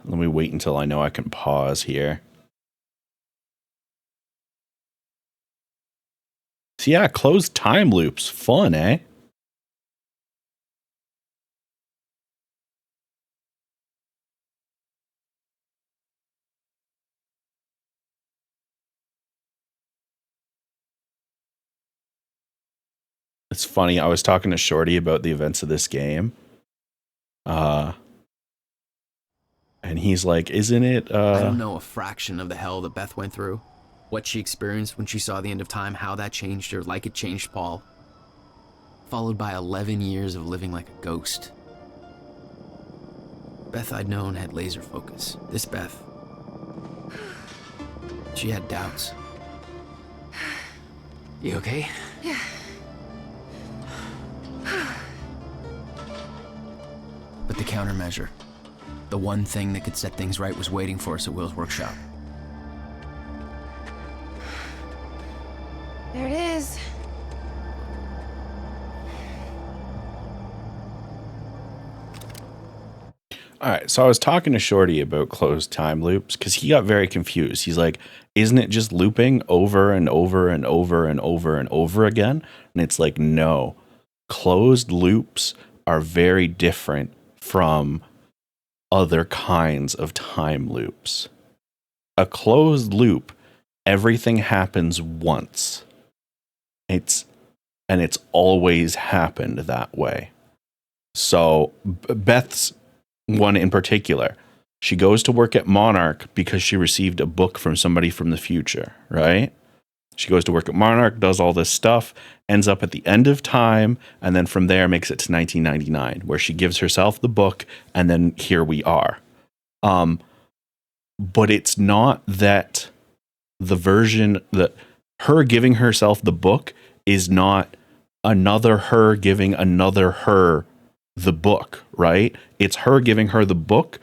wait until I know I can pause here. So yeah, closed time loops, fun, eh? It's funny, I was talking to Shorty about the events of this game. And he's like, isn't it I don't know a fraction of the hell that Beth went through. What she experienced when she saw the end of time, how that changed her like it changed Paul. Followed by 11 years of living like a ghost. Beth I'd known had laser focus. This Beth, she had doubts. You okay? Yeah. But the countermeasure, the one thing that could set things right, was waiting for us at Will's workshop. There it is. All right, so I was talking to Shorty about closed time loops because he got very confused. He's like, isn't it just looping over and over and over and over and over again? And it's like, no. Closed loops are very different from other kinds of time loops. A closed loop, everything happens once. It's always happened that way. So Beth's one in particular, she goes to work at Monarch because she received a book from somebody from the future, right? She goes to work at Monarch, does all this stuff, ends up at the end of time, and then from there makes it to 1999, where she gives herself the book, and then here we are. But it's not that the version that her giving herself the book is not another her giving another her the book, right? It's her giving her the book,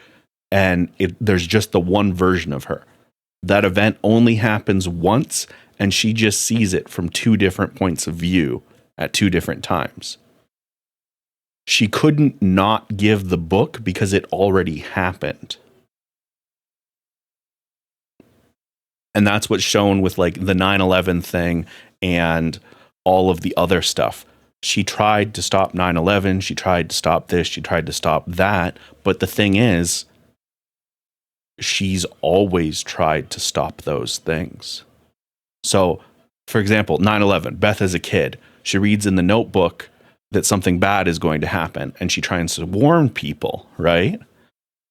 and there's just the one version of her. That event only happens once, and she just sees it from two different points of view at two different times. she couldn't not give the book because it already happened. And that's what's shown with like the 9/11 thing and all of the other stuff. She tried to stop 9/11. She tried to stop this. She tried to stop that. But the thing is, she's always tried to stop those things. So, for example, 9/11, Beth as a kid, she reads in the notebook that something bad is going to happen, and she tries to warn people, right?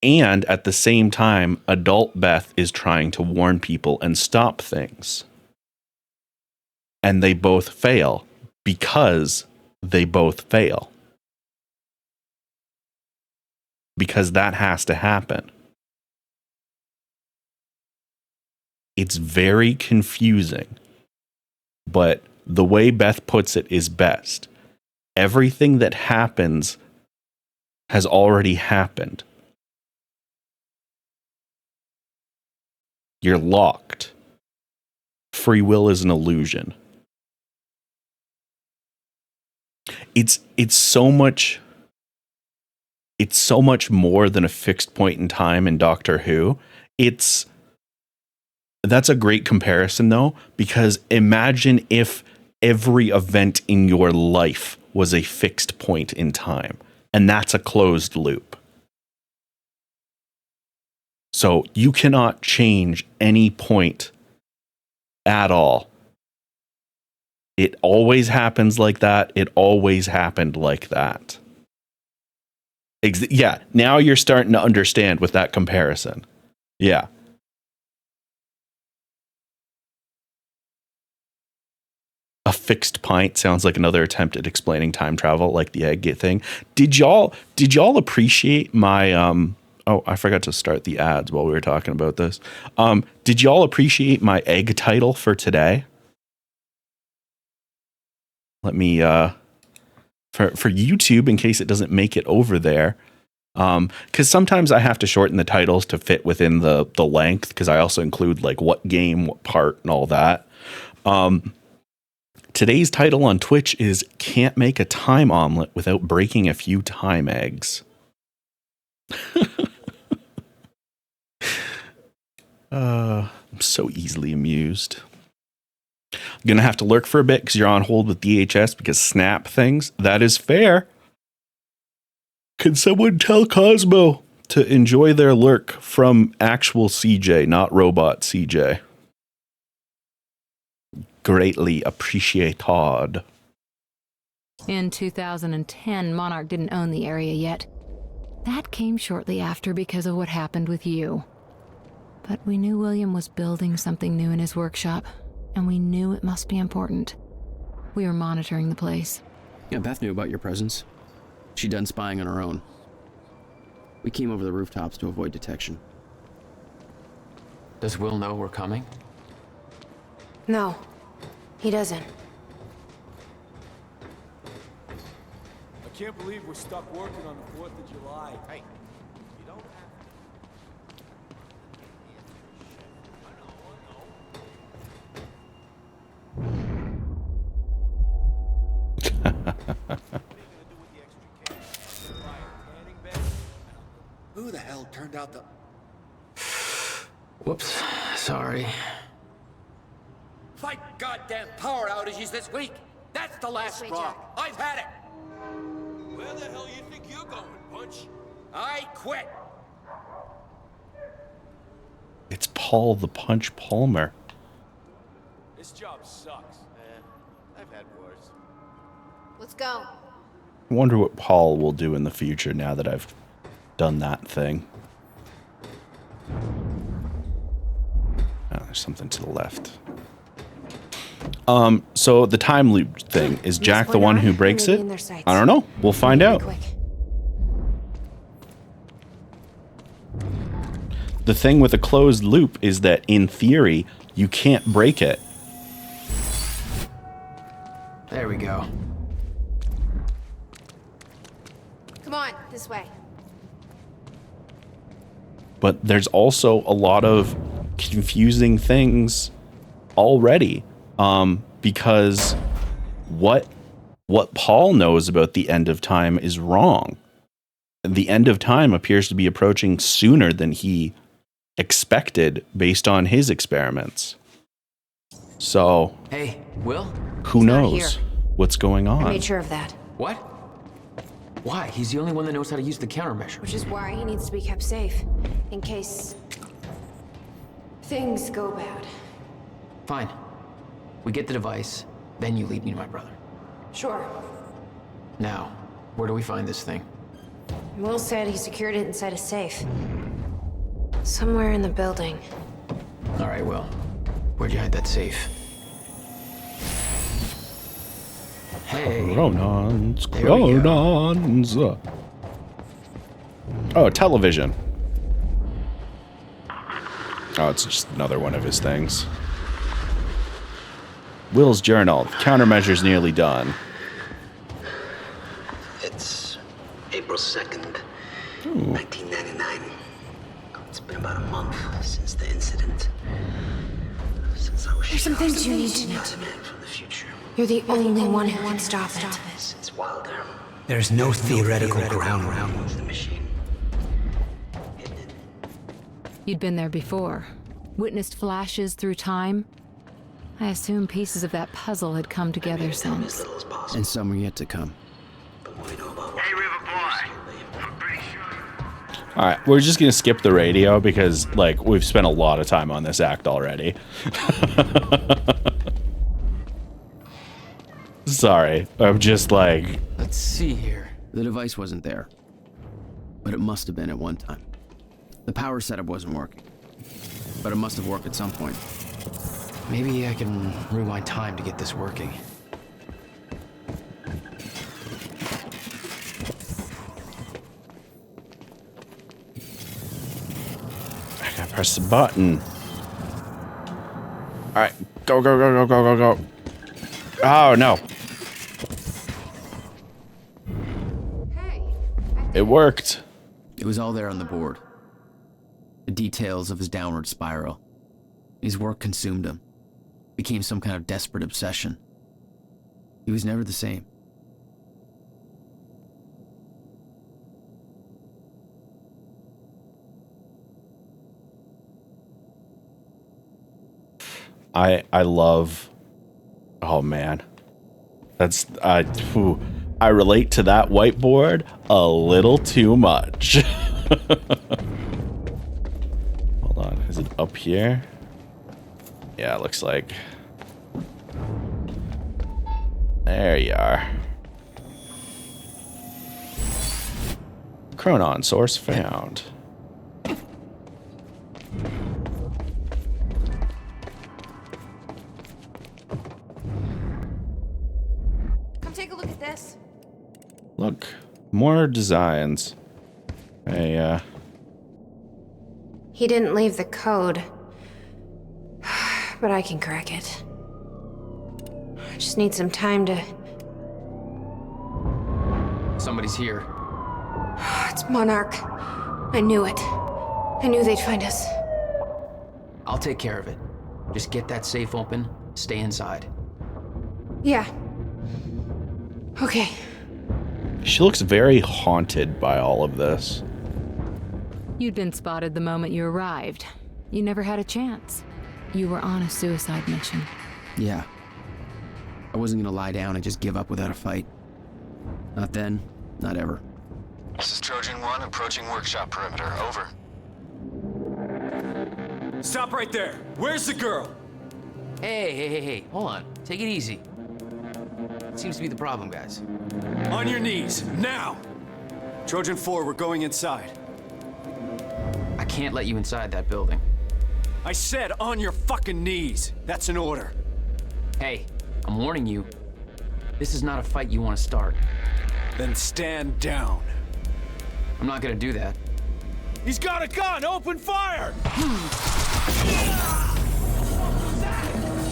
And at the same time, adult Beth is trying to warn people and stop things. And they both fail because they both fail. Because that has to happen. It's very confusing, but the way Beth puts it is best. Everything that happens has already happened. You're locked. Free will is an illusion. It's so much more than a fixed point in time in Doctor Who. That's a great comparison though, because imagine if every event in your life was a fixed point in time, and that's a closed loop. So you cannot change any point at all. It always happens like that. It always happened like that. Yeah, now you're starting to understand with that comparison. Yeah. A fixed pint sounds like another attempt at explaining time travel, like the egg thing. Did y'all appreciate my oh, I forgot to start the ads while we were talking about this. Did y'all appreciate my egg title for today? Let me for YouTube, in case it doesn't make it over there. Because sometimes I have to shorten the titles to fit within the length, because I also include like what game, what part, and all that. Today's title on Twitch is Can't Make a Time Omelette Without Breaking a Few Time Eggs. I'm so easily amused. I'm going to have to lurk for a bit because you're on hold with DHS because snap things. That is fair. Can someone tell Cosmo to enjoy their lurk from actual CJ, not robot CJ? Greatly appreciated. In 2010, Monarch didn't own the area yet. That came shortly after because of what happened with you. But we knew William was building something new in his workshop, and we knew it must be important. We were monitoring the place. Yeah, Beth knew about your presence. She'd done spying on her own. We came over the rooftops to avoid detection. Does Will know we're coming? No, he doesn't. I can't believe we're stuck working on the 4th of July. Hey, you don't Who the hell turned out the... Whoops, sorry. 5 goddamn power outages this week. That's the last straw. I've had it. Where the hell you think you're going, Punch? I quit. It's Paul the Punch Palmer. This job sucks. I've had worse. Let's go. I wonder what Paul will do in the future now that I've done that thing. Oh, there's something to the left. So the time loop thing, is Jack the one who breaks it? I don't know. We'll find out. The thing with a closed loop is that in theory, you can't break it. There we go. Come on, this way. But there's also a lot of confusing things already. Because what what Paul knows about the end of time is wrong. The end of time appears to be approaching sooner than he expected based on his experiments. So, Hey, Will? Who knows what's going on? I made sure of that. What? Why? He's the only one that knows how to use the countermeasure. Which is why he needs to be kept safe, in case things go bad. Fine. We get the device, then you lead me to my brother. Sure. Now, where do we find this thing? Will said he secured it inside a safe. Somewhere in the building. All right, Will. Where'd you hide that safe? Hey. Chronons. There we go. Chronons. Oh, television. Oh, it's just another one of his things. Will's journal. Countermeasure's nearly done. It's April 2nd, 1999. It's been about a month since the incident. Since I was There's some things you need to know. from the future. You're the only one who can stop it. Since Wilder. There's no theoretical ground around the machine. You'd been there before. Witnessed flashes through time. I assume pieces of that puzzle had come together since. And some are yet to come. Hey, River Boy. I'm pretty sure. All right, we're just gonna skip the radio because, like, we've spent a lot of time on this act already. Sorry, I'm just like. Let's see here. The device wasn't there, but it must have been at one time. The power setup wasn't working, but it must have worked at some point. Maybe I can rewind time to get this working. I gotta press the button. All right, go, go, go, go, go, go, go. Oh no. It worked. It was all there on the board. The details of his downward spiral. His work consumed him. Became some kind of desperate obsession. He was never the same. I love. Oh man, that's I relate to that whiteboard a little too much. Hold on, is it up here? Yeah, it looks like. There you are. Chronon source found. Come take a look at this. Look, more designs. Hey, He didn't leave the code. But I can crack it. I just need some time to... Somebody's here. It's Monarch. I knew it. I knew they'd find us. I'll take care of it. Just get that safe open, stay inside. Yeah. Okay. she looks very haunted by all of this. You'd been spotted the moment you arrived. You never had a chance. You were on a suicide mission. Yeah. I wasn't gonna lie down and just give up without a fight. Not then, not ever. This is Trojan 1 approaching workshop perimeter. Over. Stop right there. Where's the girl? Hey, hold on. Take it easy. What seems to be the problem, guys? On your knees, now! Trojan 4, we're going inside. I can't let you inside that building. I said on your fucking knees. That's an order. Hey, I'm warning you. This is not a fight you want to start. Then stand down. I'm not gonna do that. He's got a gun! Open fire!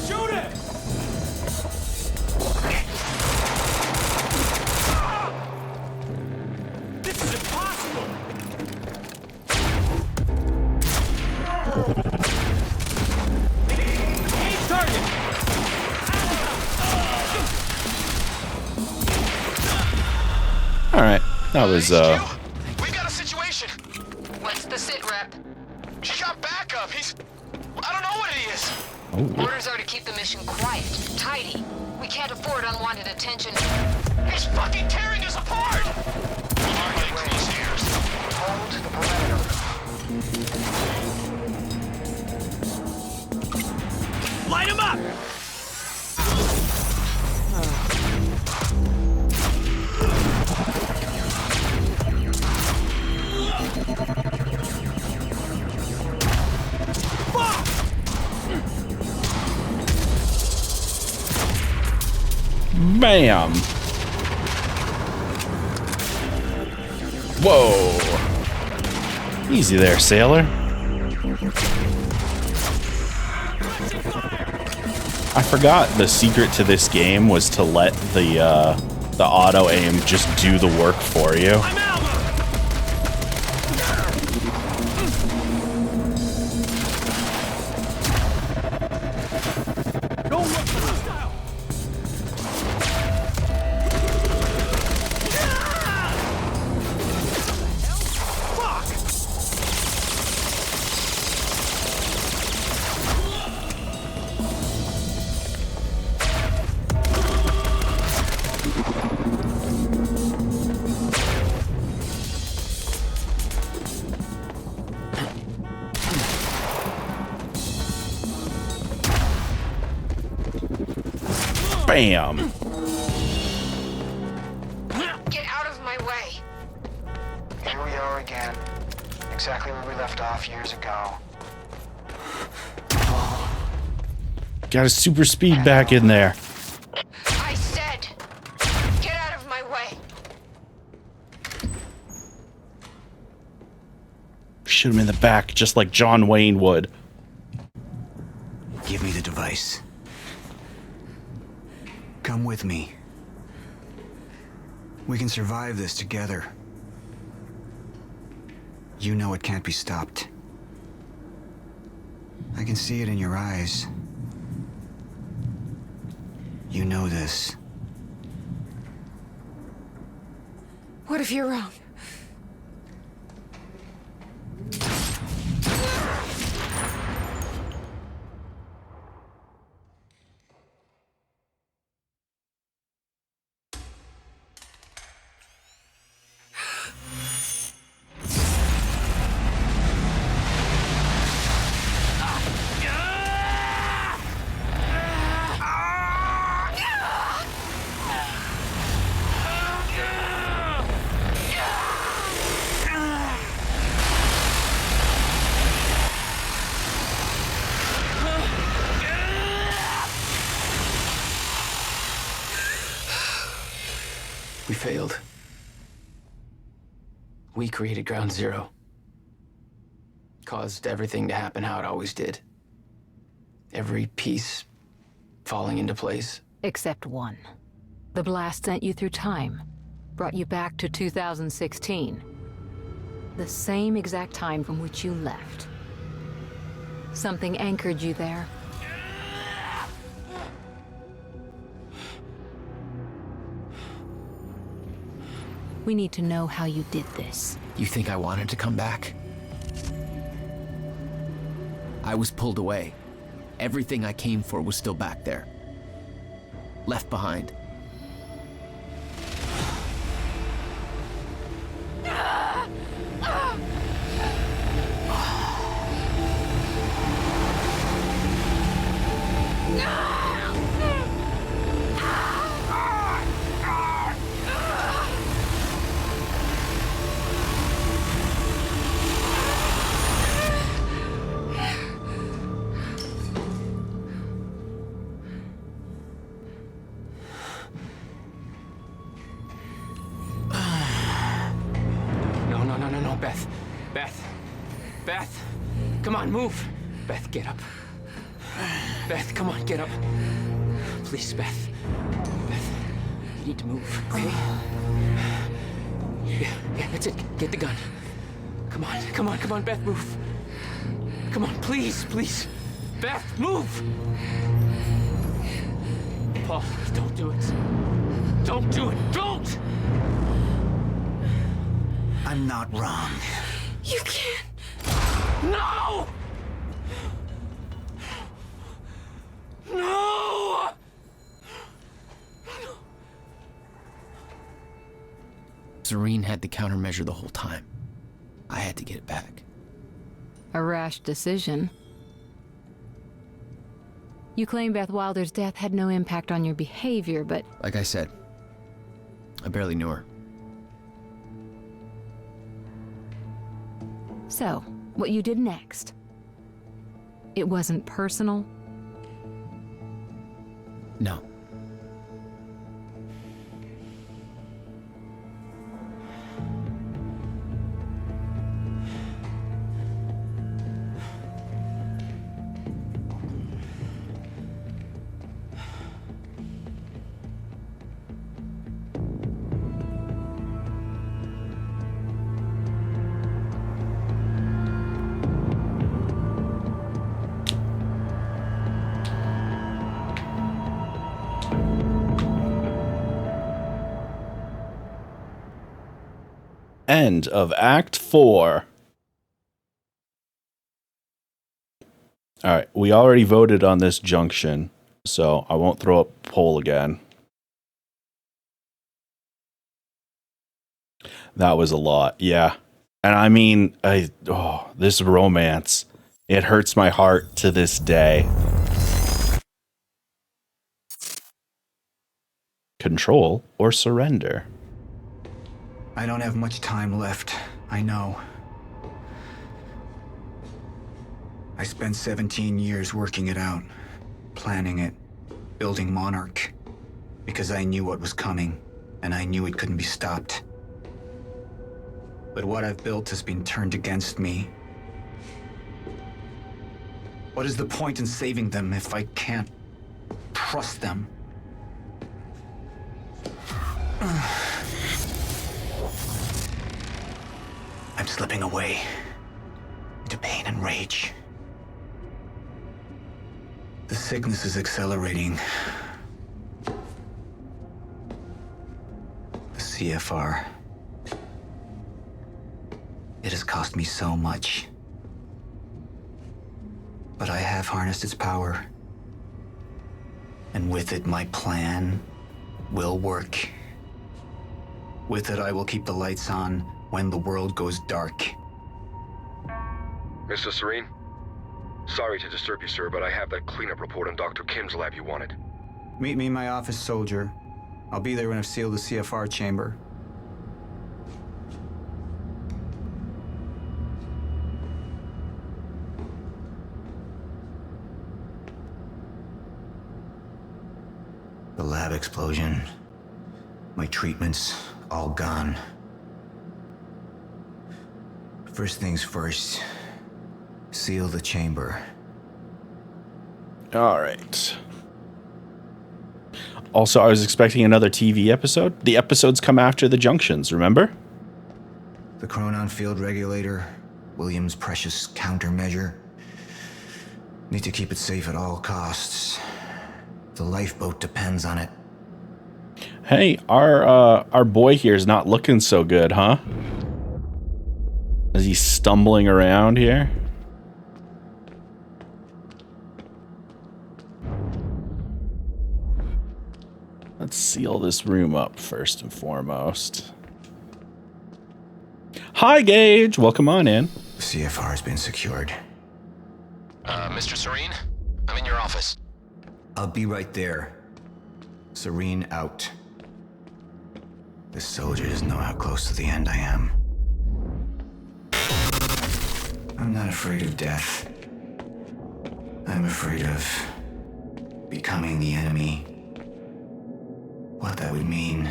Shoot him! This is impossible! Aim target! Alright. That was, We got a situation. What's the sit rep? He got backup. I don't know what he is. Oh. Orders are to keep the mission quiet, tidy. We can't afford unwanted attention. He's fucking tearing us apart. We're getting close here. Hold the perimeter. Light him up! Bam! Whoa! Easy there, sailor. I forgot the secret to this game was to let the auto aim just do the work for you. Bam! Get out of my way. Here we are again. Exactly where we left off years ago. Got his super speed back in there. I said, get out of my way. Shoot him in the back, just like John Wayne would. Give me the device. Come with me. We can survive this together. You know it can't be stopped. I can see it in your eyes. You know this. What if you're wrong? We failed. We created Ground Zero. Caused everything to happen how it always did. Every piece falling into place. Except one. The blast sent you through time. Brought you back to 2016. The same exact time from which you left. Something anchored you there. We need to know how you did this. You think I wanted to come back? I was pulled away. Everything I came for was still back there. Left behind. No, Beth. Beth, come on, move. Beth, get up. Beth, come on, get up. Please, Beth. Beth, you need to move, okay? Yeah, that's it. Get the gun. Come on, Beth, move. Come on, please. Beth, move! Paul, don't do it. Don't do it, don't! I'm not wrong. You can't. No! No! Serene had the countermeasure the whole time. I had to get it back. A rash decision. You claim Beth Wilder's death had no impact on your behavior, but... Like I said, I barely knew her. So, what you did next? It wasn't personal? No. End of Act 4. All right, we already voted on this junction, so I won't throw up a poll again. That was a lot, yeah. And I mean, this romance, it hurts my heart to this day. Control or surrender? I don't have much time left, I know. I spent 17 years working it out, planning it, building Monarch, because I knew what was coming, and I knew it couldn't be stopped. But what I've built has been turned against me. What is the point in saving them if I can't trust them? I'm slipping away into pain and rage. The sickness is accelerating. The CFR. It has cost me so much. But I have harnessed its power. And with it, my plan will work. With it, I will keep the lights on when the world goes dark. Mr. Serene? Sorry to disturb you, sir, but I have that cleanup report on Dr. Kim's lab you wanted. Meet me in my office, soldier. I'll be there when I've sealed the CFR chamber. The lab explosion. My treatments, all gone. First things first. Seal the chamber. All right. Also, I was expecting another TV episode. The episodes come after the junctions, remember? The chronon field regulator, William's precious countermeasure. Need to keep it safe at all costs. The lifeboat depends on it. Hey, our boy here is not looking so good, huh? Is he stumbling around here? Let's seal this room up first and foremost. Hi, Gage. Welcome on in. The CFR has been secured. Mr. Serene? I'm in your office. I'll be right there. Serene out. This soldier doesn't know how close to the end I am. I'm not afraid of death. I'm afraid of becoming the enemy. What that would mean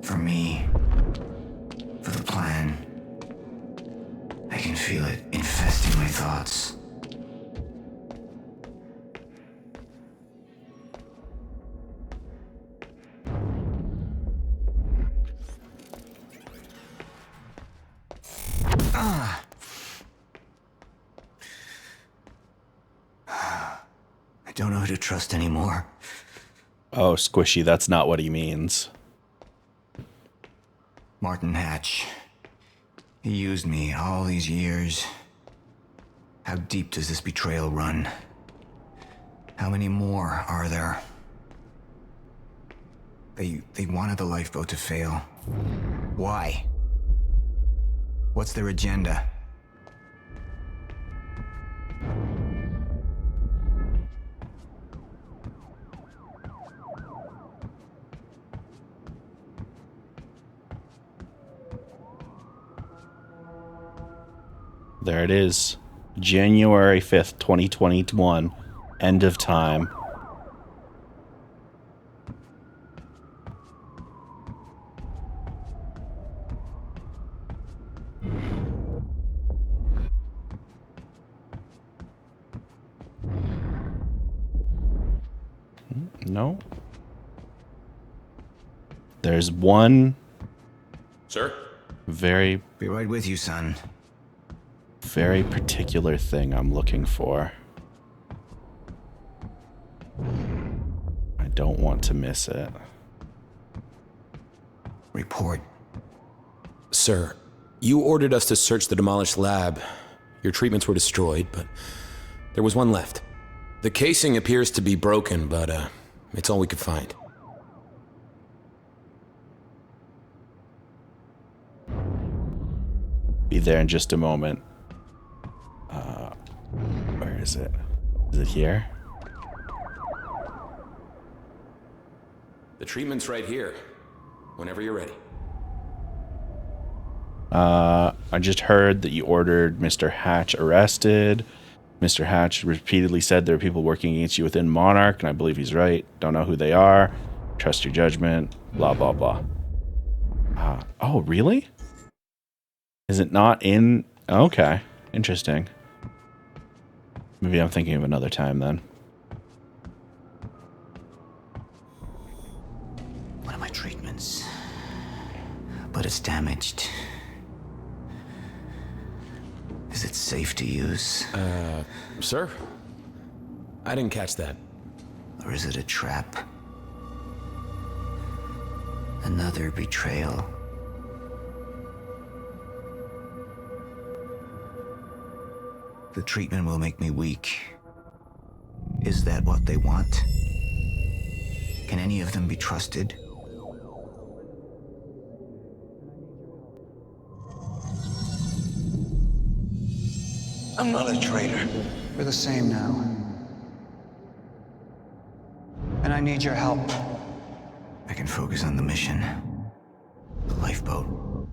for me, for the plan. I can feel it infesting my thoughts. I don't know who to trust anymore. Oh, Squishy, that's not what he means. Martin Hatch. He used me all these years. How deep does this betrayal run? How many more are there? They wanted the lifeboat to fail. Why? What's their agenda? There it is. January 5th, 2021. End of time. No. There's one. Sir? Very. Be right with you, son. Very particular thing I'm looking for. I don't want to miss it. Report. Sir, you ordered us to search the demolished lab. Your treatments were destroyed, but there was one left. The casing appears to be broken, but it's all we could find. Be there in just a moment. Where is it? Is it here? The treatment's right here. Whenever you're ready. I just heard that you ordered Mr. Hatch arrested. Mr. Hatch repeatedly said there are people working against you within Monarch, and I believe he's right. Don't know who they are. Trust your judgment. Blah, blah, blah. Oh, really? Is it not in... Okay. Interesting. Maybe I'm thinking of another time then. One of my treatments. But it's damaged. Is it safe to use? Sir? I didn't catch that. Or is it a trap? Another betrayal. The treatment will make me weak. Is that what they want? Can any of them be trusted? I'm not a traitor. We're the same now. And I need your help. I can focus on the mission. The lifeboat.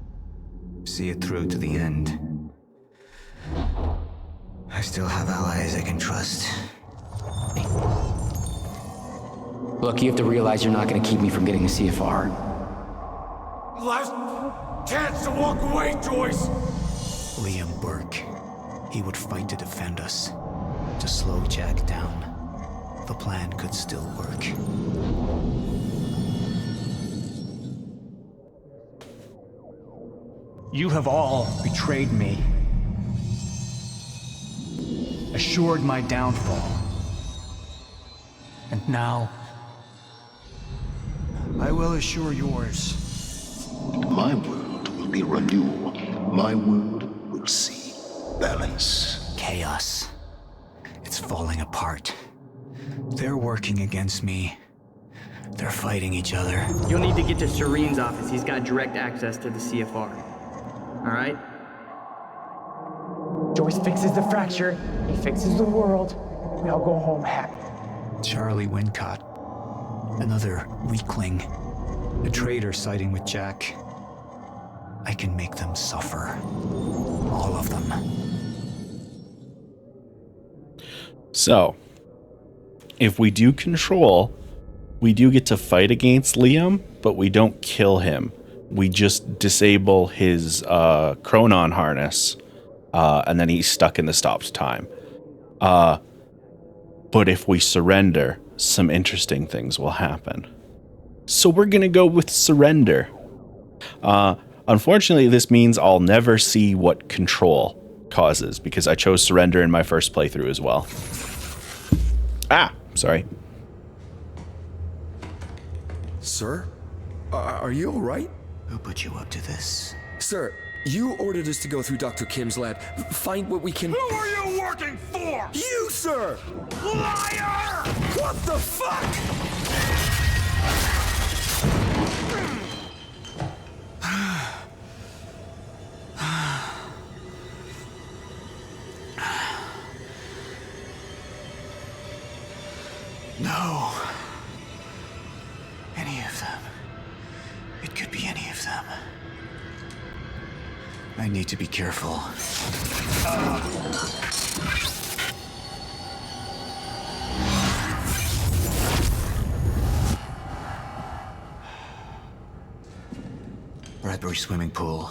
See it through to the end. I still have allies I can trust. Look, you have to realize you're not going to keep me from getting a CFR. Last chance to walk away, Joyce! Liam Burke. He would fight to defend us. To slow Jack down. The plan could still work. You have all betrayed me. Assured my downfall. And now, I will assure yours. My world will be renewal. My world will see balance. Chaos. It's falling apart. They're working against me. They're fighting each other. You'll need to get to Serene's office. He's got direct access to the CFR. All right? Joyce fixes the fracture, he fixes the world, we all go home happy. Charlie Wincott. Another weakling. A traitor siding with Jack. I can make them suffer. All of them. So, if we do control, we do get to fight against Liam, but we don't kill him. We just disable his Chronon harness, and then he's stuck in the stopped time. But if we surrender, some interesting things will happen. So we're going to go with surrender. Unfortunately, this means I'll never see what control causes, because I chose surrender in my first playthrough as well. Sorry. Sir? Are you alright? Who put you up to this? Sir, You ordered us to go through Dr. Kim's lab, find what we can... Who are you working for? You, sir! Liar! What the fuck? No. Any of them. It could be any of them. I need to be careful. Bradbury swimming pool.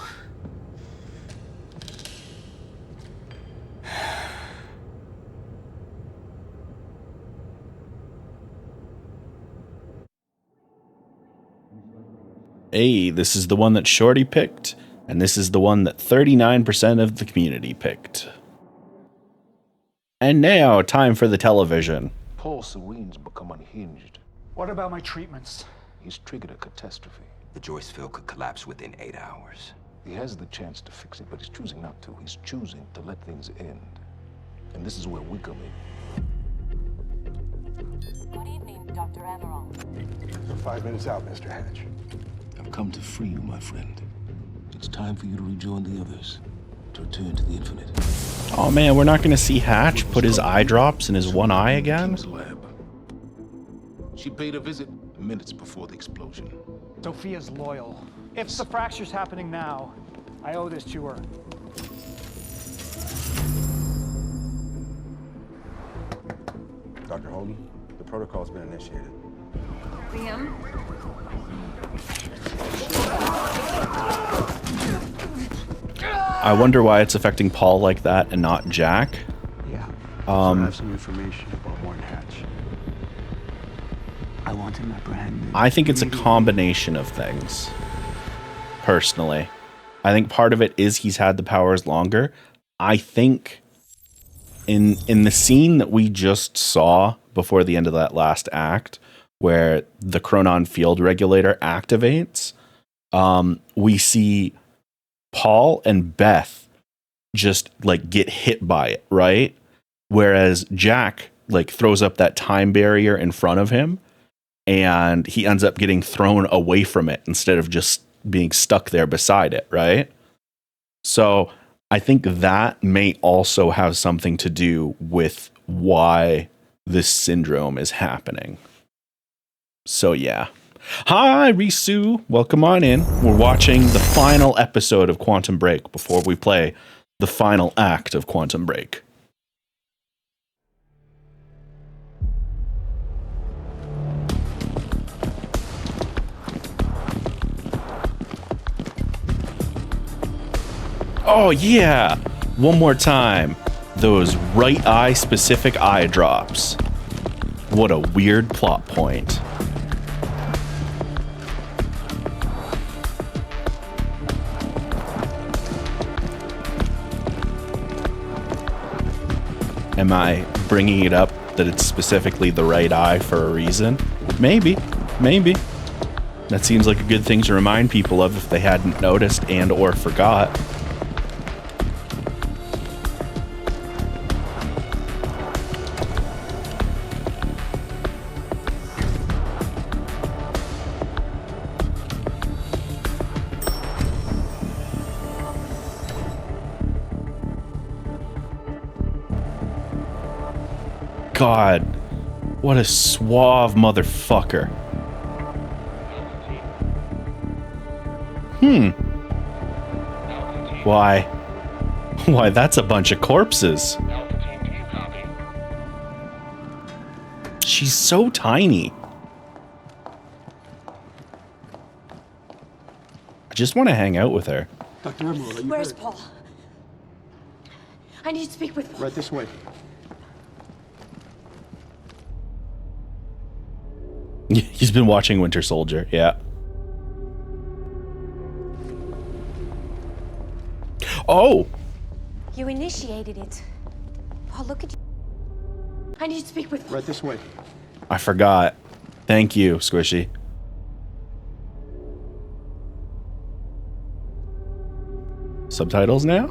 Hey, this is the one that Shorty picked, and this is the one that 39% of the community picked. And now, time for the television. Paul Serene's become unhinged. What about my treatments? He's triggered a catastrophe. The Joyce field could collapse within 8 hours. He has the chance to fix it, but he's choosing not to. He's choosing to let things end. And this is where we come in. Good evening, Dr. Emerald. You're 5 minutes out, Mr. Hatch. I've come to free you, my friend. It's time for you to rejoin the others. To return to the infinite. Oh man, we're not going to see Hatch put his eye drops in his one eye again? She paid a visit minutes before the explosion. Sophia's loyal. If the fracture's happening now, I owe this to her. Dr. Holden, the protocol's been initiated. Liam? I wonder why it's affecting Paul like that and not Jack. Yeah. So I have some information about Warren Hatch. I want him apprehended. I think it's a combination of things. Personally. I think part of it is he's had the powers longer. I think in the scene that we just saw before the end of that last act, where the Chronon field regulator activates, we see Paul and Beth just like get hit by it, right? Whereas Jack like throws up that time barrier in front of him and he ends up getting thrown away from it instead of just being stuck there beside it, right? So I think that may also have something to do with why this syndrome is happening. So yeah. Hi, Risu. Welcome on in. We're watching the final episode of Quantum Break before we play the final act of Quantum Break. Oh yeah! One more time. Those right eye specific eye drops. What a weird plot point. Am I bringing it up that it's specifically the right eye for a reason? Maybe. Maybe. That seems like a good thing to remind people of if they hadn't noticed and or forgot. God, what a suave motherfucker. Why, that's a bunch of corpses. She's so tiny. I just want to hang out with her. Dr. Emerald, are you Where's hurt? Paul? I need to speak with Paul. Right this way. He's been watching Winter Soldier, yeah. Oh! You initiated it. Paul, look at you. I need to speak with Paul. Right this way. I forgot. Thank you, Squishy. subtitles now?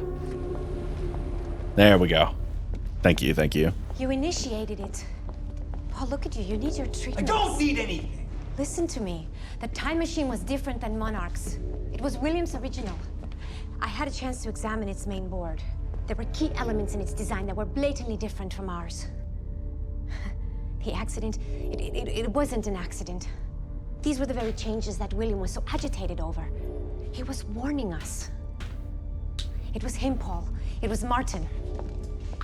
There we go. Thank you, thank you. You initiated it. Paul, look at you. You need your treatment. I don't need anything. Listen to me. The time machine was different than Monarch's. It was William's original. I had a chance to examine its main board. There were key elements in its design that were blatantly different from ours. The accident, it wasn't an accident. These were the very changes that William was so agitated over. He was warning us. It was him, Paul. It was Martin.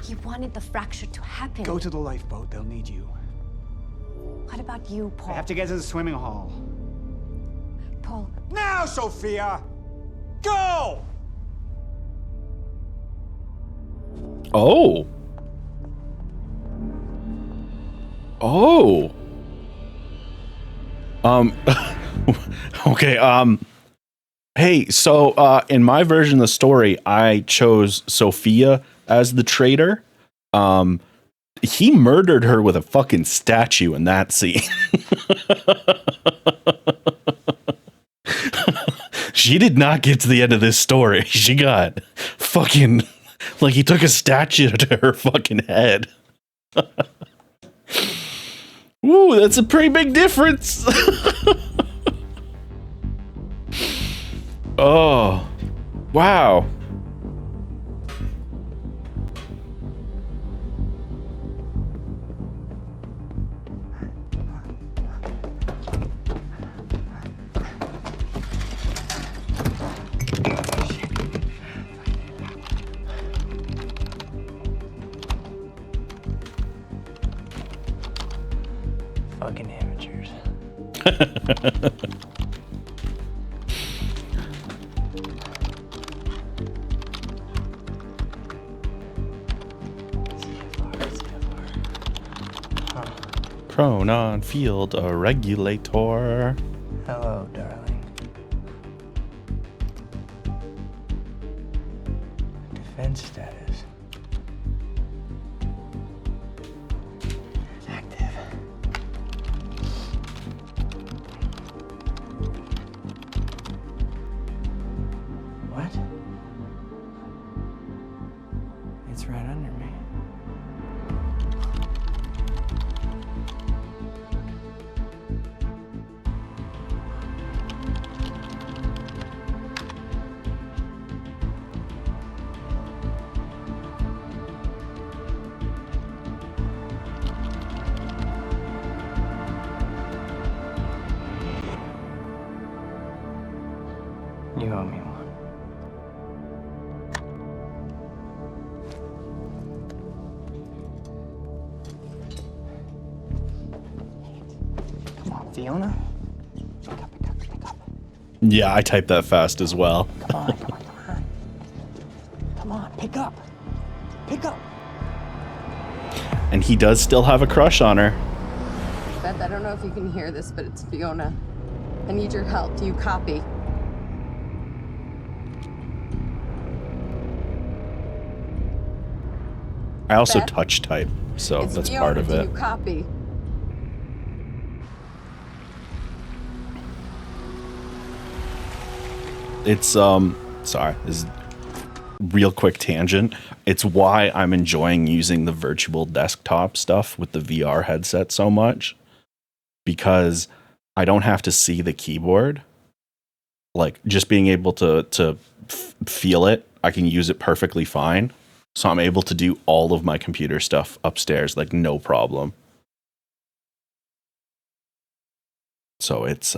He wanted the fracture to happen. Go to the lifeboat. They'll need you. What about you, Paul? I have to get to the swimming hall. Paul. Now, Sophia! Go! Oh. Oh. Okay, hey, so in my version of the story, I chose Sophia as the traitor. He murdered her with a fucking statue in that scene. She did not get to the end of this story. She got fucking, like, he took a statue to her fucking head. Ooh, that's a pretty big difference. Oh, wow. Fucking amateurs. Pronon field regulator. Hello, darling. Defense status. Active. What? It's right under me. You owe me one. Come on, Fiona. Pick up. Yeah, I typed that fast as well. Come on, pick up. Pick up. And he does still have a crush on her. Beth, I don't know if you can hear this, but it's Fiona. I need your help. Do you copy? I also Beth? touch type, so It's that's Fiona. part of Do it. you copy? It's sorry, this is real quick tangent. It's why I'm enjoying using the virtual desktop stuff with the VR headset so much, because I don't have to see the keyboard. Like, just being able to feel it, I can use it perfectly fine. So I'm able to do all of my computer stuff upstairs, like, no problem. So it's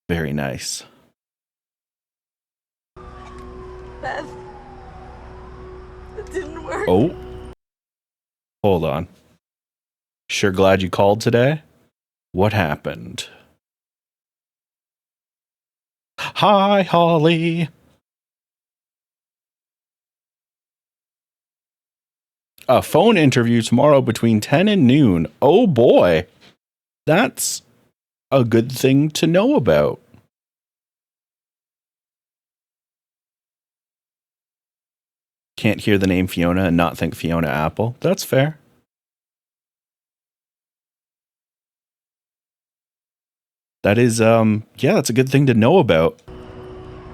very nice. Beth, it didn't work. Oh, hold on. Sure glad you called today. What happened? Hi, Holly. A phone interview tomorrow between 10 and noon. Oh boy. That's a good thing to know about. Can't hear the name Fiona and not think Fiona Apple. That's fair. That is, yeah, that's a good thing to know about.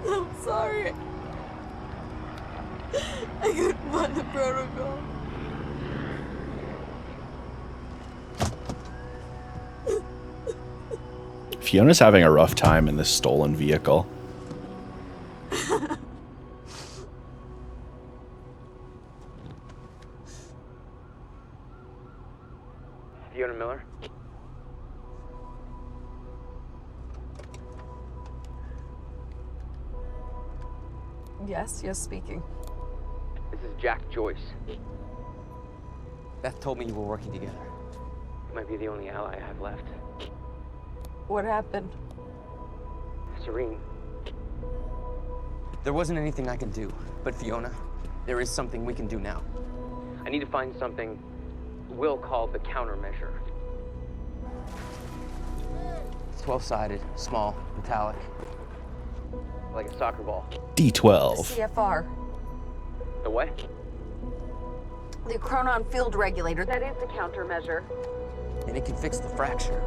I'm sorry. Fiona's having a rough time in this stolen vehicle. Fiona Miller? Yes, speaking. This is Jack Joyce. Beth told me you were working together. You might be the only ally I have left. What happened? Serene. There wasn't anything I could do, but Fiona, there is something we can do now. I need to find something Will called the countermeasure. It's 12-sided, small, metallic. Like a soccer ball. D12. CFR. The what? The chronon field regulator. That is the countermeasure. And it can fix the fracture.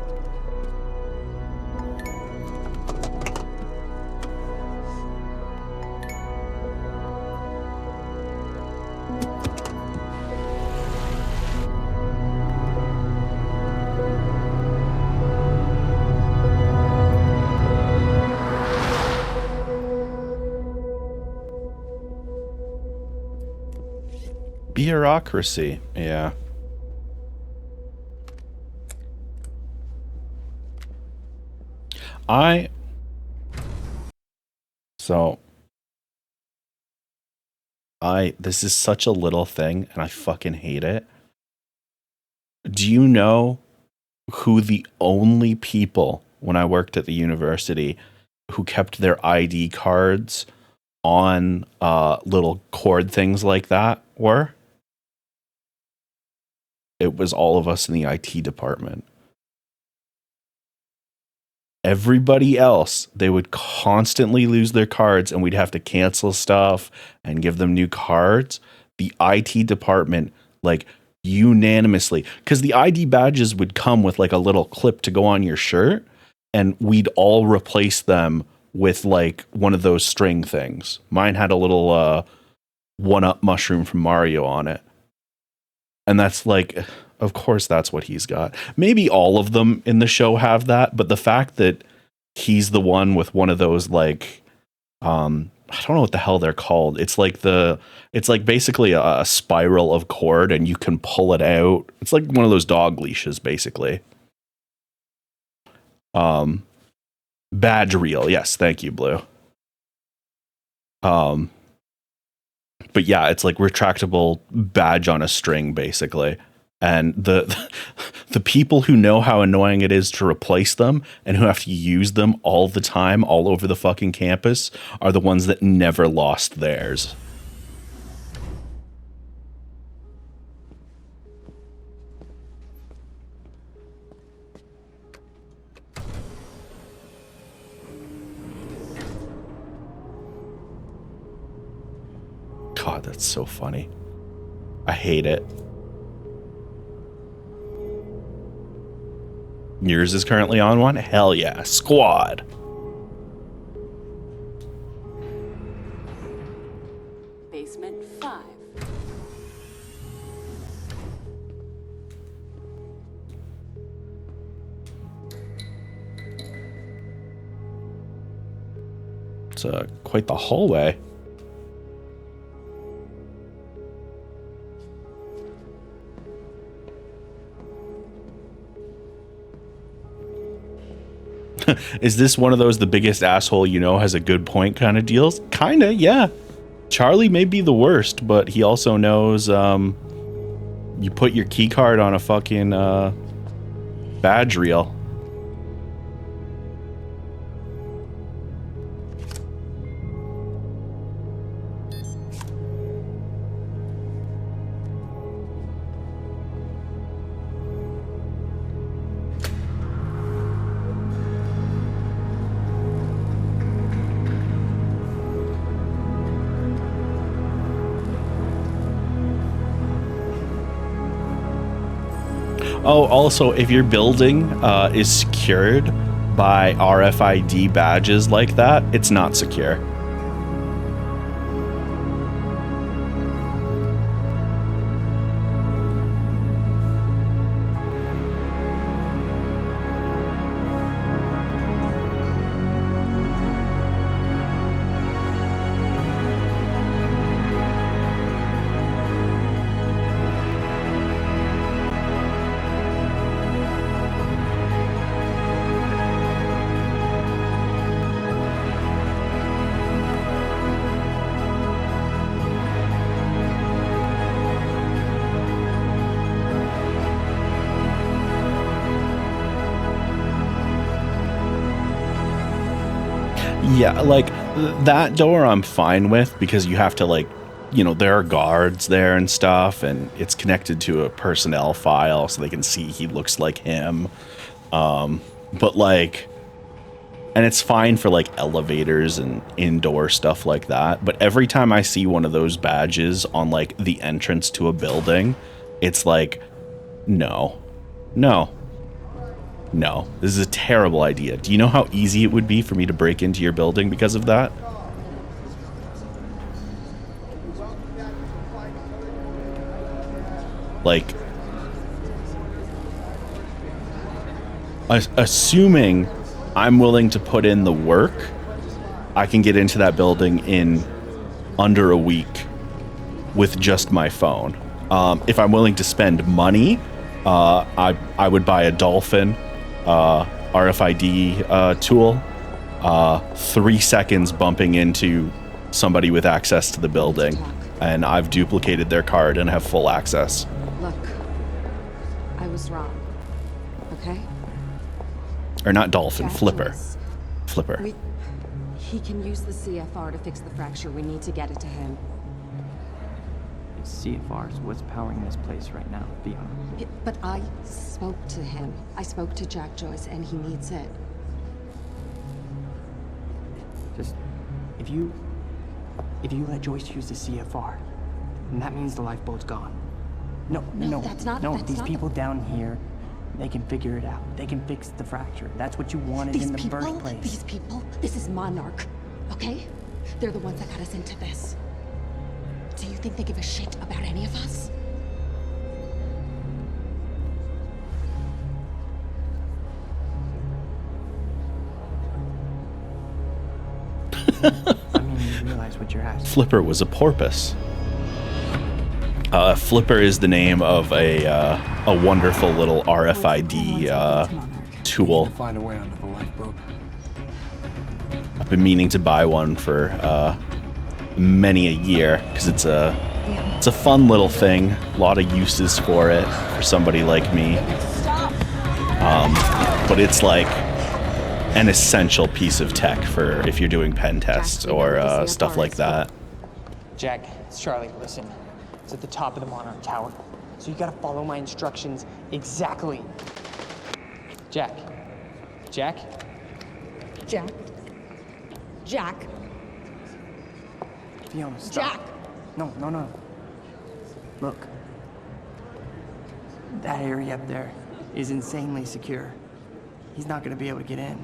Bureaucracy, yeah. This is such a little thing, and I fucking hate it. Do you know who the only people when I worked at the university who kept their ID cards on little cord things like that were? It was all of us in the IT department. Everybody else, they would constantly lose their cards and we'd have to cancel stuff and give them new cards. The IT department, like, unanimously, because the ID badges would come with like a little clip to go on your shirt, and we'd all replace them with like one of those string things. Mine had a little 1-up mushroom from Mario on it. And that's like, of course, that's what he's got. Maybe all of them in the show have that, but the fact that he's the one with one of those, like, I don't know what the hell they're called. It's like basically a spiral of cord, and you can pull it out. It's like one of those dog leashes, basically. Badge reel. Yes, thank you, Blue. But yeah, it's like retractable badge on a string, basically. And the people who know how annoying it is to replace them and who have to use them all the time, all over the fucking campus, are the ones that never lost theirs. God, that's so funny. I hate it. Yours is currently on one? Hell yeah. Squad. Basement 5. It's quite the hallway. Is this one of those the biggest asshole you know has a good point kind of deals? Kinda, yeah. Charlie may be the worst, but he also knows you put your key card on a fucking badge reel. Oh, also, if your building is secured by RFID badges like that, it's not secure. Yeah, like that door I'm fine with because you have to like, you know, there are guards there and stuff, and it's connected to a personnel file so they can see he looks like him. But like, and it's fine for like elevators and indoor stuff like that. But every time I see one of those badges on like the entrance to a building, it's like, no, this is a terrible idea. Do you know how easy it would be for me to break into your building because of that? Like, assuming I'm willing to put in the work, I can get into that building in under a week with just my phone. If I'm willing to spend money, I would buy a Dolphin RFID tool. 3 seconds bumping into somebody with access to the building, and I've duplicated their card and have full access. Look, I was wrong. Okay? Or not Dolphin, Jack Flipper. Joyce. Flipper. He can use the CFR to fix the fracture. We need to get it to him. CFR is what's powering this place right now, Fiona. But I spoke to him. I spoke to Jack Joyce, and he needs it. Just, if you let Joyce use the CFR, then that means the lifeboat's gone. No, that's not. No, that's these not people down here, they can figure it out. They can fix the fracture. That's what you wanted in the first place. These people, this is Monarch, okay? They're the ones that got us into this. Do you think they give a shit about any of us? I mean, you realize what you're asking. Flipper was a porpoise. Flipper is the name of a wonderful little RFID tool. Find a way onto the lifeboat. I've been meaning to buy one for many a year because it's a fun little thing. A lot of uses for it for somebody like me. But it's like an essential piece of tech for if you're doing pen tests or stuff like that. Jack, it's Charlie. Listen, it's at the top of the Monarch Tower, so you gotta follow my instructions exactly. Jack. Fiona, stop. Jack! No. Look. That area up there is insanely secure. He's not gonna be able to get in.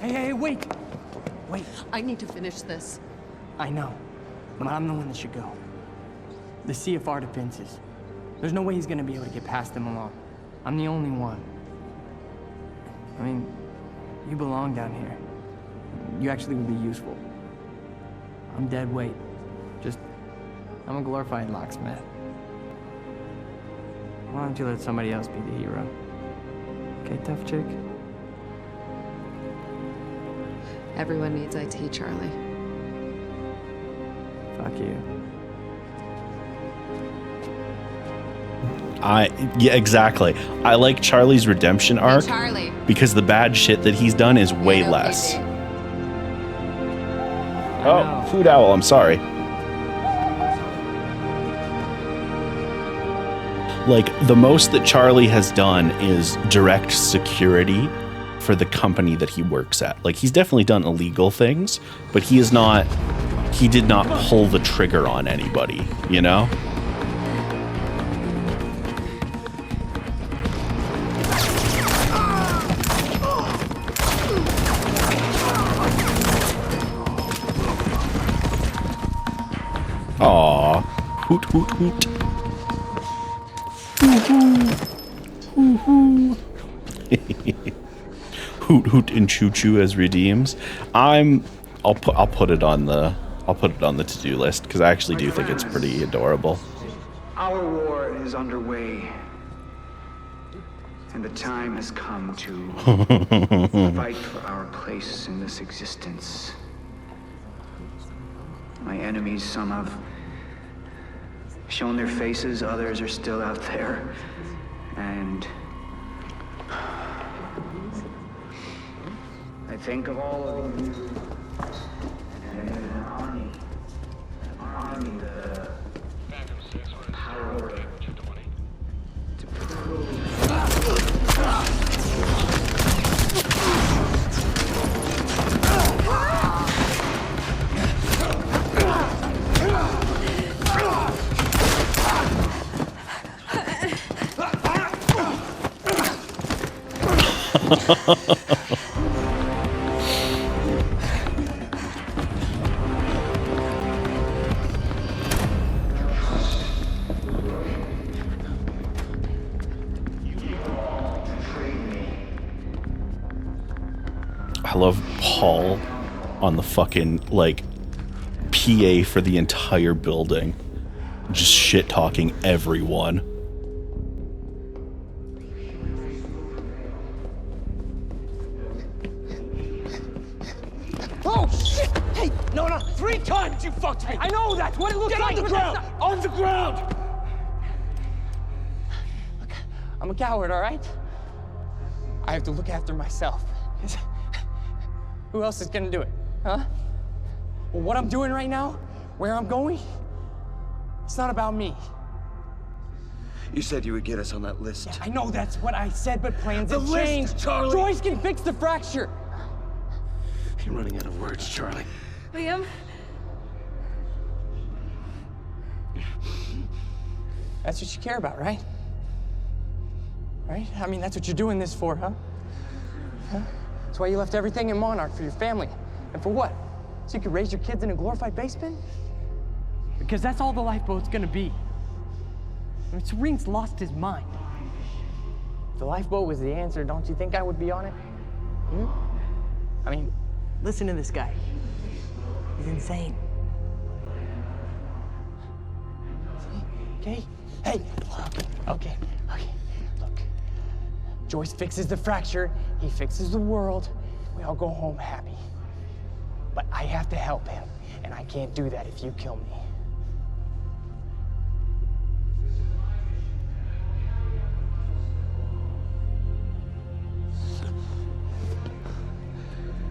Hey, wait! Wait. I need to finish this. I know, but I'm the one that should go. The CFR defenses. There's no way he's gonna be able to get past them alone. I'm the only one. I mean, you belong down here. You actually would be useful. I'm dead weight. I'm a glorified locksmith. Why don't you let somebody else be the hero? Okay, tough chick? Everyone needs IT, Charlie. Fuck you. Yeah, exactly. I like Charlie's redemption arc Charlie. because the bad shit that he's done is way less. Oh, Food Owl, I'm sorry. Like, the most that Charlie has done is direct security for the company that he works at. Like, he's definitely done illegal things, but he did not pull the trigger on anybody, you know? Aww. Hoot, hoot, hoot. Hoot hoot and choo choo as redeems. I'll put it on the to-do list because I actually do think it's pretty adorable. Our war is underway, and the time has come to fight for our place in this existence. My enemies, some have shown their faces, others are still out there, and I I think of all of you and an army the power to prove. I love Paul on the fucking, like, PA for the entire building. Just shit-talking everyone. Oh, shit! Hey, no, 3 times you fucked me! I know that's what it looks like! Get on the ground! On the ground! Look, I'm a coward, all right? I have to look after myself. Who else is gonna do it, huh? Well, what I'm doing right now, where I'm going, it's not about me. You said you would get us on that list. Yeah, I know that's what I said, but plans have changed. List, Charlie! Joyce can fix the fracture! You're running out of words, Charlie. Liam? That's what you care about, right? Right? I mean, that's what you're doing this for, huh? Huh? That's why you left everything in Monarch for your family. And for what? So you could raise your kids in a glorified basement? Because that's all the lifeboat's gonna be. I mean, Serene's lost his mind. If the lifeboat was the answer, don't you think I would be on it? Hmm? I mean, listen to this guy. He's insane. Okay? Hey, okay. Look, Joyce fixes the fracture, he fixes the world, we all go home happy. But I have to help him, and I can't do that if you kill me.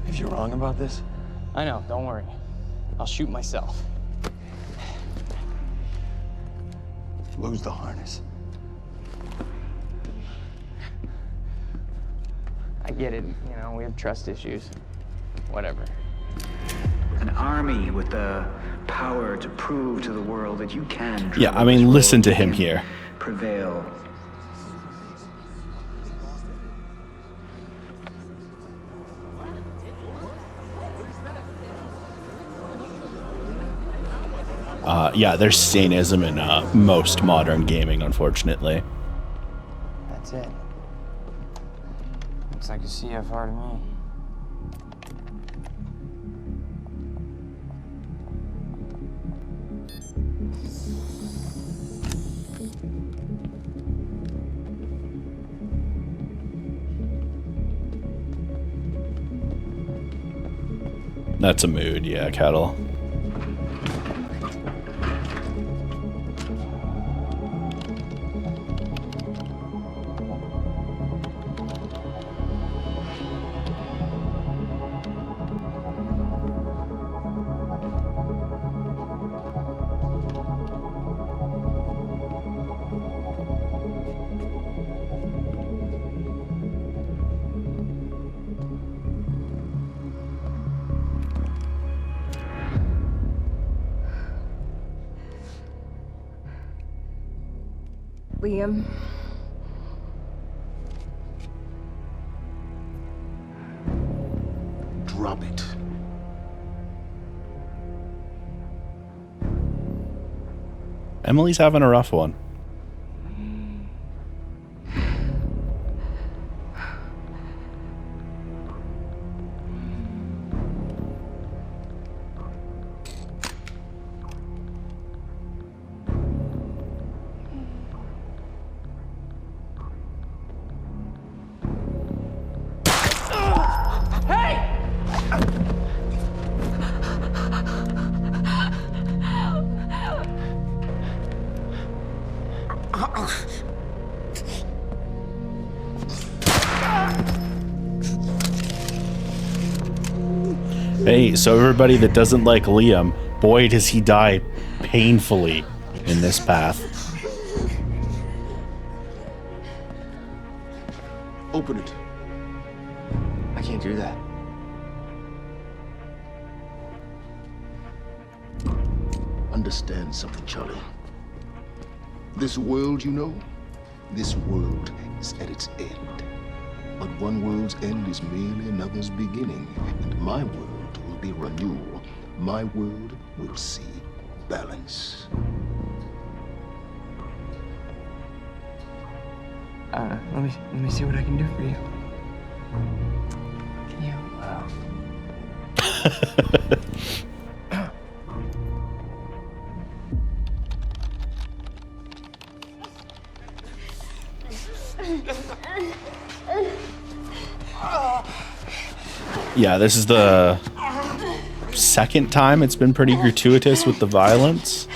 If you're wrong about this, I know, don't worry. I'll shoot myself. lose the harness. I get it, you know, we have trust issues. Whatever. An army with the power to prove to the world that you can. Yeah, I mean, listen to him here. Prevail. Yeah, there's sadism in most modern gaming, unfortunately. That's it. Looks like a CFR to me. That's a mood, yeah, Kettle. Liam. Drop it. Emily's having a rough one. Hey, so everybody that doesn't like Liam, boy, does he die painfully in this path. Open it. I can't do that. Understand something, Charlie. This world, you know, this world is at its end. But one world's end is merely another's beginning, and my world will be renewal. My world will see balance. Let me see what I can do for you. Can you, Yeah, this is the second time it's been pretty gratuitous with the violence.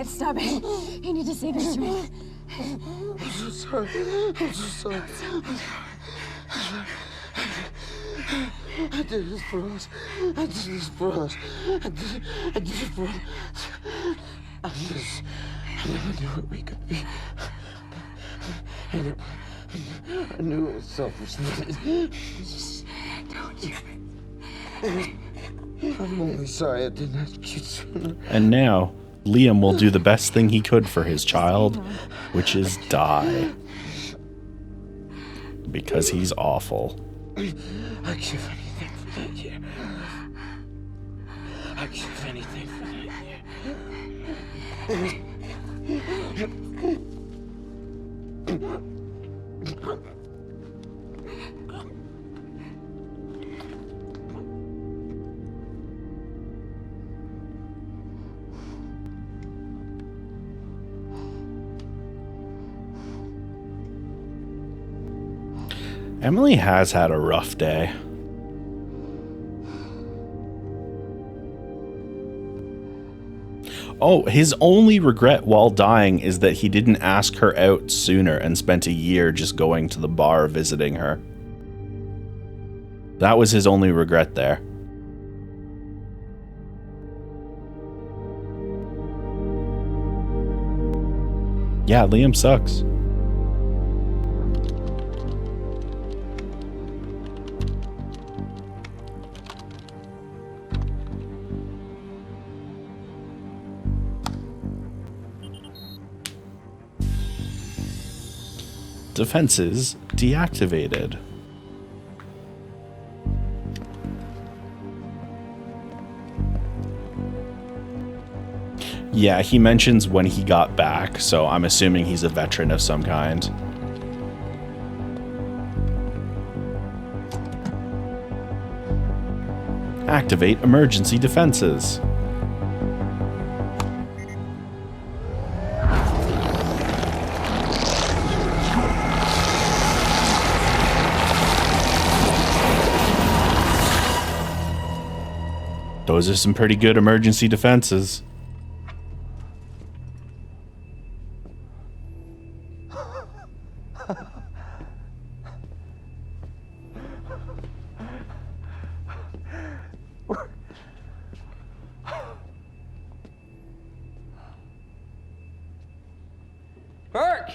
Stop it. You need to say this to me. I'm so sorry. I'm so sorry. I did this for us. I did this for us. I did it for us. I never knew what we could be. I knew it was selfishness. Just don't do it. I'm only sorry I didn't ask you sooner. And now, Liam will do the best thing he could for his child, which is die. Because he's awful. I'd give anything for that year. I'd give anything for that year. Emily has had a rough day. Oh, his only regret while dying is that he didn't ask her out sooner and spent a year just going to the bar visiting her. That was his only regret there. Yeah, Liam sucks. Defenses deactivated. Yeah, he mentions when he got back, so I'm assuming he's a veteran of some kind. Activate emergency defenses. Those are some pretty good emergency defenses. Burke!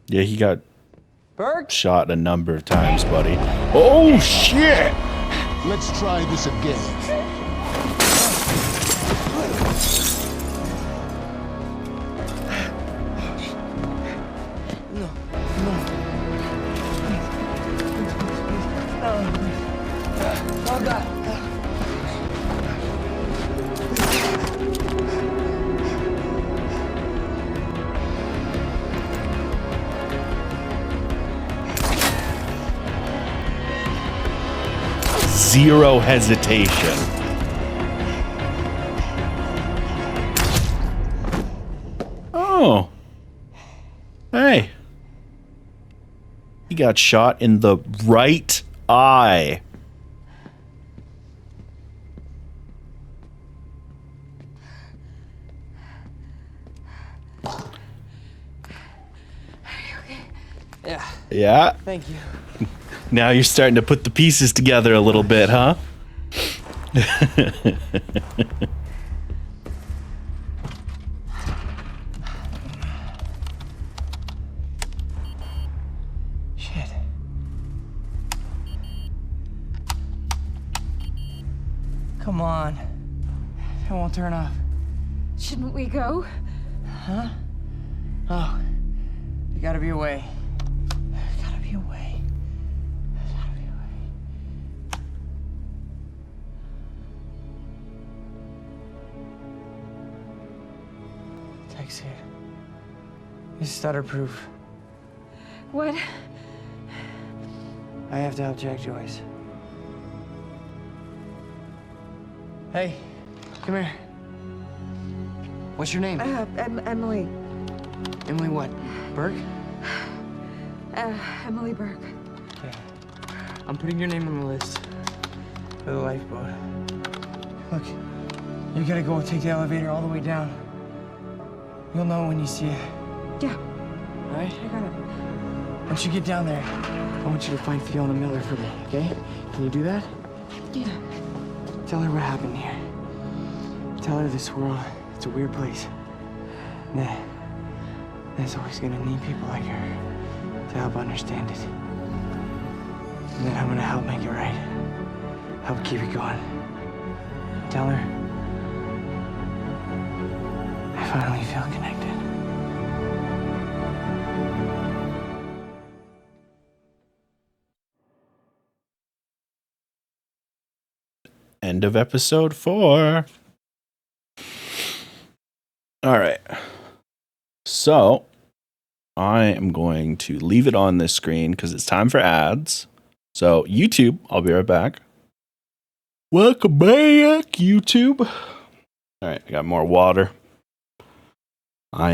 Yeah, he got Burke? shot a number of times, buddy. Oh, shit! Let's try this again. Oh, God. Zero hesitation. Oh. Hey. He got shot in the right eye. Yeah. Yeah. Thank you. Now you're starting to put the pieces together a little bit, huh? Shit. Come on. It won't turn off. Shouldn't we go? Huh? Oh. There gotta be a way. There gotta be a way. There's gotta be a way. Text here. It's stutter-proof. What? I have to help Jack Joyce. Hey, come here. What's your name? Emily. Emily what? Burke? Emily Burke. Okay. I'm putting your name on the list for the lifeboat. Look, you gotta go take the elevator all the way down. You'll know when you see it. Yeah. All right? I got it. Once you get down there, I want you to find Fiona Miller for me, okay? Can you do that? Yeah. Tell her what happened here. Tell her this world, it's a weird place. Nah. There's always gonna need people like her to help understand it. And then I'm gonna help make it right. Help keep it going. Tell her I finally feel connected. End of episode 4. All right. So I am going to leave it on this screen because it's time for ads. So YouTube, I'll be right back. Welcome back, YouTube. All right, I got more water. I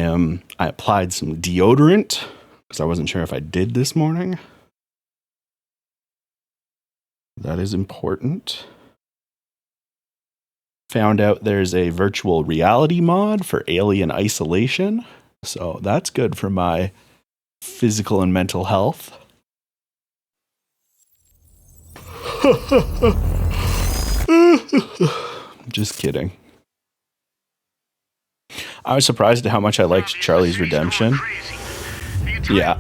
applied some deodorant because I wasn't sure if I did this morning. That is important. Found out there's a virtual reality mod for Alien Isolation. So that's good for my physical and mental health. Just kidding. I was surprised at how much I liked Charlie's Redemption. Yeah.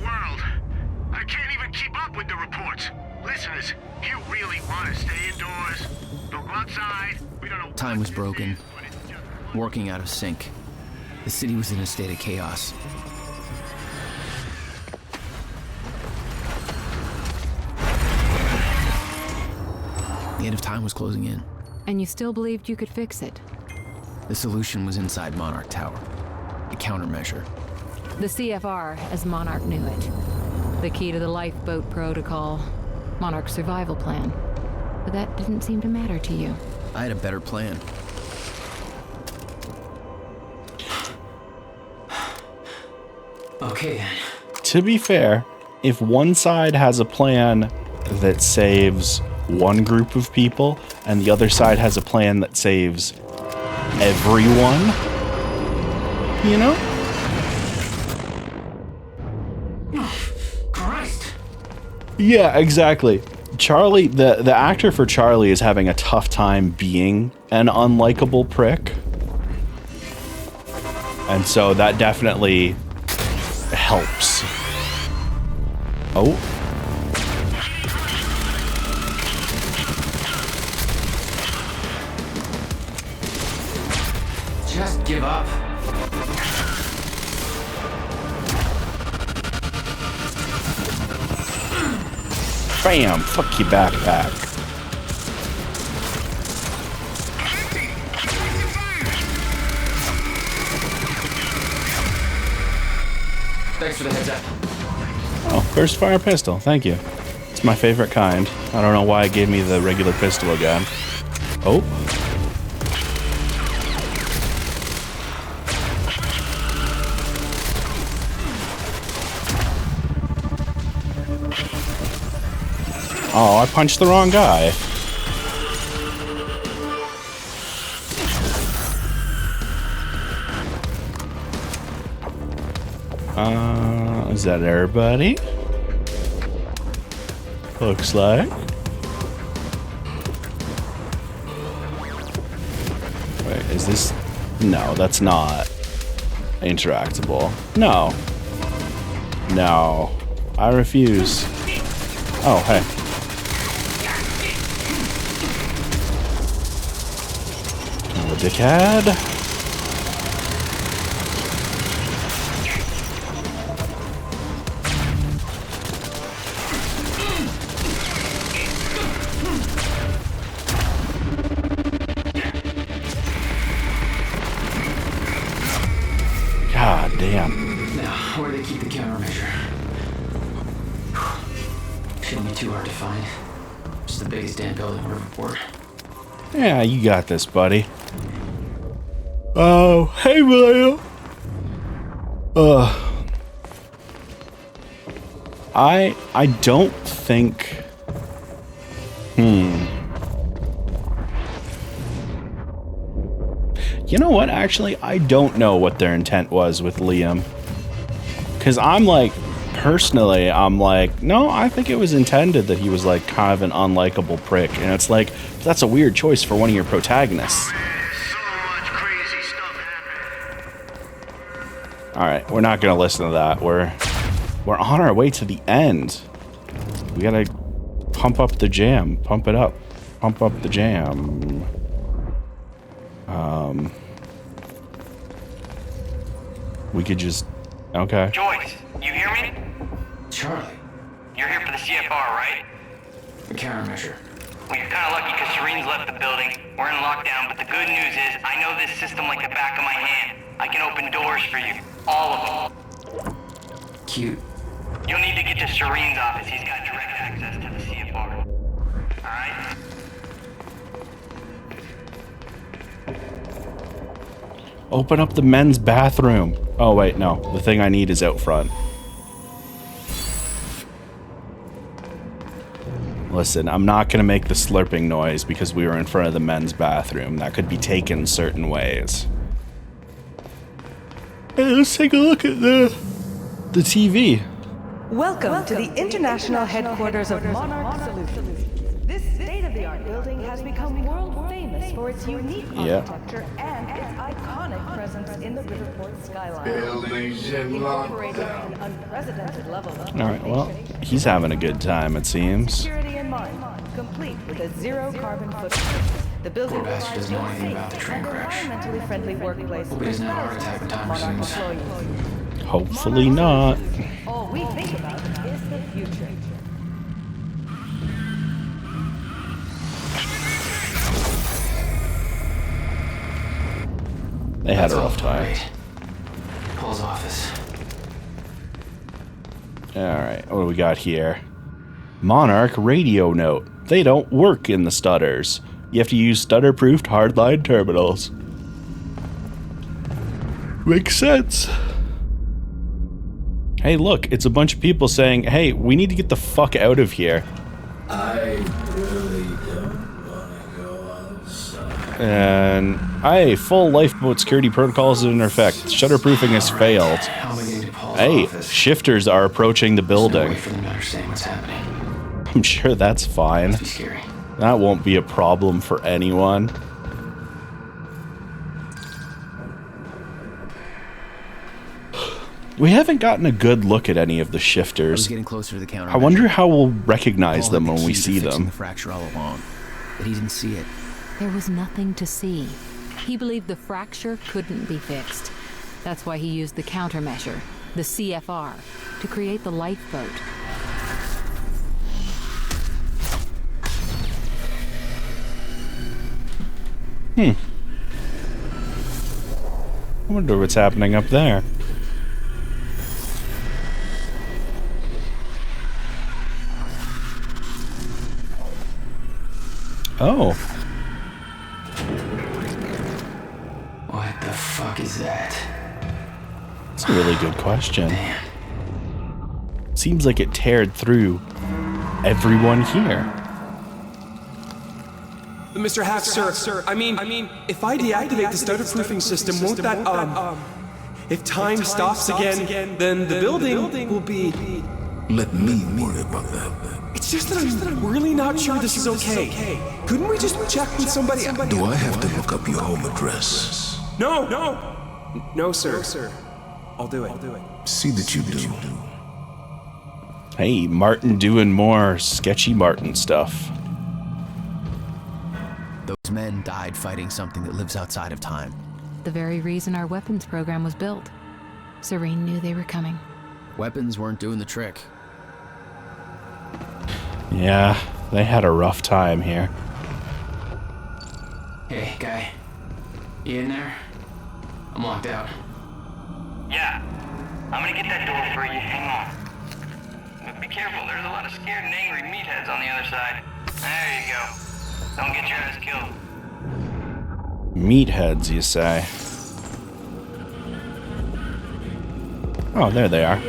I can't even keep up with the reports. Listeners, you really want to stay indoors? Don't go outside. We don't know. Time was broken, working out of sync. The city was in a state of chaos. The end of time was closing in. And you still believed you could fix it? The solution was inside Monarch Tower. A countermeasure. The CFR, as Monarch knew it. The key to the lifeboat protocol. Monarch's survival plan. But that didn't seem to matter to you. I had a better plan. Okay then. To be fair, if one side has a plan that saves one group of people and the other side has a plan that saves everyone, you know? Christ. Yeah, exactly. Charlie, the actor for Charlie is having a tough time being an unlikable prick. And so that definitely helps. Oh. Just give up. Bam! Fuck your backpack. Thanks for the heads up. Oh, burst fire pistol. Thank you. It's my favorite kind. I don't know why it gave me the regular pistol again. Oh. Oh, I punched the wrong guy. Is that everybody? Looks like. Wait, is this? No, that's not interactable. No. No. I refuse. Oh, hey. The dickhead. God damn. Now, where do they keep the countermeasure? Shouldn't be too hard to find. It's the biggest damn building in Riverport. Yeah, you got this, buddy. Oh, hey, William. I don't think. You know what? Actually, I don't know what their intent was with Liam. Because I'm like, personally, I'm like, no, I think it was intended that he was like kind of an unlikable prick. And it's like, that's a weird choice for one of your protagonists. Alright, we're not gonna listen to that. We're on our way to the end. We gotta pump up the jam. Pump it up. Pump up the jam. We could just... Okay. Joyce, you hear me? Charlie. You're here for the CFR, right? The countermeasure. Well, you're kind of lucky because Serene's left the building. We're in lockdown, but the good news is I know this system like the back of my hand. I can open doors for you. All of them. Cute. You'll need to get to Serene's office. He's got direct access to the CFR. Alright? Open up the men's bathroom. Oh, wait, no. The thing I need is out front. Listen, I'm not going to make the slurping noise because we were in front of the men's bathroom. That could be taken certain ways. Hey, let's take a look at the TV. Welcome to the international headquarters of Monarch Solutions. This state-of-the-art building has become world famous for its unique architecture and its iconic presence in the Riverport skyline. Buildings in lock. Incorporating an unprecedented level of All right, well, he's having a good time, it seems. security in mind, complete with a zero carbon footprint. The building provides you a safe and environmentally friendly workplace Hope he doesn't have a heart attack when time Monarch resumes. employees. Hopefully not. All we think about is the future. They had a rough time. Paul's office. Alright, what do we got here? Monarch radio note. They don't work in the stutters. You have to use stutter-proofed hardline terminals. Makes sense. Hey, look, it's a bunch of people saying, hey, we need to get the fuck out of here. I really don't want to go outside. And, hey, full lifeboat security protocols are in effect. Shutterproofing has failed. Hey, shifters are approaching the building. I'm sure that's fine. That won't be a problem for anyone. We haven't gotten a good look at any of the shifters. I was getting closer to the counter. I wonder how we'll recognize them when we see them. The fracture all along, but he didn't see it. There was nothing to see. He believed the fracture couldn't be fixed. That's why he used the countermeasure, the CFR, to create the lifeboat. I wonder what's happening up there. Oh. What the fuck is that? That's a really good question. Seems like it teared through everyone here. Mr. Hack, sir, I mean, if I deactivate the stutter-proofing system, won't that, if time stops again, then the building will be Let me worry about that. It's just that I'm really not sure this is okay. Couldn't we just check with somebody? Do I have to look up your home address? No, sir. I'll do it. See that you do. Hey, Martin doing more sketchy Martin stuff. Those men died fighting something that lives outside of time. The very reason our weapons program was built. Serene knew they were coming. Weapons weren't doing the trick. Yeah, they had a rough time here. Hey, guy. You in there? I'm locked out. Yeah. I'm gonna get that door for you. Hang on. But be careful, there's a lot of scared and angry meatheads on the other side. There you go. Don't get your ass killed. Meatheads, you say? Oh, there they are.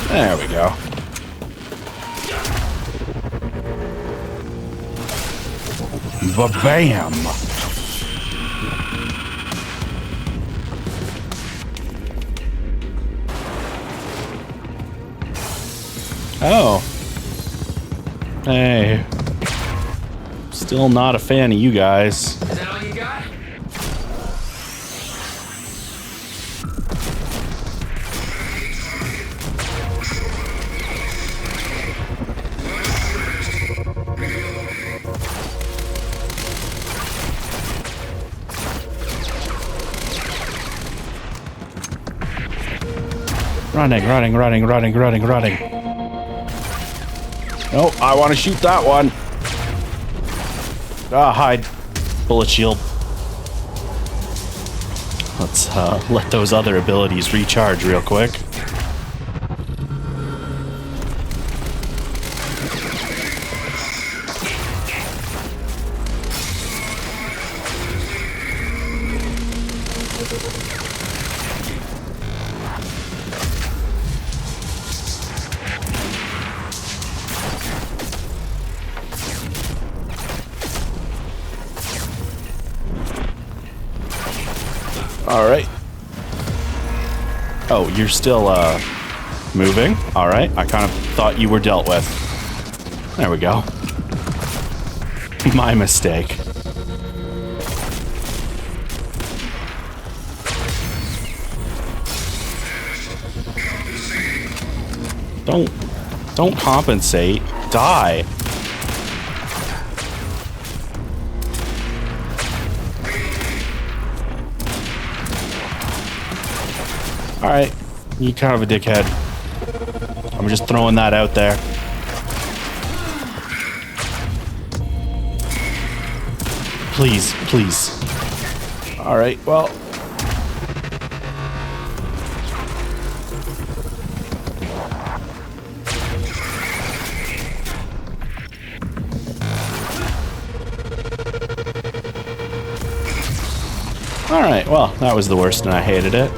There we go. Ba-bam! Oh. Hey. Still not a fan of you guys. Is that all you got? Running. No, I want to shoot that one. Ah, hide. Bullet shield. Let's let those other abilities recharge real quick. Alright. Oh, you're still, moving? Alright, I kind of thought you were dealt with. There we go. My mistake. Don't compensate. Die. Alright, you kind of a dickhead. I'm just throwing that out there. Please. Alright, well. Alright, well, that was the worst and I hated it.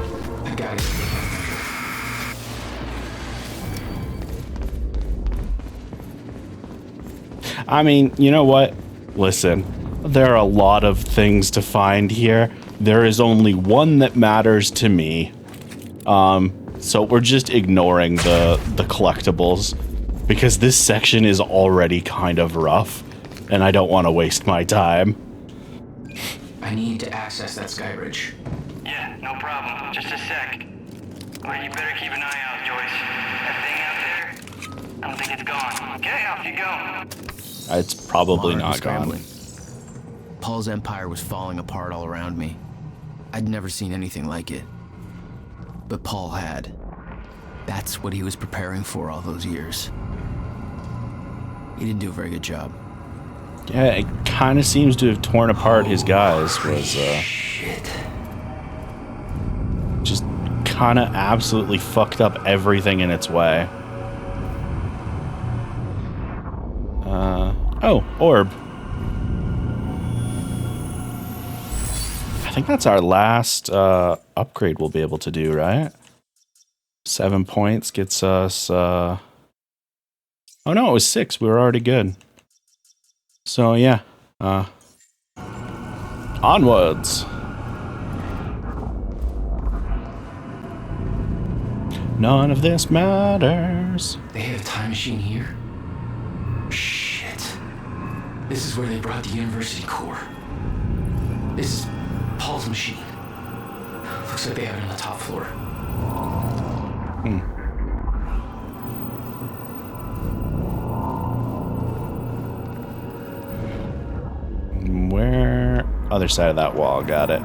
I mean, you know what? Listen, there are a lot of things to find here. There is only one that matters to me. So we're just ignoring the collectibles because this section is already kind of rough and I don't want to waste my time. I need to access that sky bridge. Yeah, no problem. Just a sec. Or you better keep an eye out, Joyce. That thing out there, I don't think it's gone. Okay, off you go. It's probably Monarch not was gone. scrambling. Paul's empire was falling apart all around me. I'd never seen anything like it. But Paul had. That's what he was preparing for all those years. He didn't do a very good job. Yeah, it kind of seems to have torn apart his guys. Just kind of absolutely fucked up everything in its way. Oh, orb. I think that's our last upgrade we'll be able to do, right? 7 points gets us... Oh no, it was 6. We were already good. So yeah. Onwards. None of this matters. They have a time machine here? Shit. This is where they brought the university core. This is Paul's machine. Looks like they have it on the top floor. Where? Other side of that wall. Got it.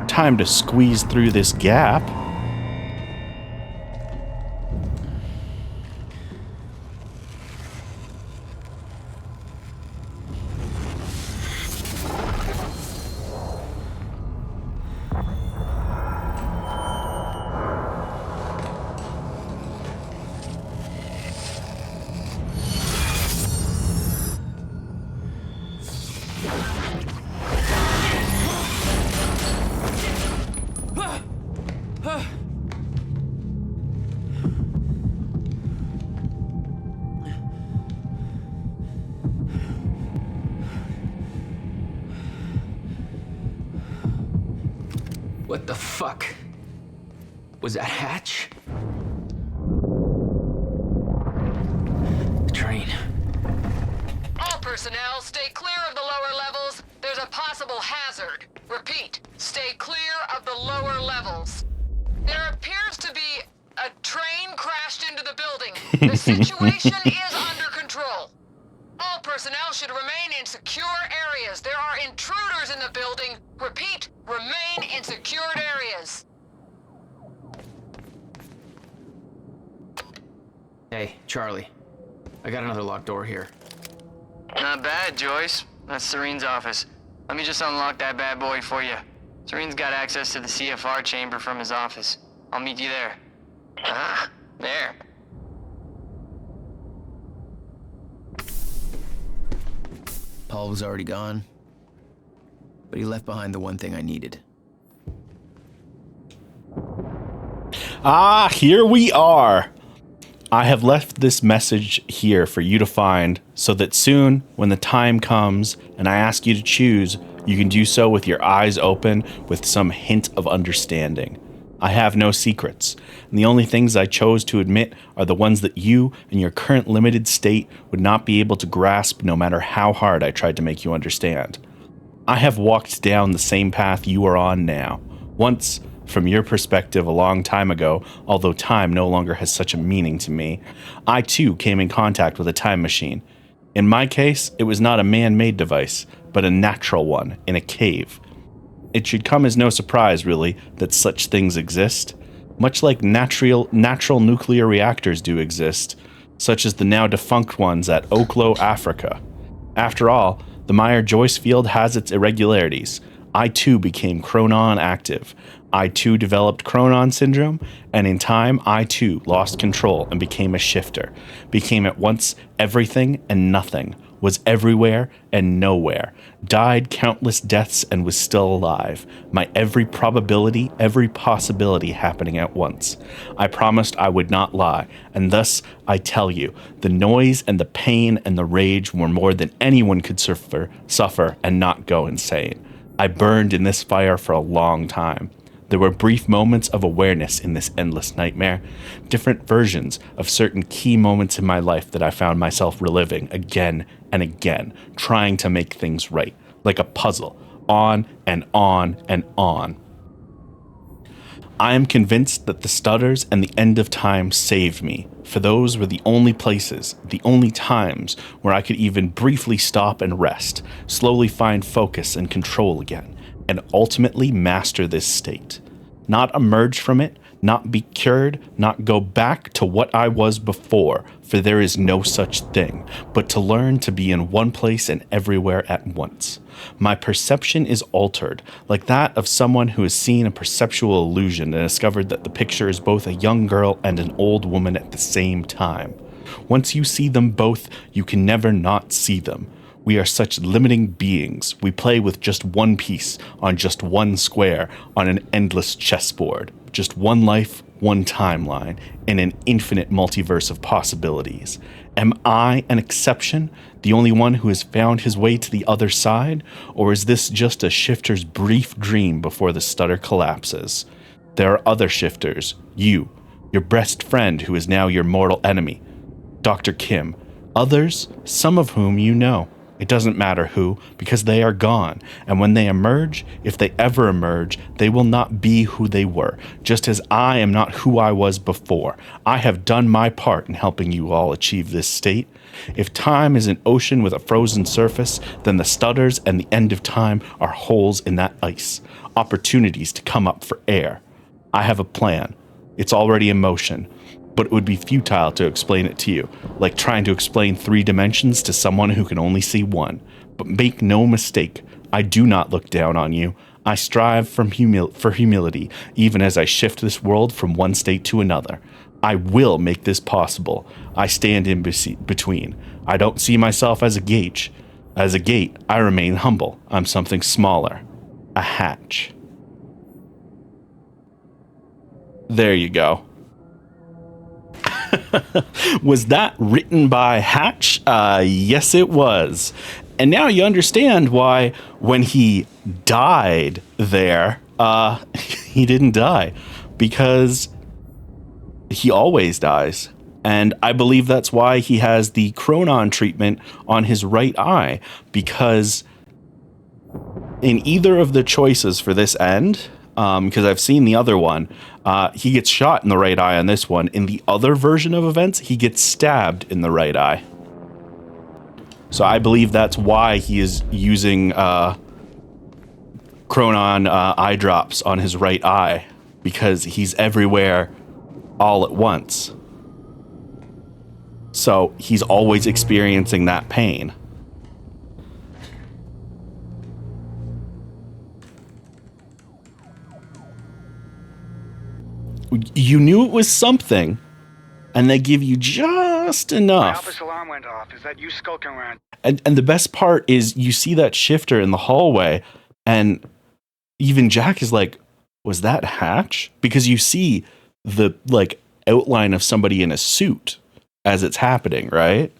Time to squeeze through this gap. What the fuck? Was that Hatch? The train. All personnel, stay clear of the lower levels. There's a possible hazard. Repeat, stay clear of the lower levels. There appears to be a train crashed into the building. The situation is under control. All personnel should remain in secure areas. There are intruders in the building. Repeat, remain in secured areas. Hey, Charlie. I got another locked door here. Not bad, Joyce. That's Serene's office. Let me just unlock that bad boy for you. Serene's got access to the CFR chamber from his office. I'll meet you there. Ah, there. Paul was already gone, but he left behind the one thing I needed. Ah, here we are. I have left this message here for you to find so that soon, when the time comes and I ask you to choose, you can do so with your eyes open with some hint of understanding. I have no secrets, and the only things I chose to admit are the ones that you, in your current limited state, would not be able to grasp no matter how hard I tried to make you understand. I have walked down the same path you are on now, once, from your perspective a long time ago, although time no longer has such a meaning to me. I too came in contact with a time machine. In my case, it was not a man-made device, but a natural one in a cave. It should come as no surprise, really, that such things exist, much like natural nuclear reactors do exist, such as the now defunct ones at Oklo, Africa. After all, the Meyer-Joyce field has its irregularities. I too became Chronon active. I too developed Chronon syndrome, and in time, I too lost control and became a shifter, became at once everything and nothing, was everywhere and nowhere, died countless deaths and was still alive, my every probability, every possibility happening at once. I promised I would not lie, and thus I tell you, the noise and the pain and the rage were more than anyone could suffer and not go insane. I burned in this fire for a long time. There were brief moments of awareness in this endless nightmare, different versions of certain key moments in my life that I found myself reliving again and again, trying to make things right, like a puzzle, on and on and on. I am convinced that the stutters and the end of time saved me, for those were the only places, the only times where I could even briefly stop and rest, slowly find focus and control again, and ultimately master this state. Not emerge from it, not be cured, not go back to what I was before, for there is no such thing, but to learn to be in one place and everywhere at once. My perception is altered, like that of someone who has seen a perceptual illusion and discovered that the picture is both a young girl and an old woman at the same time. Once you see them both, you can never not see them. We are such limiting beings. We play with just one piece, on just one square, on an endless chessboard. Just one life, one timeline, in an infinite multiverse of possibilities. Am I an exception, the only one who has found his way to the other side? Or is this just a shifter's brief dream before the stutter collapses? There are other shifters. You, your best friend who is now your mortal enemy. Dr. Kim. Others, some of whom you know. It doesn't matter who, because they are gone, and when they emerge, if they ever emerge, they will not be who they were, just as I am not who I was before. I have done my part in helping you all achieve this state. If time is an ocean with a frozen surface, then the stutters and the end of time are holes in that ice, opportunities to come up for air. I have a plan. It's already in motion. But it would be futile to explain it to you, like trying to explain 3 dimensions to someone who can only see one. But make no mistake, I do not look down on you. I strive for humility, even as I shift this world from one state to another. I will make this possible. I stand in between. I don't see myself as a gauge. As a gate, I remain humble. I'm something smaller. A hatch. There you go. Was that written by Hatch? Yes, it was. And now you understand why when he died there, he didn't die. Because he always dies. And I believe that's why he has the Chronon treatment on his right eye. Because in either of the choices for this end, because I've seen the other one, he gets shot in the right eye on this one. In the other version of events, he gets stabbed in the right eye. So I believe that's why he is using Chronon eye drops on his right eye, because he's everywhere all at once. So he's always experiencing that pain. You knew it was something, and they give you just enough. My office alarm went off. Is that you skulking around? And the best part is you see that shifter in the hallway, and even Jack is like, was that Hatch? Because you see the outline of somebody in a suit as it's happening, right?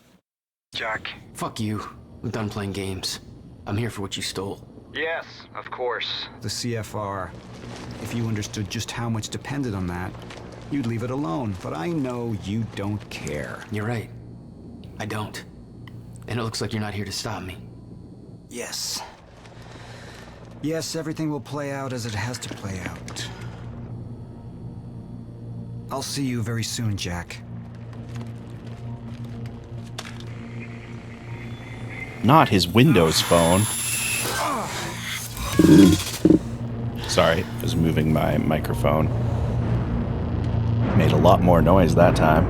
Jack. Fuck you. I'm done playing games. I'm here for what you stole. Yes, of course. The CFR. If you understood just how much depended on that, you'd leave it alone. But I know you don't care. You're right. I don't. And it looks like you're not here to stop me. Yes. Yes, everything will play out as it has to play out. I'll see you very soon, Jack. Not his Windows phone. Sorry, I was moving my microphone. Made a lot more noise that time.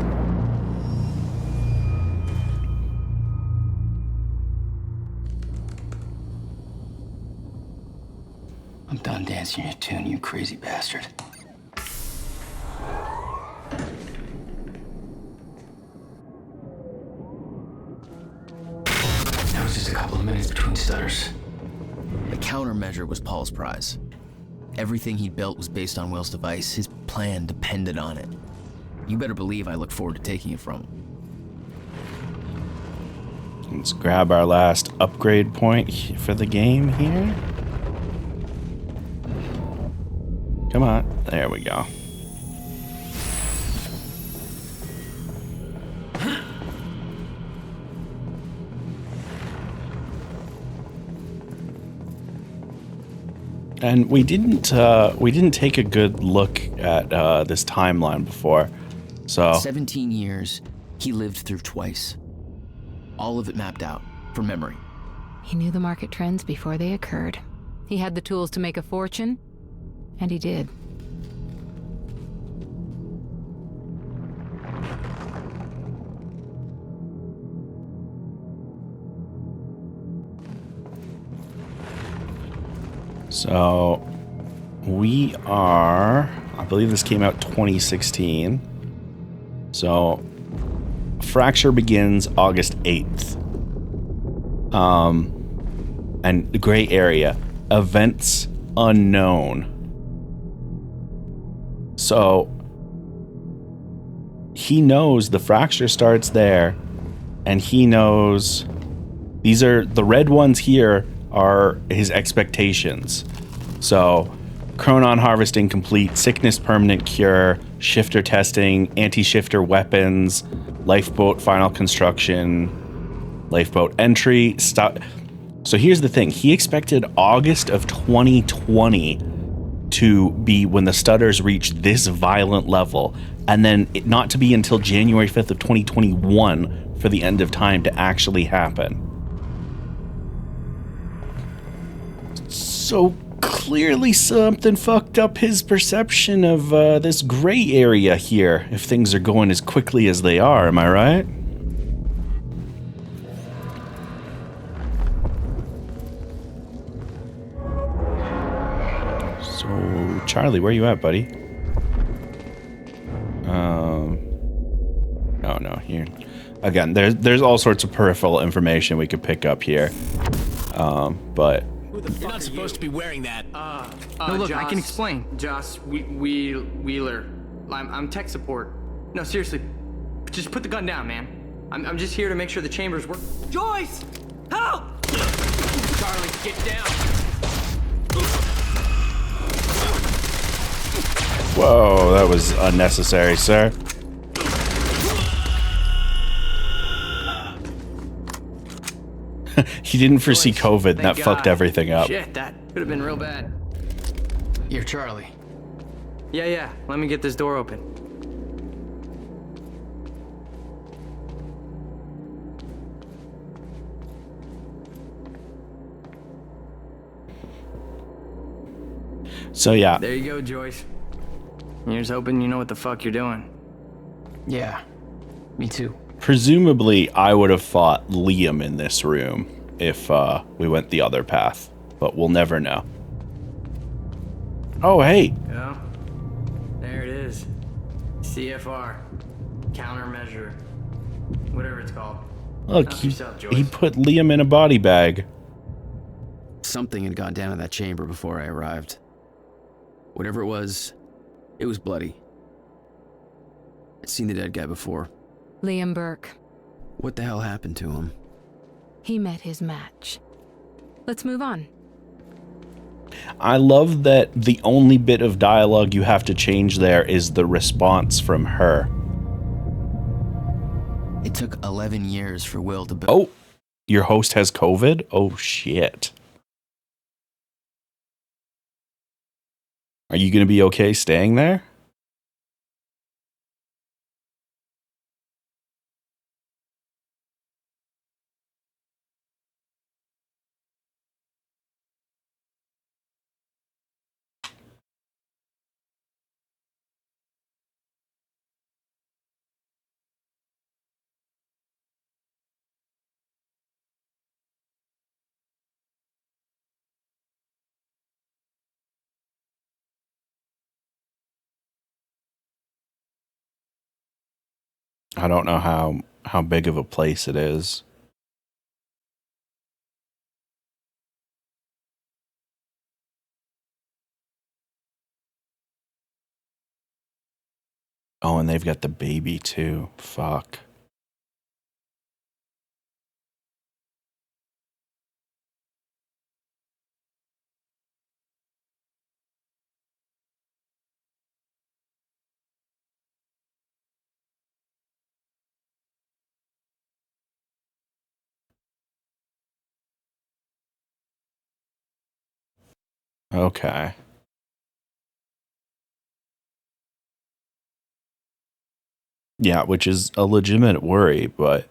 I'm done dancing your tune, you crazy bastard. That was just a couple of minutes between stutters. The countermeasure was Paul's prize. Everything he built was based on Will's device. His plan depended on it. You better believe I look forward to taking it from him. Let's grab our last upgrade point for the game here. Come on. There we go. And we didn't take a good look at this timeline before. So 17 years he lived through twice. All of it mapped out from memory. He knew the market trends before they occurred. He had the tools to make a fortune, and he did. So we are, I believe this came out 2016. So Fracture begins August 8th. And the gray area, events unknown. So he knows the fracture starts there, and he knows these are the red ones here are his expectations. So Chronon harvesting complete, sickness permanent cure, shifter testing, anti-shifter weapons, lifeboat final construction, lifeboat entry, stop. So here's the thing. He expected August of 2020 to be when the stutters reached this violent level, and then it not to be until January 5th of 2021 for the end of time to actually happen. So clearly something fucked up his perception of this gray area here, if things are going as quickly as they are, am I right? So, Charlie, where you at, buddy? Oh no, here. Again, there's all sorts of peripheral information we could pick up here. But You're not supposed to be wearing that. No, look, Joss, I can explain. Joss, Wheeler. I'm tech support. No, seriously, just put the gun down, man. I'm just here to make sure the chambers work. Joyce! Help! Charlie, get down. whoa, that was unnecessary, sir. He didn't foresee COVID, and that fucked everything up. Shit, that could have been real bad. You're Charlie. Yeah. Let me get this door open. So yeah. There you go, Joyce. Here's hoping you know what the fuck you're doing. Yeah, me too. Presumably, I would have fought Liam in this room if we went the other path, but we'll never know. Oh, hey. Yeah. There it is. CFR. Countermeasure. Whatever it's called. Look, Help he yourself, Joyce. put Liam in a body bag. Something had gone down in that chamber before I arrived. Whatever it was bloody. I'd seen the dead guy before. Liam Burke. What the hell happened to him? He met his match. Let's move on. I love that the only bit of dialogue you have to change there is the response from her. It took 11 years for Will to build. Oh, your host has COVID? Oh, shit. Are you going to be okay staying there? I don't know how big of a place it is. Oh, and they've got the baby too. Fuck. Okay. Yeah, which is a legitimate worry, but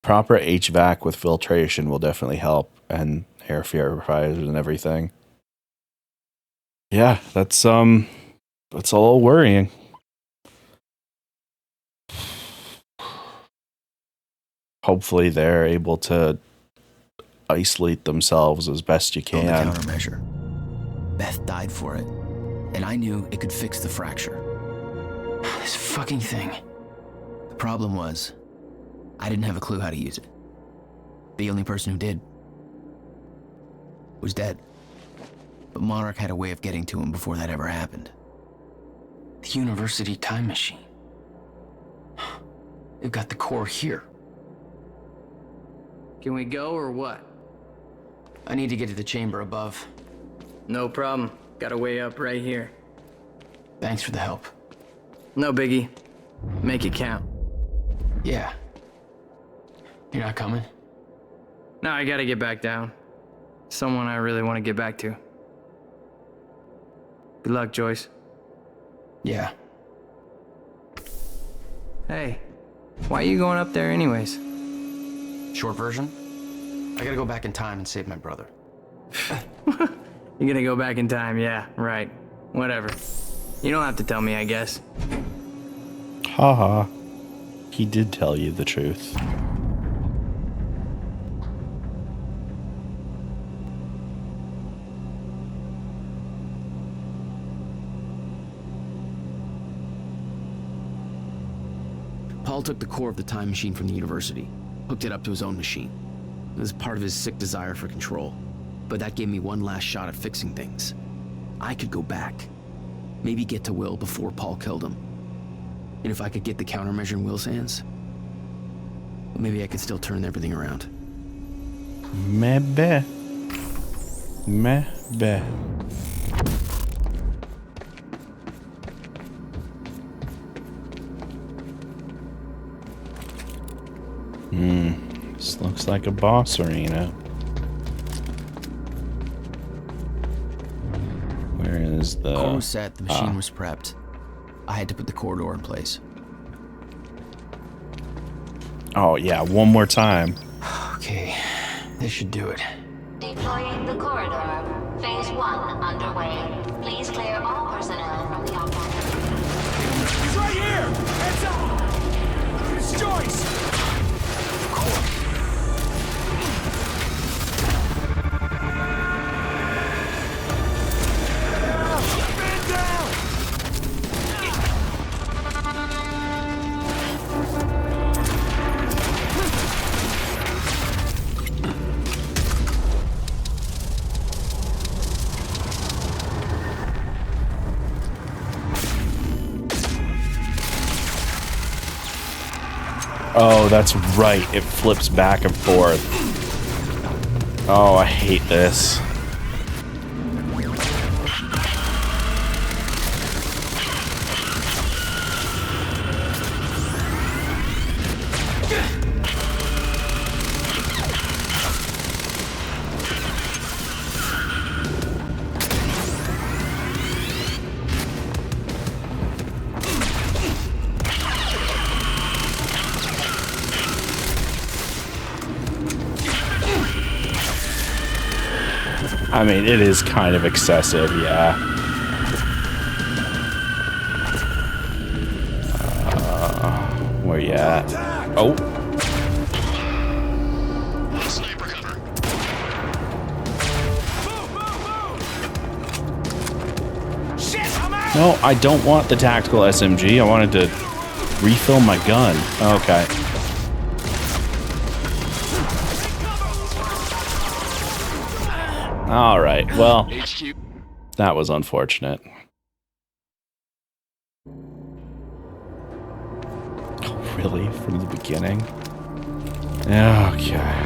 proper HVAC with filtration will definitely help, and air purifiers and everything. Yeah, that's a little worrying. Hopefully they're able to isolate themselves as best you can. Build a countermeasure. Beth died for it, and I knew it could fix the fracture. This fucking thing. The problem was, I didn't have a clue how to use it. The only person who did was dead. But Monarch had a way of getting to him before that ever happened. The university time machine. They've got the core here. Can we go or what? I need to get to the chamber above. No problem. Got a way up right here. Thanks for the help. No biggie. Make it count. Yeah. You're not coming? No, I gotta get back down. Someone I really want to get back to. Good luck, Joyce. Yeah. Hey, why are you going up there anyways? Short version? I gotta go back in time and save my brother. You're gonna go back in time, yeah, right. Whatever. You don't have to tell me, I guess. Haha. He did tell you the truth. Paul took the core of the time machine from the university, hooked it up to his own machine. It was part of his sick desire for control, but that gave me one last shot at fixing things. I could go back, maybe get to Will before Paul killed him. And if I could get the countermeasure in Will's hands, maybe I could still turn everything around. Maybe. Maybe. This looks like a boss arena. Where is the... Core was set, the machine was prepped. I had to put the corridor in place. Oh yeah, one more time. Okay, this should do it. Deploying the corridor. Phase 1 underway. Please clear all personnel from the operator. He's right here! Heads up! It's Joyce! Oh, that's right. It flips back and forth. Oh, I hate this. I mean, it is kind of excessive, yeah. Where you at? Oh. Sniper cover. No, I don't want the tactical SMG. I wanted to refill my gun. Okay. All right, well, that was unfortunate. Oh, really? From the beginning? Okay.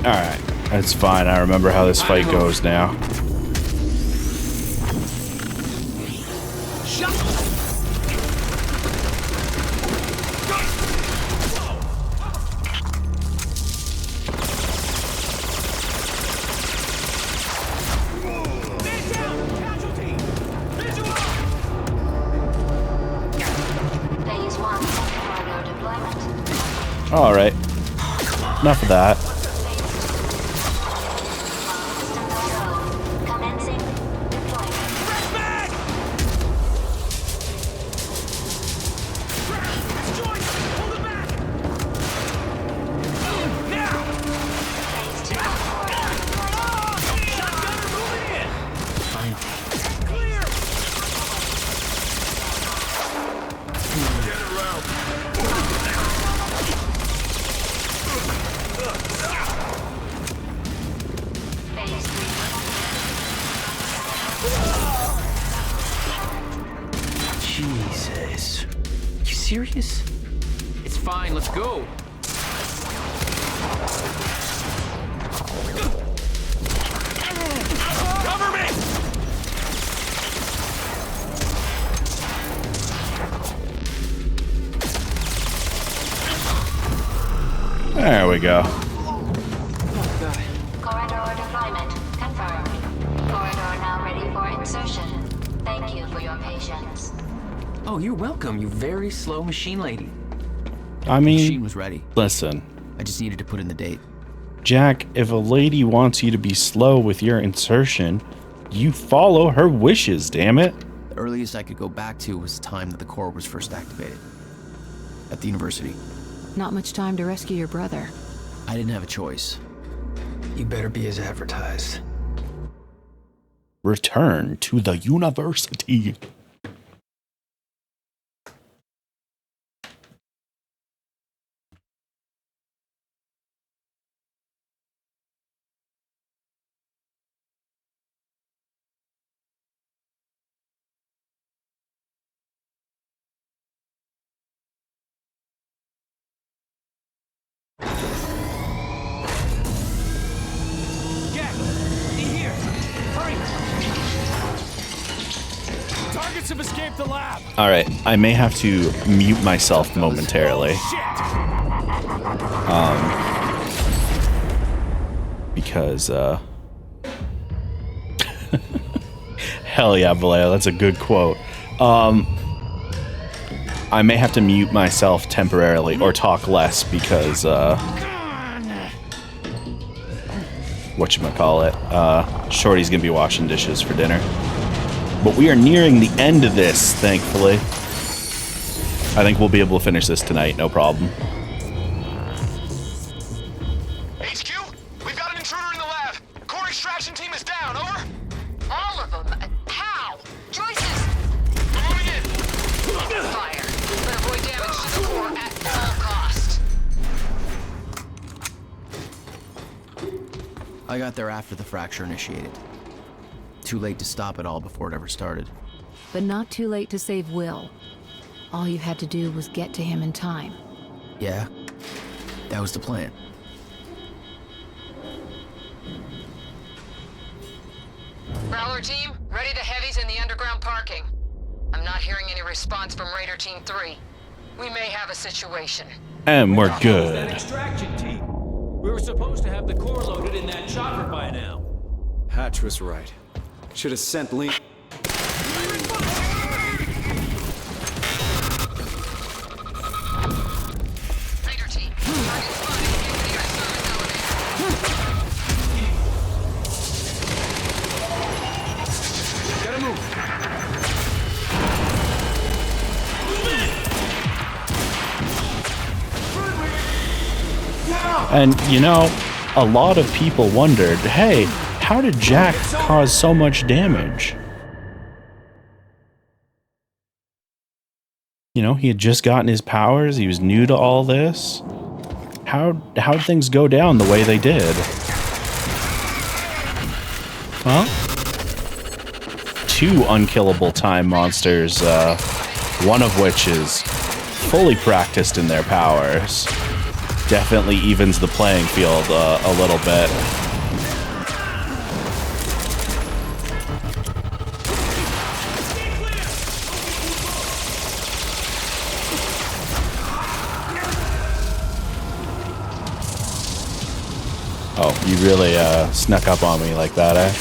Alright, that's fine. I remember how this fight goes now. Alright. Enough of that. Jesus. You serious? It's fine, let's go. Cover me! There we go. Corridor deployment confirmed. Corridor now ready for insertion. Thank you for your patience. Oh, you're welcome, you very slow machine lady. I mean, the machine was ready. Listen. I just needed to put in the date. Jack, if a lady wants you to be slow with your insertion, you follow her wishes, damn it. The earliest I could go back to was the time that the core was first activated. At the university. Not much time to rescue your brother. I didn't have a choice. You better be as advertised. Return to the university. Targets have escaped the lab. All right, I may have to mute myself momentarily. Because hell yeah, Vallejo, that's a good quote. I may have to mute myself temporarily or talk less because whatchamacallit, Shorty's gonna be washing dishes for dinner. But we are nearing the end of this, thankfully. I think we'll be able to finish this tonight, no problem. HQ, we've got an intruder in the lab. Core extraction team is down, over. All of them? How? Joyce's! Moving in. Fire. But avoid damage to the core at all costs. I got there after the fracture initiated. Too late to stop it all before it ever started. But not too late to save Will. All you had to do was get to him in time. Yeah, that was the plan. Prowler team, ready the heavies in the underground parking. I'm not hearing any response from Raider Team 3. We may have a situation. And we're That good. extraction team. We were supposed to have the core loaded in that chopper by now. Hatch was right. Should have sent Lee. Raider team, target spotted. Get to the service elevator. Gotta move. And, you know, a lot of people wondered, hey, how did Jack cause so much damage? You know, he had just gotten his powers, he was new to all this. How'd things go down the way they did? Huh? 2 unkillable time monsters, one of which is fully practiced in their powers. definitely evens the playing field a little bit. Oh, you really snuck up on me like that, eh?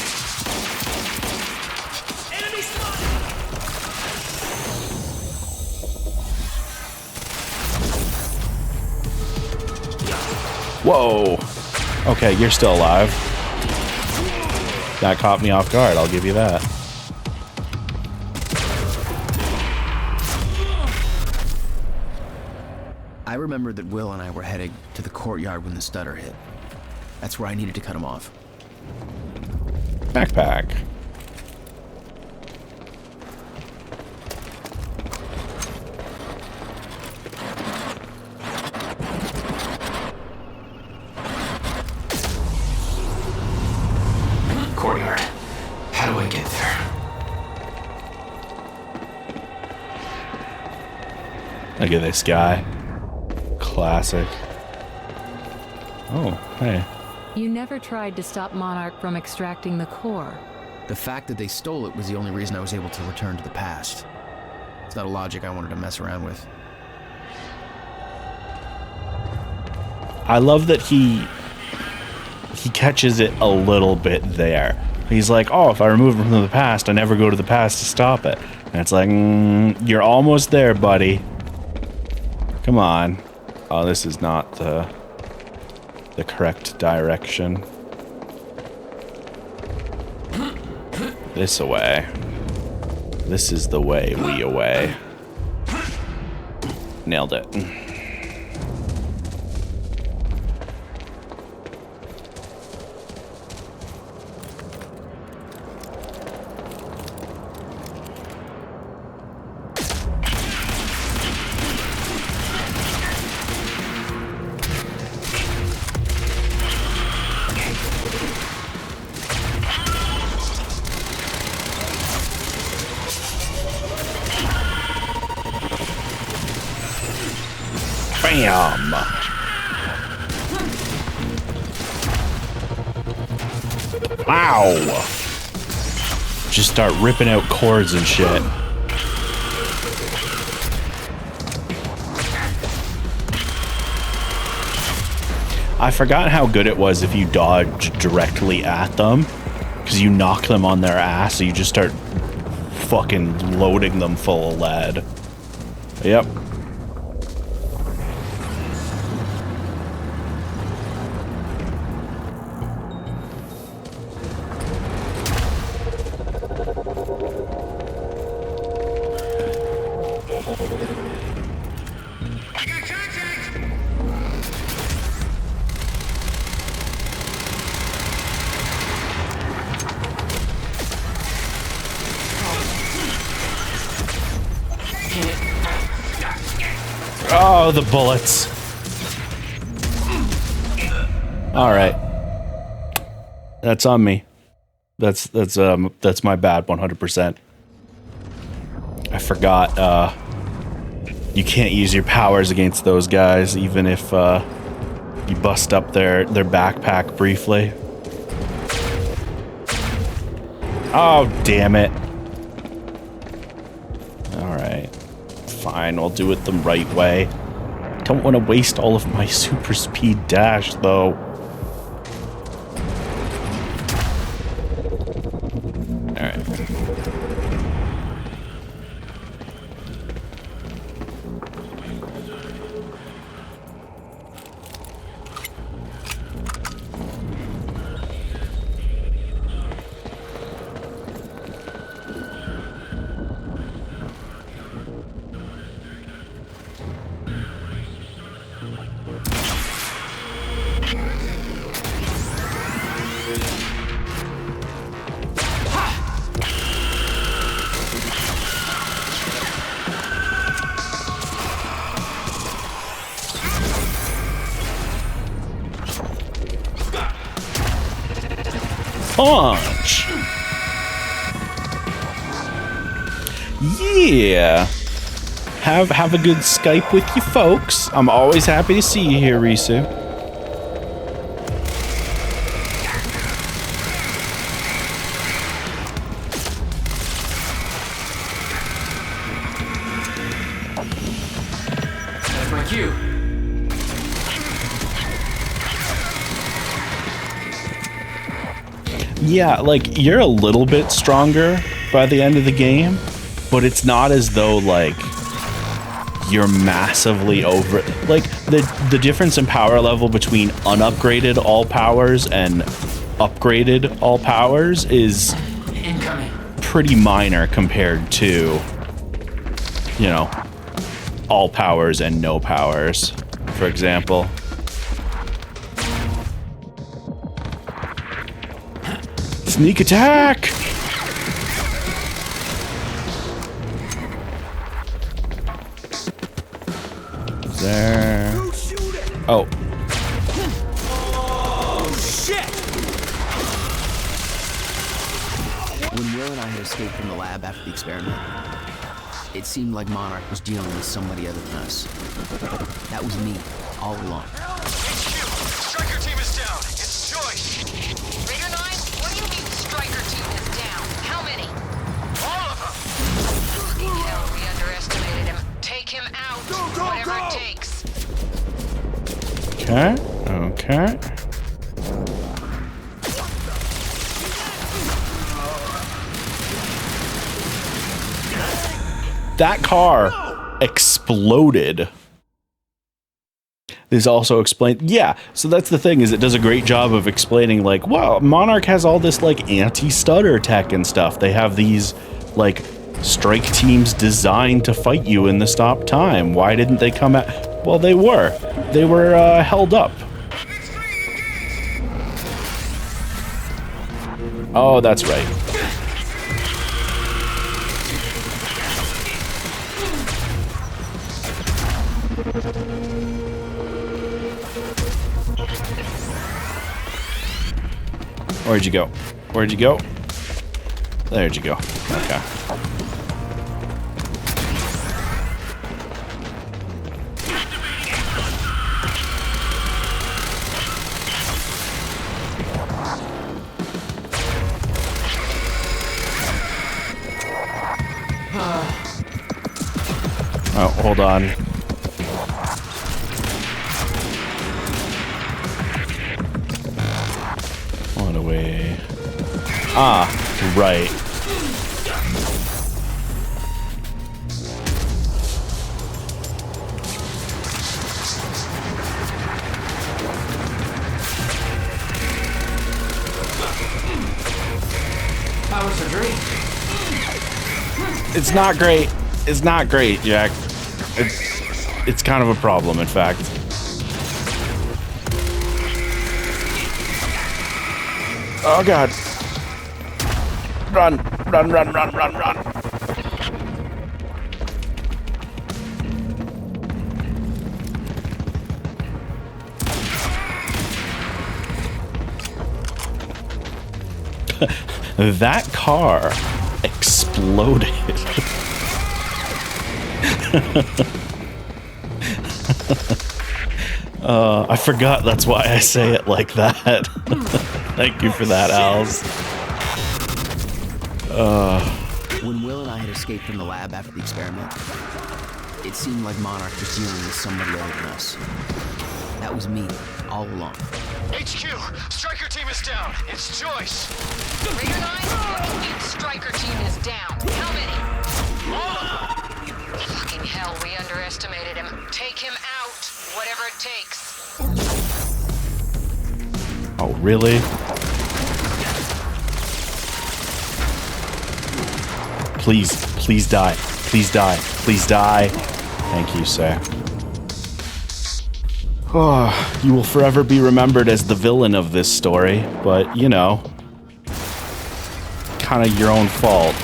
Whoa! Okay, you're still alive. That caught me off guard, I'll give you that. I remember that Will and I were heading to the courtyard when the stutter hit. That's where I needed to cut him off. Backpack. Courtyard. How do I get there? Look at this guy. Classic. Oh, hey. You never tried to stop Monarch from extracting the core. The fact that they stole it was the only reason I was able to return to the past. It's not a logic I wanted to mess around with. I love that he catches it a little bit there. He's like, oh, if I remove it from the past, I never go to the past to stop it. And it's like, you're almost there, buddy. Come on. Oh, this is not the correct direction. This away. This is the way we away. Nailed it. Bam! Wow! Just start ripping out cords and shit. I forgot how good it was if you dodge directly at them, because you knock them on their ass, so you just start fucking loading them full of lead. Yep. Oh, the bullets. All right. That's on me. That's my bad 100%. I forgot you can't use your powers against those guys even if you bust up their backpack briefly. Oh, damn it. All right. Fine, I'll do it the right way. I don't want to waste all of my super speed dash, though. Alright. Punch! Yeah! Have a good Skype with you folks. I'm always happy to see you here, Risu. That's my cue. Yeah, like, you're a little bit stronger by the end of the game, but it's not as though, like, you're massively over... Like, the difference in power level between unupgraded all powers and upgraded all powers is pretty minor compared to, you know, all powers and no powers, for example. Sneak attack! Is there... Oh. Oh, shit! When Will and I had escaped from the lab after the experiment, it seemed like Monarch was dealing with somebody other than us. That was me, all along. Striker team is down. It's Joyce. Raider 9, what do you mean Striker team is down? How many? All of them. Fucking hell, we underestimated him. Take him out, whatever it takes. Okay, okay. That car exploded. This also explained, yeah, so that's the thing, is it does a great job of explaining, like, wow, Monarch has all this, like, anti-stutter tech and stuff. They have these, like, strike teams designed to fight you in the stop time. Why didn't they come at... Well, they were. They were, held up. Oh, that's right. Where'd you go? Where'd you go? There'd you go. Okay. Oh, hold on. What away? Ah, right. Power surgery. It's not great. It's not great, Jack. It's kind of a problem, in fact. Oh god. Run, run, run, run, run, run. That car exploded. I forgot that's why I say it like that. Thank you for that, Als. When Will and I had escaped from the lab after the experiment, it seemed like Monarch was dealing with somebody other than us. That was me, all along. HQ, Striker team is down. It's Joyce. Raider 9, what do you mean Striker team is down? How many? All of them. Fucking hell, we underestimated him. Take him out, whatever it takes. Oh, really? Please, please die. Please die. Please die. Thank you, sir. Oh, you will forever be remembered as the villain of this story, but, you know, kind of your own fault.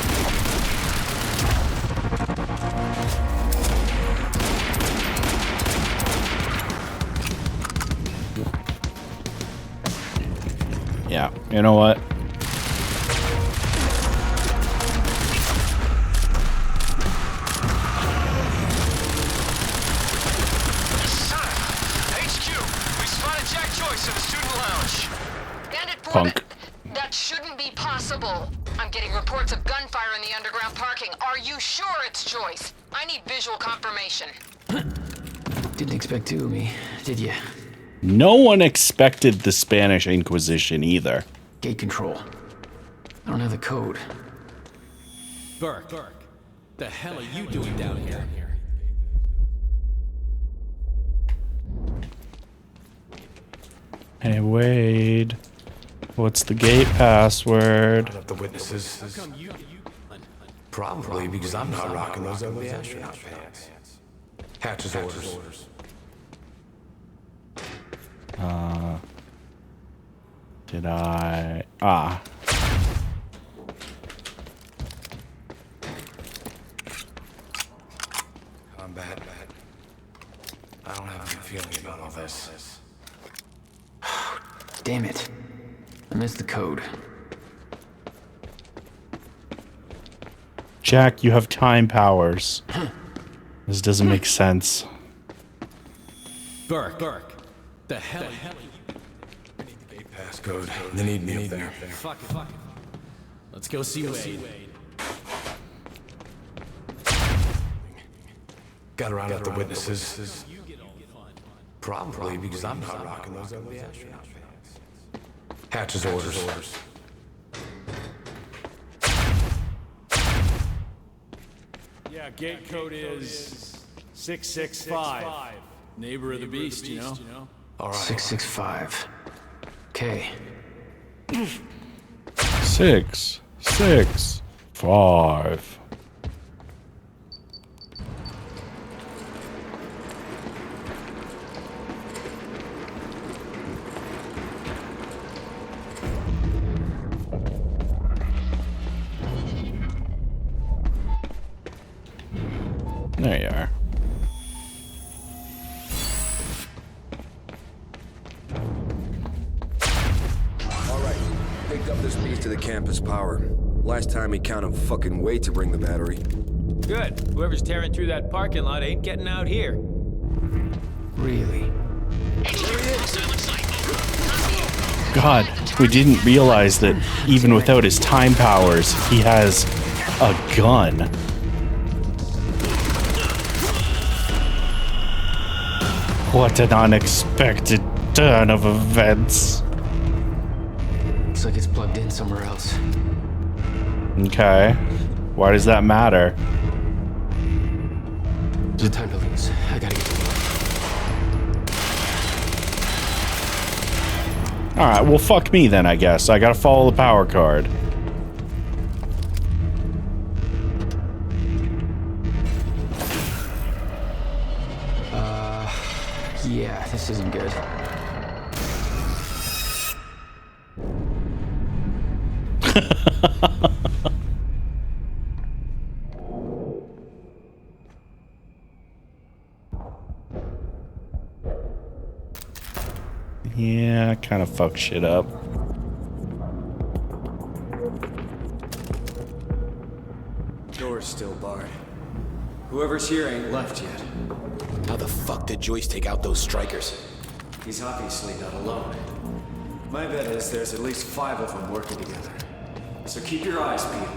Yeah, you know what? Punk. That shouldn't be possible. I'm getting reports of gunfire in the underground parking. Are you sure it's Joyce? I need visual confirmation. Didn't expect two of me, did you? No one expected the Spanish Inquisition either. Gate control. I don't have the code. Burke, the hell are you doing down here? Hey, Wade. What's the gate password? The witnesses. Probably because I'm not rocking those ugly astronaut pants. Hatch's orders. Did I? Combat. I don't have a good feeling about all this. Damn it. I missed the code. Jack, you have time powers. This doesn't make sense. Burke, the hell are you? I need the gate passcode. They need me up there. Fuck it. Let's go see Wade. Got around at the witnesses. Probably because I'm not rocking those ugly astronaut pants. Hatch's orders. Yeah, gate code is 665. Neighbor of the beast, you know? All right. 665. Okay. 6, 6, 5. There you are. Alright, picked up this beast to the campus power. Last time he counted fucking way to bring the battery. Good. Whoever's tearing through that parking lot ain't getting out here. Really? God, we didn't realize that even without his time powers, he has a gun. What an unexpected turn of events. Looks like it's plugged in somewhere else. Okay. Why does that matter? No time to lose. I gotta get to the Alright, well fuck me then, I guess. I gotta follow the power card. Yeah, this isn't good. Yeah, kind of fuck shit up. Door's still barred. Whoever's here ain't left yet. How the fuck did Joyce take out those strikers? He's obviously not alone. My bet is there's at least 5 of them working together. So keep your eyes peeled.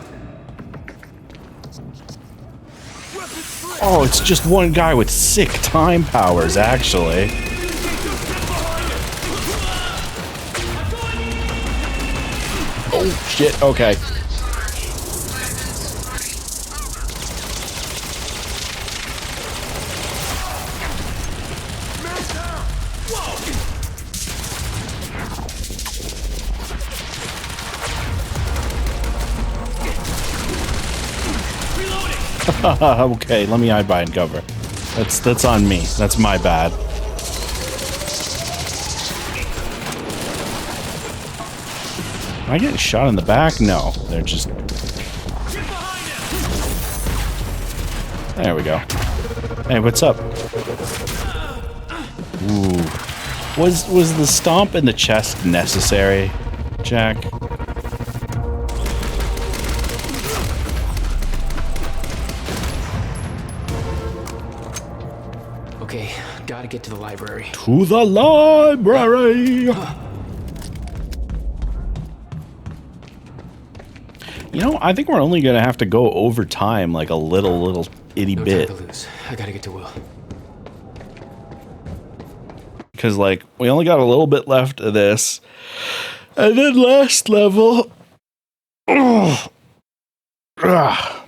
Oh, it's just one guy with sick time powers, actually. Oh, shit, okay. Okay, let me hide behind cover. That's on me. That's my bad. Am I getting shot in the back? No, they're just... There we go. Hey, what's up? Ooh. Was the stomp in the chest necessary, Jack? Okay, gotta get to the library. To the library! You know, I think we're only gonna have to go over time like a little itty bit. Time to lose. I gotta get to Will. Because like we only got a little bit left of this, and then last level.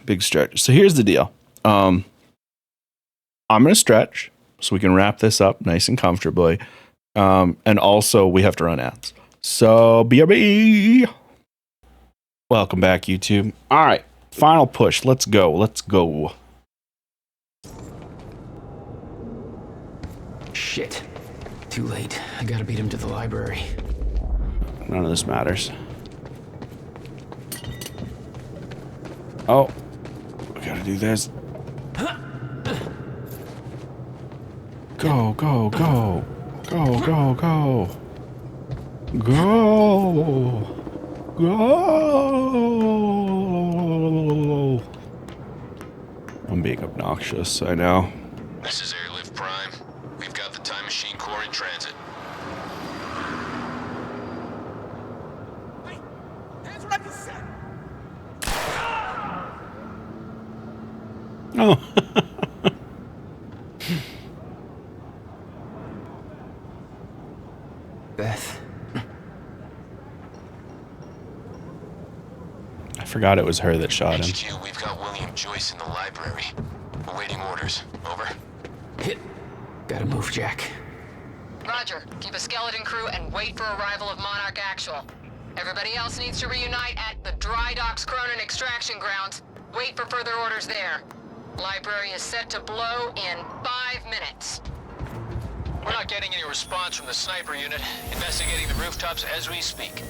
Big stretch. So here's the deal. I'm gonna stretch so we can wrap this up nice and comfortably. And also we have to run ads. So BRB. Welcome back, YouTube. All right, final push. Let's go. Let's go. Shit. Too late. I gotta beat him to the library. None of this matters. Oh, we gotta do this. Go, go, go. Go, go, go. Go. Go. I'm being obnoxious, I know. This is Airlift Prime. We've got the Time Machine Core in transit. Hey, hands right to set. Oh. Beth. I forgot it was her that shot him. HQ, we've got William Joyce in the library. Awaiting orders. Over. Hit. Gotta move, Jack. Roger. Keep a skeleton crew and wait for arrival of Monarch Actual. Everybody else needs to reunite at the Dry Docks Cronin extraction grounds. Wait for further orders there. Library is set to blow in 5 minutes. We're not getting any response from the sniper unit. Investigating the rooftops as we speak.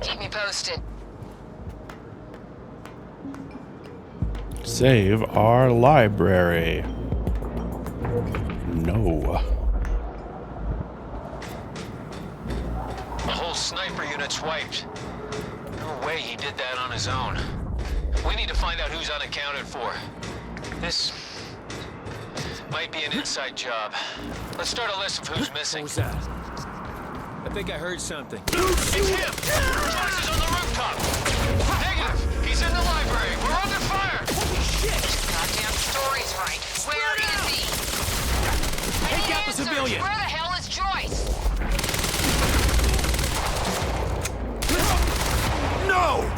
Keep me posted. Save our library. No. The whole sniper unit's wiped. No way he did that on his own. We need to find out who's unaccounted for. This might be an inside job. Let's start a list of who's missing. What was that? I think I heard something. It's him! Joyce is on the rooftop! Negative! He's in the library! We're under fire! Holy shit! Goddamn story's right. Where is he? Take out the civilian! Where the hell is Joyce? No!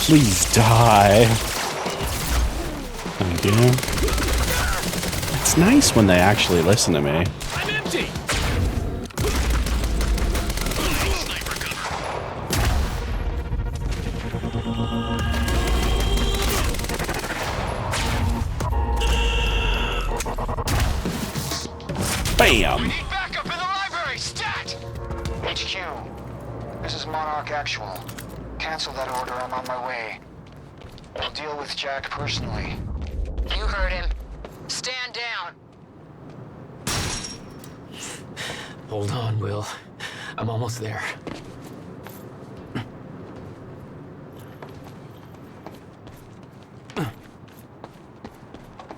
Please die. Thank you. It's nice when they actually listen to me. I'm empty! Bam! We need backup in the library! Stat! HQ, this is Monarch Actual. Cancel that order, I'm on my way. I'll deal with Jack personally. You heard him. Stand down. Hold on, Will. I'm almost there.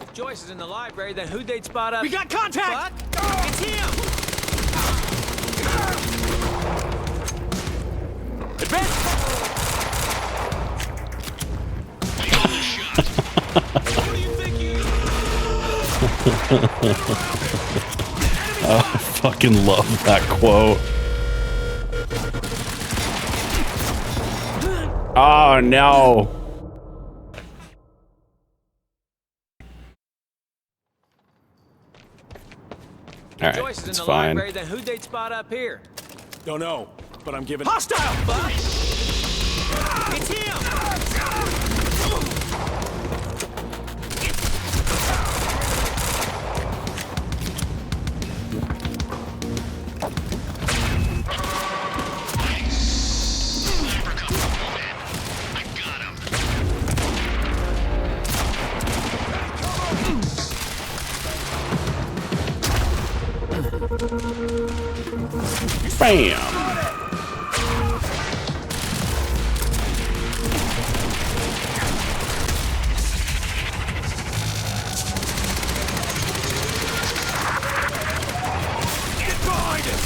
If Joyce is in the library, then who'd they spot up? We got contact! Fuck! It's him! Advance! What do you think you... Oh, I fucking love that quote. Oh no. Alright, Joyce is in it's the fine. library, then who'd they spot up here? Don't know, but I'm giving... Hostile! Fuck! It's him! Bam! Get behind him!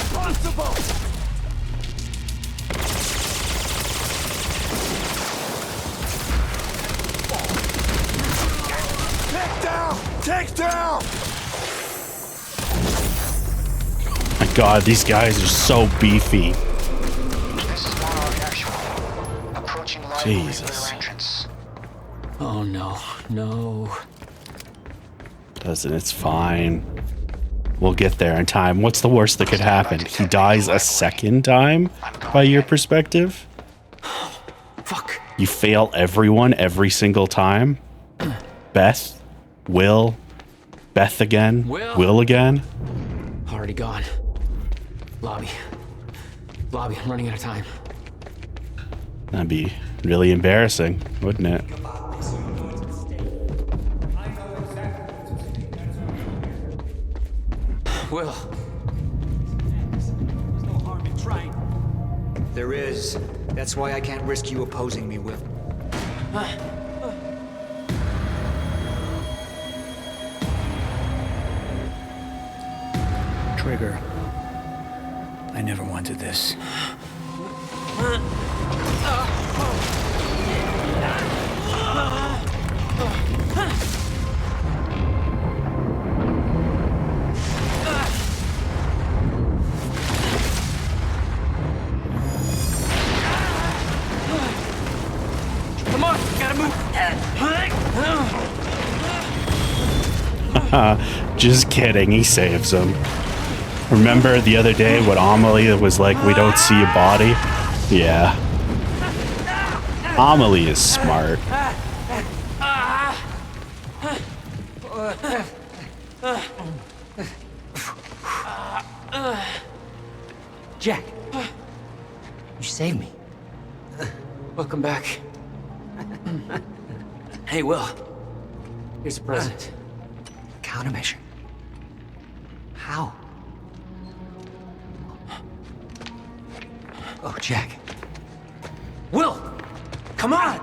Impossible! Tanks down! My God, these guys are so beefy. This is Monarch Actual. Approaching live Jesus. entrance. Oh no, no. Doesn't, it's fine. We'll get there in time. What's the worst that could happen? He dies a second time, by your perspective? Fuck. You fail everyone every single time? Beth? Will? Beth again? Will again? Already gone. Lobby. Lobby, I'm running out of time. That'd be really embarrassing, wouldn't it? Will. There is. That's why I can't risk you opposing me, Will. Trigger. I never wanted this. Come on, gotta move. Just kidding, he saves him. Remember the other day what Amelie was like, we don't see a body? Yeah. Amelie is smart. Jack. You saved me. Welcome back. Hey, Will. Here's a present. Countermeasure. How? Oh, Jack. Will! Come on!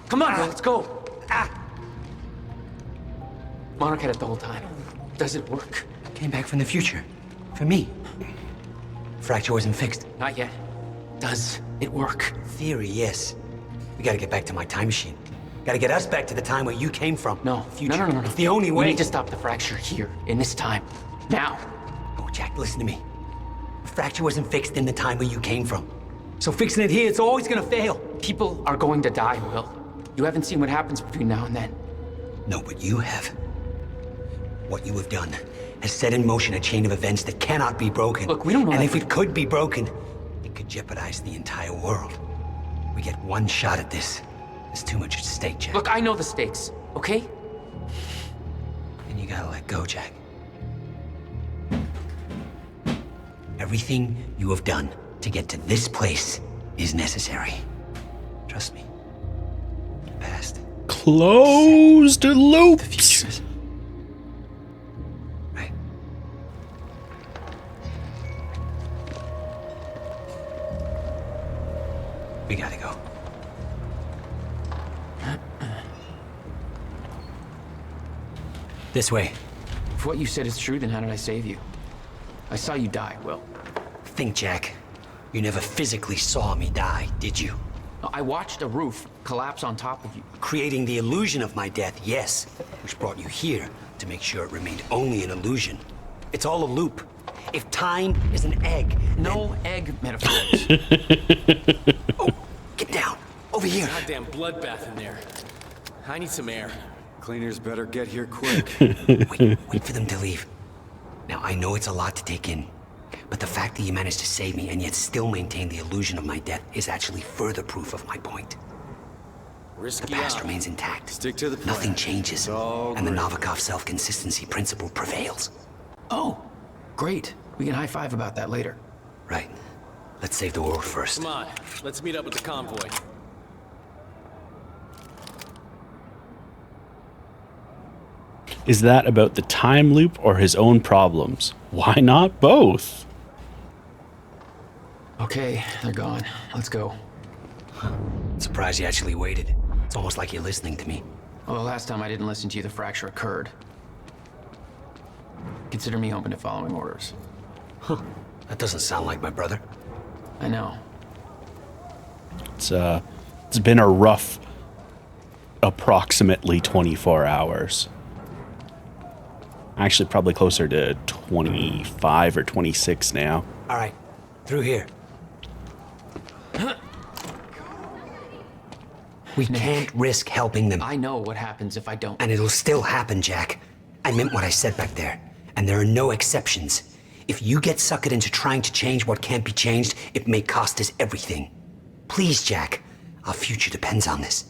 Come on, Will, let's go. Monarch had it the whole time. Does it work? Came back from the future. For me. Fracture wasn't fixed. Not yet. Does it work? Theory, yes. We gotta get back to my time machine. Gotta get us back to the time where you came from. No, future. No. It's the only We way. need to stop the fracture here, in this time. Now. Oh, Jack, listen to me. The fracture wasn't fixed in the time where you came from. So fixing it here, it's always gonna fail. People are going to die, Will. You haven't seen what happens between now and then. No, but you have. What you have done has set in motion a chain of events that cannot be broken. Look, we don't know And that if it could be broken, it could jeopardize the entire world. We get one shot at this. There's too much at stake, Jack. Look, I know the stakes, okay? And you gotta let go, Jack. Everything you have done to get to this place is necessary. Trust me. The past. Closed loops. The future is. Right. We gotta go. This way. If what you said is true, then how did I save you? I saw you die, Will. Think, Jack. You never physically saw me die, did you? I watched a roof collapse on top of you. Creating the illusion of my death, yes. Which brought you here to make sure it remained only an illusion. It's all a loop. If time is an egg, no egg metaphors. Oh, get down. Over here. Goddamn bloodbath in there. I need some air. Cleaners better get here quick. Wait for them to leave. Now, I know it's a lot to take in, but the fact that you managed to save me and yet still maintain the illusion of my death is actually further proof of my point. Risky The past remains intact. Stick to the plan. Nothing changes, and the Novikov self-consistency principle prevails. Oh, great. We can high-five about that later. Right. Let's save the world first. Come on, let's meet up with the convoy. Is that about the time loop or his own problems? Why not both? Okay, they're gone. Let's go. Surprised you actually waited. It's almost like you're listening to me. Well, the last time I didn't listen to you, the fracture occurred. Consider me open to following orders. Huh. That doesn't sound like my brother. I know. It's been a rough approximately 24 hours. Actually, probably closer to 25 or 26 now. All right, through here. We can't risk helping them. I know what happens if I don't. And it'll still happen, Jack. I meant what I said back there. And there are no exceptions. If you get suckered into trying to change what can't be changed, it may cost us everything. Please, Jack. Our future depends on this.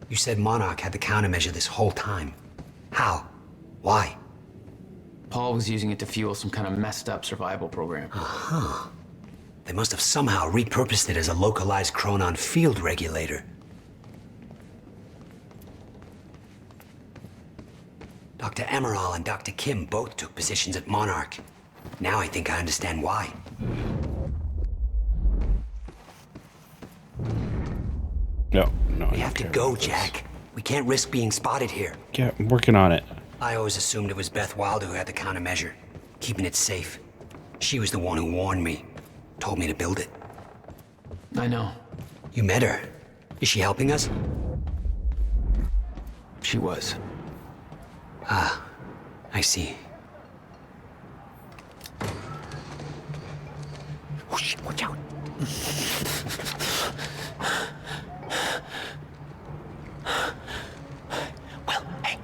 You said Monarch had the countermeasure this whole time. How? Why? Paul was using it to fuel some kind of messed up survival program. Uh-huh. They must have somehow repurposed it as a localized Chronon field regulator. Dr. Emerald and Dr. Kim both took positions at Monarch. Now I think I understand why. No. We have to go, Jack. We can't risk being spotted here. Yeah, I'm working on it. I always assumed it was Beth Wilder who had the countermeasure, keeping it safe. She was the one who warned me, told me to build it. I know. You met her. Is she helping us? She was. Ah, I see. Oh shit, watch out. Well, hey.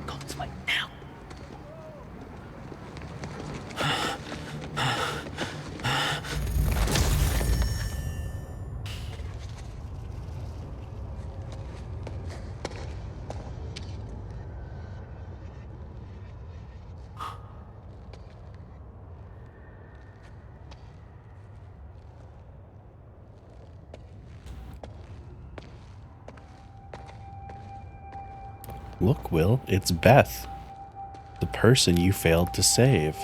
Go this way now. Look, Will, it's Beth. The person you failed to save.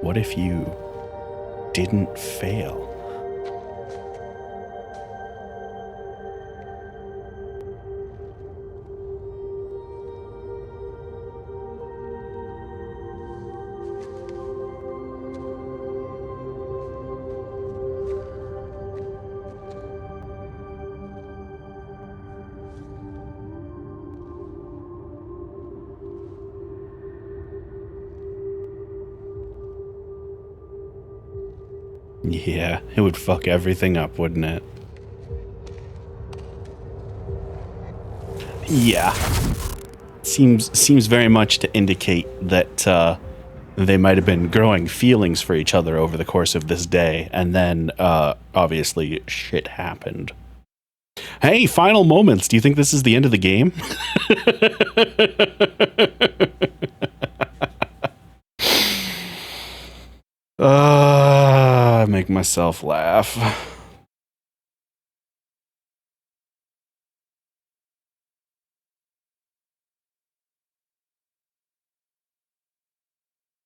What if you didn't fail? Yeah, it would fuck everything up, wouldn't it? Yeah. Seems very much to indicate that they might have been growing feelings for each other over the course of this day, and then obviously shit happened. Hey, final moments. Do you think this is the end of the game? I make myself laugh.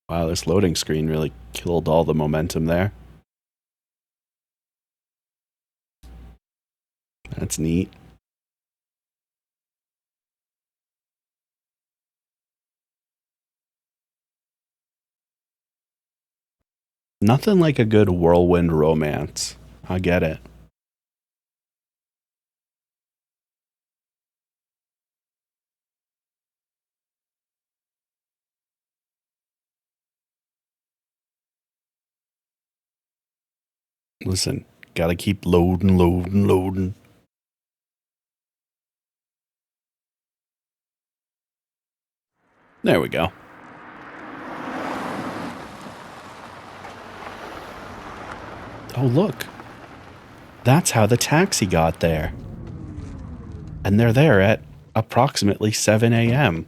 Wow, this loading screen really killed all the momentum there. That's neat. Nothing like a good whirlwind romance. I get it. Listen, gotta keep loading. There we go. Oh, look. That's how the taxi got there. And they're there at approximately 7 a.m.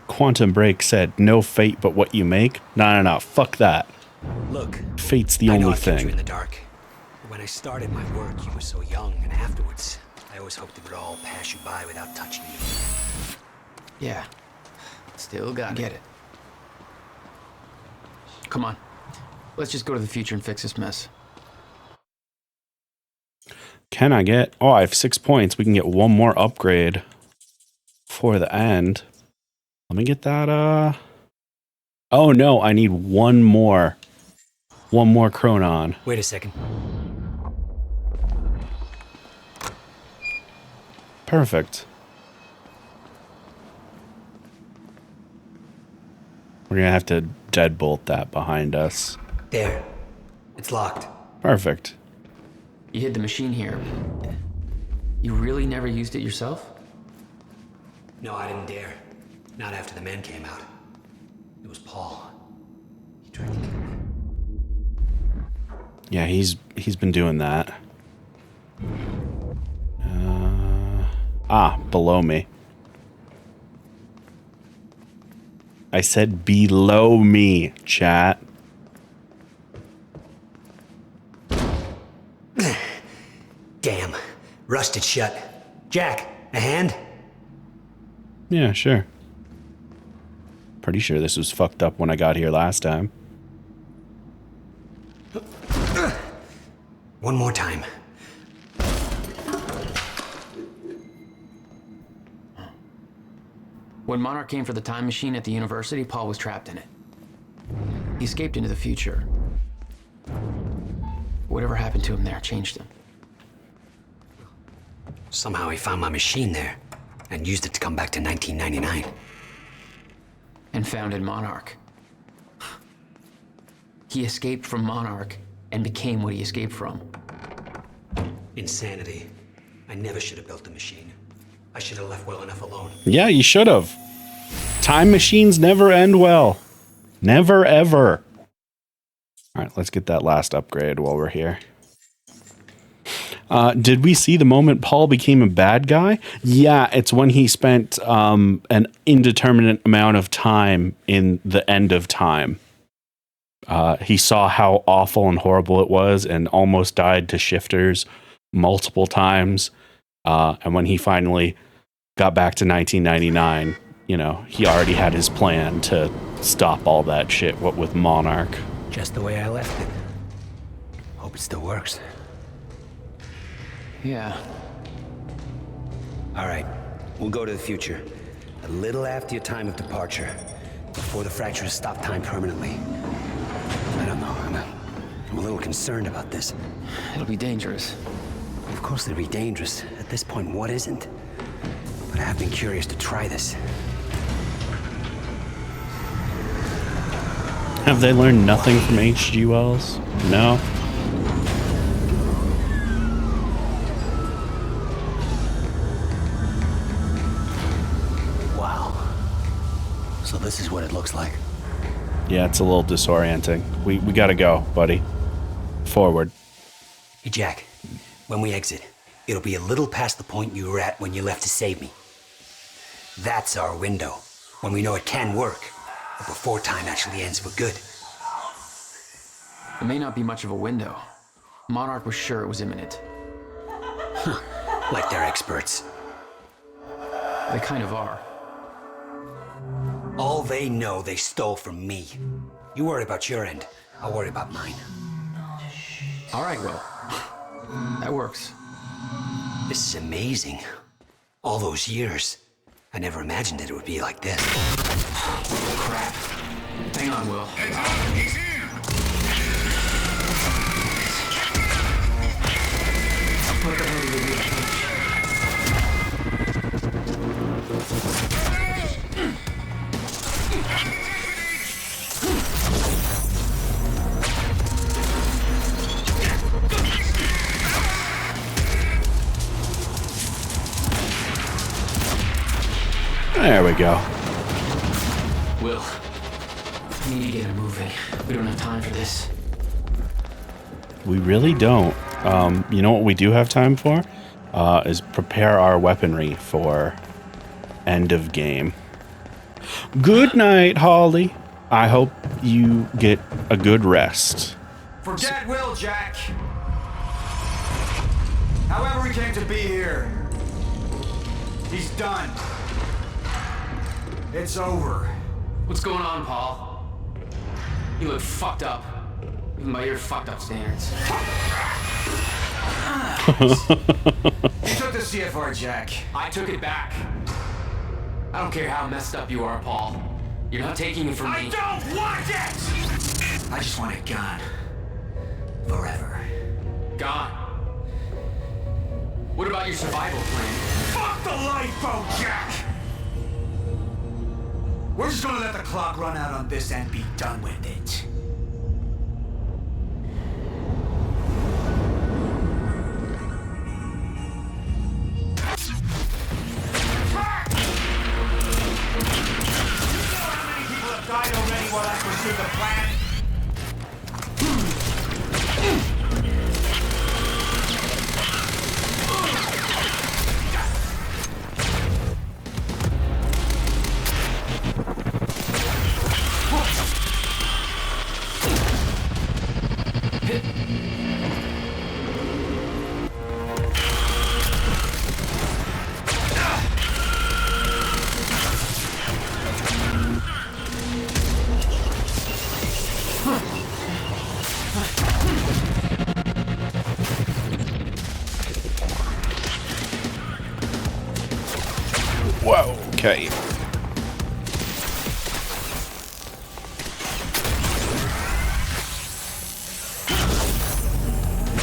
Quantum Break said, no fate but what you make. No, fuck that. Look, fate's the I know only I kept thing. you in the dark. But when I started my work, you were so young, and afterwards, I always hoped it would all pass you by without touching you. Yeah. Still got it. Come on. Let's just go to the future and fix this mess. Can I get... Oh, I have 6 points. We can get one more upgrade for the end. Let me get that, Oh no, I need one more chronon. Wait a second. Perfect. We're gonna have to deadbolt that behind us. There. It's locked. Perfect. You hid the machine here. You really never used it yourself? No, I didn't dare. Not after the men came out. It was Paul. He tried to kill me. Yeah, he's been doing that. Below me. I said below me, chat. Damn. Rusted shut. Jack, a hand? Yeah, sure. Pretty sure this was fucked up when I got here last time. One more time. When Monarch came for the time machine at the university, Paul was trapped in it. He escaped into the future. Whatever happened to him there changed him. Somehow he found my machine there and used it to come back to 1999. And founded Monarch. He escaped from Monarch and became what he escaped from. Insanity. I never should have built the machine. I should have left well enough alone. Yeah, you should have. Time machines never end well. Never, ever. All right, let's get that last upgrade while we're here. Did we see the moment Paul became a bad guy? Yeah, it's when he spent an indeterminate amount of time in the end of time. He saw how awful and horrible it was and almost died to shifters multiple times. And when he finally got back to 1999, you know, he already had his plan to stop all that shit, what with Monarch. Just the way I left it. Hope it still works. Yeah. All right, we'll go to the future. A little after your time of departure. Before the fractures stop time permanently. I don't know, I'm a little concerned about this. It'll be dangerous. Of course it'll be dangerous. At this point, what isn't? But I have been curious to try this. Have they learned nothing from H.G. Wells? No. Wow. So this is what it looks like. Yeah, it's a little disorienting. We gotta go, buddy. Forward. Hey, Jack. When we exit, it'll be a little past the point you were at when you left to save me. That's our window, when we know it can work, but before time actually ends for good. It may not be much of a window. Monarch was sure it was imminent. Like they're experts. They kind of are. All they know they stole from me. You worry about your end, I'll worry about mine. All right, Will. That works. This is amazing. All those years. I never imagined that it would be like this. Crap. Hang on, Will. What the hell did we do? There we go. Will, we need to get him moving. We don't have time for this. We really don't. You know what we do have time for? Is prepare our weaponry for end of game. Good night, Holly. I hope you get a good rest. Forget Will, Jack. However we came to be here, he's done. It's over. What's going on, Paul? You look fucked up. Even by your fucked up standards. You took the CFR, Jack. I took it back. I don't care how messed up you are, Paul. You're not taking it from me. I don't want it! I just want it gone. Forever. Gone. What about your survival plan? Fuck the lifeboat, Jack! We're just gonna let the clock run out on this and be done with it. Died already while I pursued the plan. Whoa, okay.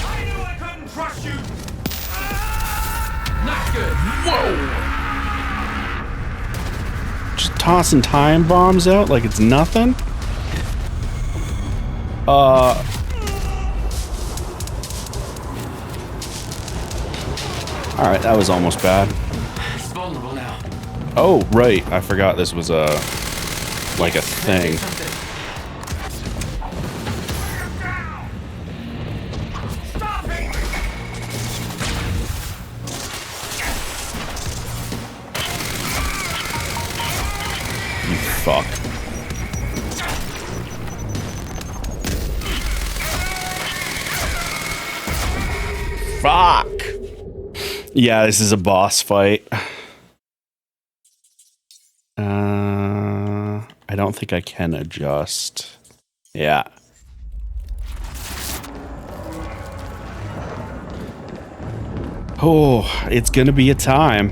I knew I couldn't trust you. Not good. Whoa! Just tossing time bombs out like it's nothing? Alright, that was almost bad. It's vulnerable now. Oh, right. I forgot this was a... like a thing. You fuck. Fuck! Yeah, this is a boss fight. I don't think I can adjust. Yeah. Oh, it's gonna be a time.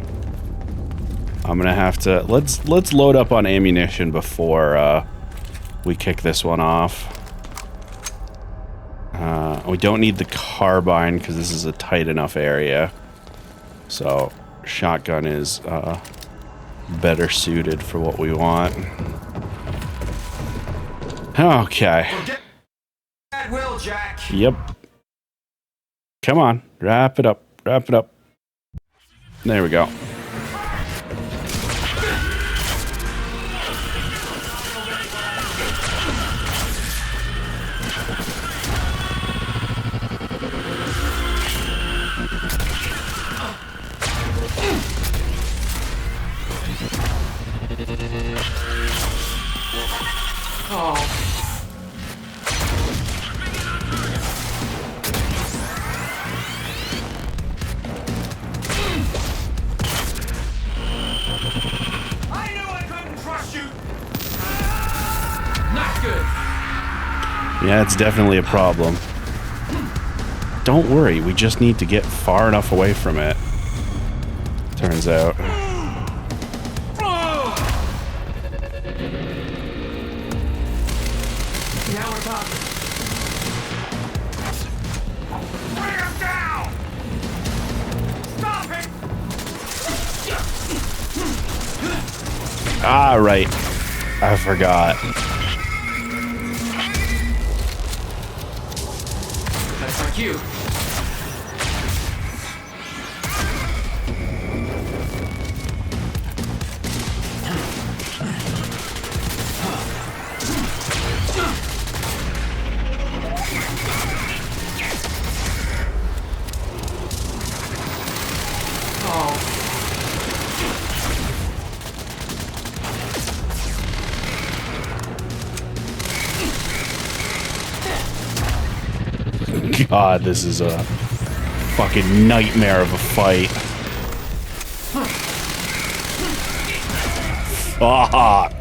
I'm gonna have to let's load up on ammunition before we kick this one off. We don't need the carbine because this is a tight enough area. So shotgun is better suited for what we want. Okay. At will, Jack. Yep. Come on, wrap it up. Wrap it up. There we go. I knew I couldn't trust you. Not good. Yeah, it's definitely a problem. Don't worry, we just need to get far enough away from it. Turns out. Now we're talking. Bring him down! Stop it! Ah, right. I forgot. That's our cue. God, this is a fucking nightmare of a fight. Fuck.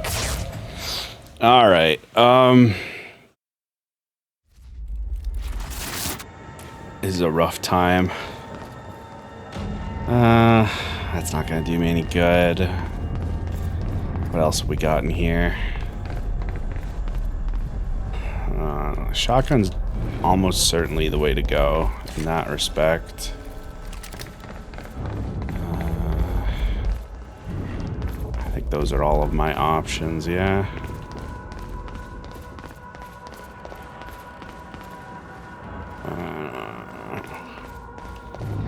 Alright, this is a rough time. That's not gonna do me any good. What else have we got in here? Shotgun's almost certainly the way to go in that respect. I think those are all of my options, yeah.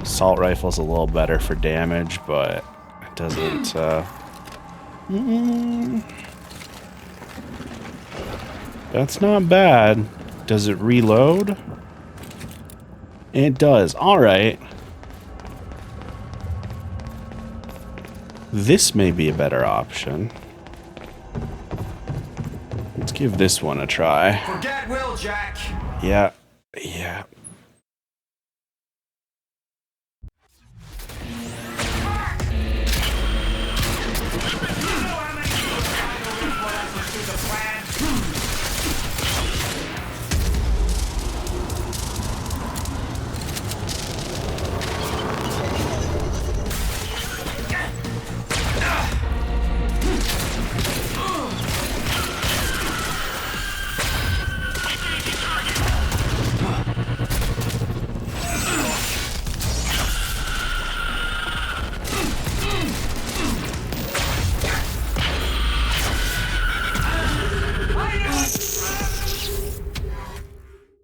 Assault rifle's a little better for damage, but it doesn't, That's not bad. Does it reload? It does. Alright. This may be a better option. Let's give this one a try. Forget Will, Jack. Yeah. Yeah.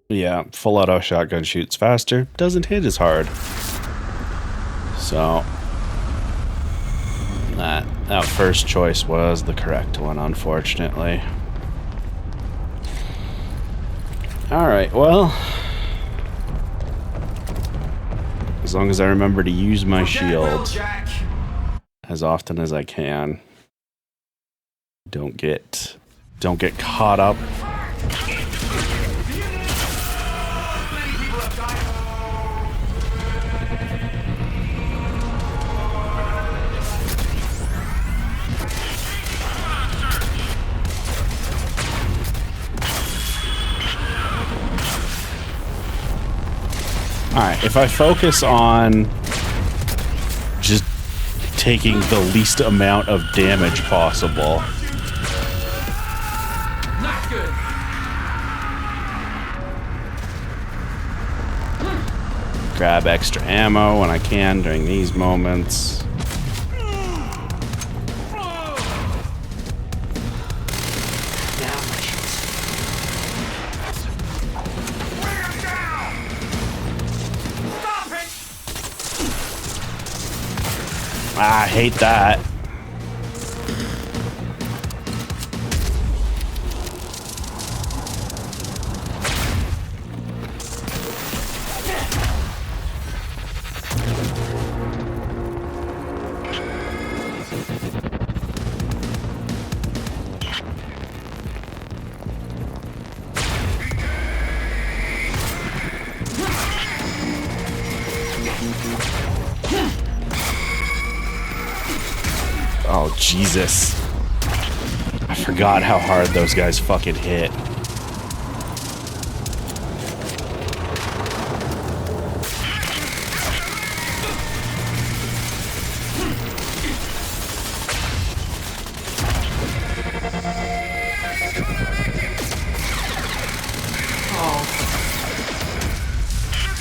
Yeah, full auto shotgun shoots faster, doesn't hit as hard. So that first choice was the correct one, unfortunately. Alright, well, as long as I remember to use my shield as often as I can. Don't get caught up. Alright, if I focus on just taking the least amount of damage possible. Not good. Grab extra ammo when I can during these moments. I hate that. Oh, Jesus. I forgot how hard those guys fucking hit.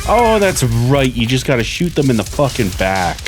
Oh, that's right. You just gotta shoot them in the fucking back.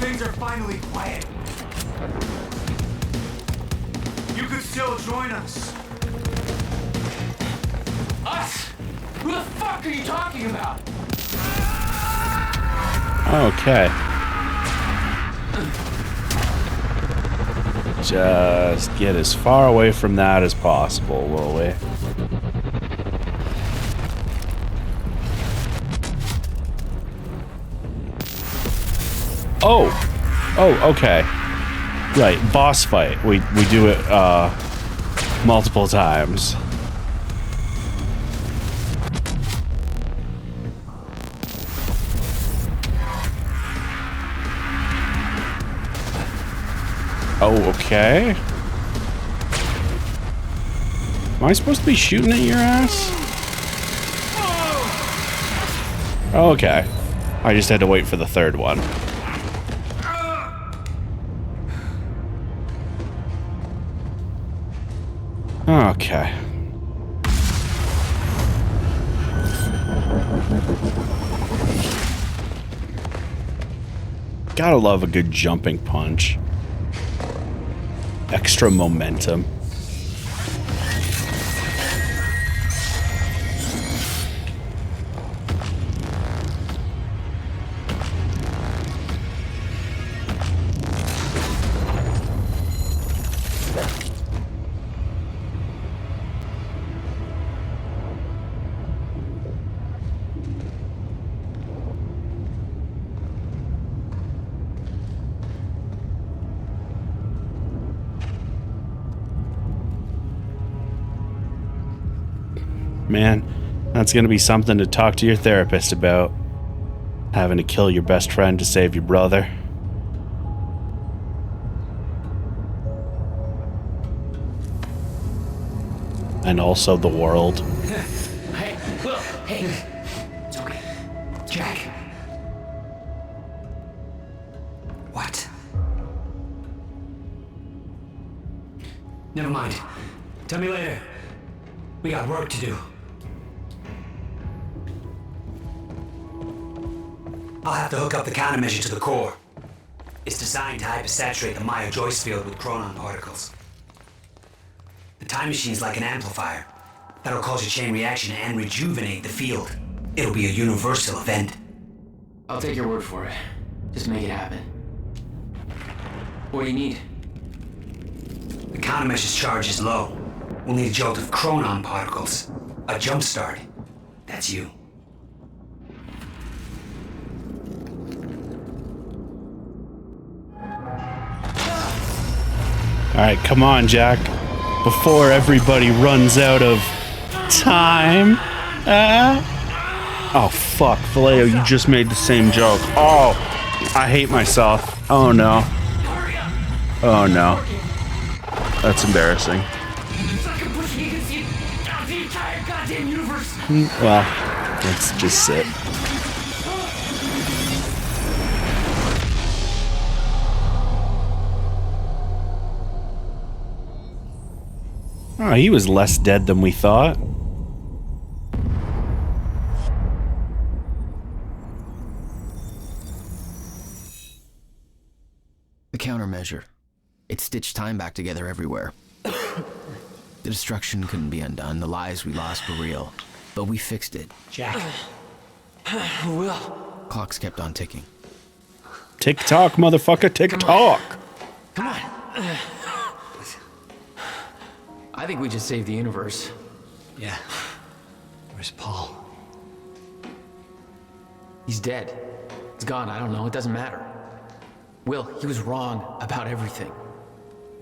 Things are finally quiet. You could still join us. Us? Who the fuck are you talking about? Okay. just get as far away from that as possible, will we? Oh! Oh, okay. Right, boss fight. We do it, multiple times. Oh, okay. Am I supposed to be shooting at your ass? Okay. I just had to wait for the third one. Okay. Gotta love a good jumping punch. Extra momentum. Man, that's gonna be something to talk to your therapist about. Having to kill your best friend to save your brother. And also the world. Hey, Will, hey. It's okay. Jack. What? Never mind. Tell me later. We got work to do. I'll have to hook up the countermeasure to the core. It's designed to hypersaturate the Maya Joyce field with chronon particles. The time machine's like an amplifier. That'll cause a chain reaction and rejuvenate the field. It'll be a universal event. I'll take your word for it. Just make it happen. What do you need? The countermeasure's charge is low. We'll need a jolt of chronon particles. A jump start. That's you. Alright, come on, Jack. Before everybody runs out of time. Oh, fuck. Vallejo, you just made the same joke. Oh, I hate myself. Oh, no. Oh, no. That's embarrassing. Well, let's just sit. Oh, he was less dead than we thought. The countermeasure. It stitched time back together everywhere. The destruction couldn't be undone. The lives we lost were real. But we fixed it. Jack. Will. Clocks kept on ticking. Tick-tock, motherfucker, tick-tock. Come on. I think we just saved the universe. Yeah. Where's Paul? He's dead. He's gone, I don't know, it doesn't matter. Will, he was wrong about everything.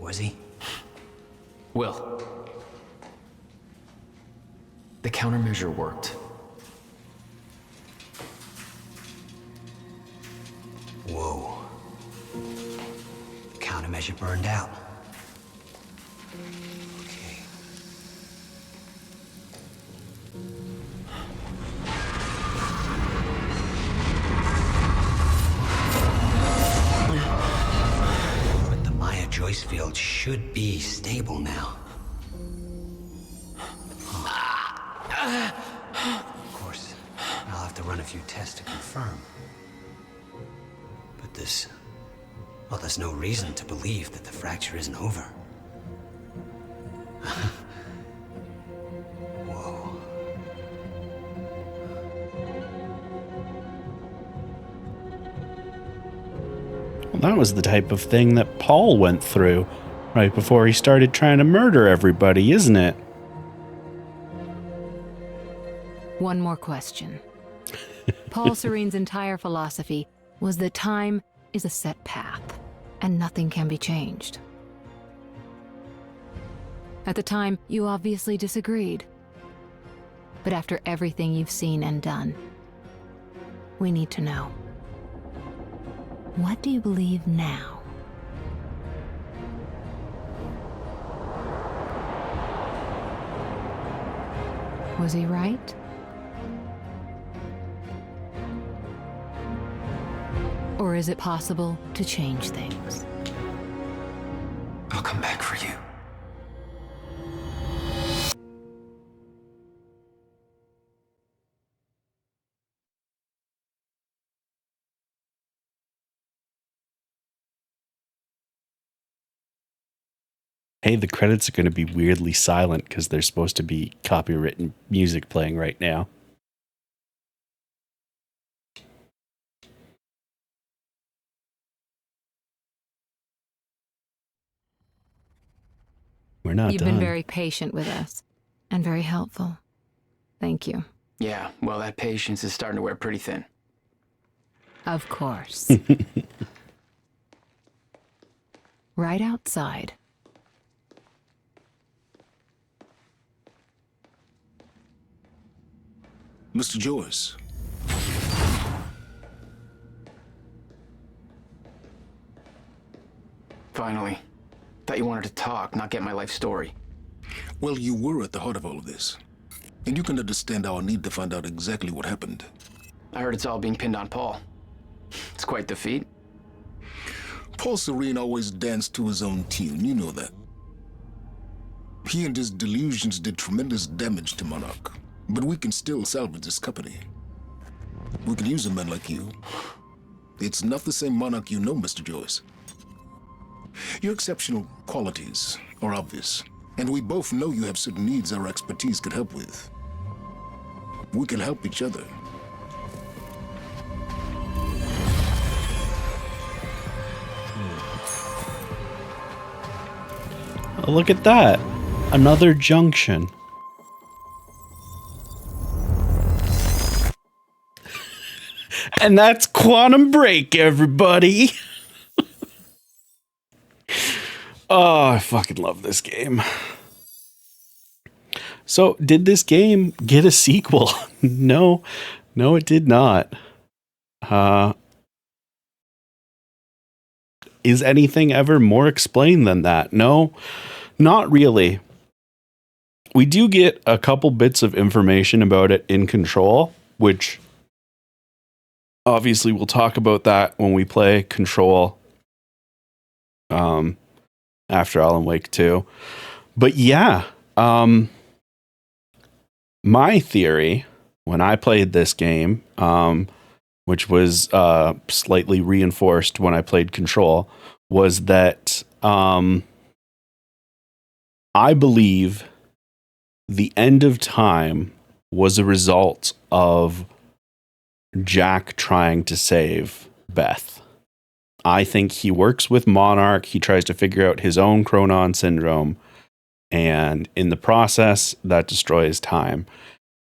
Was he? Will. The countermeasure worked. Whoa. The countermeasure burned out. Okay. But the Maya Joyce field should be stable now. Of course, I'll have to run a few tests to confirm. But there's no reason to believe that the fracture isn't over. Whoa. Well, that was the type of thing that Paul went through. Right before he started trying to murder everybody, isn't it? One more question. Paul Serene's entire philosophy was that time is a set path, and nothing can be changed. At the time, you obviously disagreed. But after everything you've seen and done, we need to know. What do you believe now? Was he right? Or is it possible to change things? I'll come back for you. Hey, the credits are going to be weirdly silent because there's supposed to be copywritten music playing right now. We're not You've done. been very patient with us, and very helpful. Thank you. Yeah, well, that patience is starting to wear pretty thin. Of course. Right outside. Mr. Joyce. Finally. Thought you wanted to talk, not get my life story. Well, you were at the heart of all of this. And you can understand our need to find out exactly what happened. I heard it's all being pinned on Paul. It's quite the feat. Paul Serene always danced to his own tune, you know that. He and his delusions did tremendous damage to Monarch, but we can still salvage this company. We can use a man like you. It's not the same Monarch you know, Mr. Joyce. Your exceptional qualities are obvious, and we both know you have certain needs our expertise could help with. We can help each other. Oh, look at that. Another junction. And that's Quantum Break, everybody. Oh, I fucking love this game. So, did this game get a sequel? No, it did not. Is anything ever more explained than that? No, not really. We do get a couple bits of information about it in Control, which obviously we'll talk about that when we play Control after Alan Wake 2. But yeah, my theory when I played this game, which was slightly reinforced when I played Control, was that I believe the end of time was a result of Jack trying to save Beth. I think he works with Monarch. He tries to figure out his own Chronon syndrome. And in the process, that destroys time.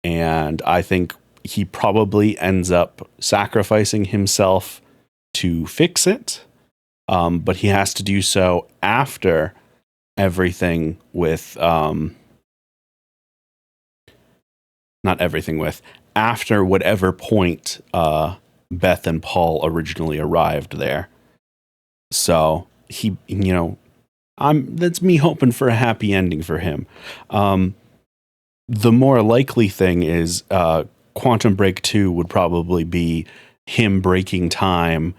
And I think he probably ends up sacrificing himself to fix it. But he has to do so after everything with... not everything with... after whatever point Beth and Paul originally arrived there. So he, that's me hoping for a happy ending for him. The more likely thing is Quantum Break 2 would probably be him breaking time,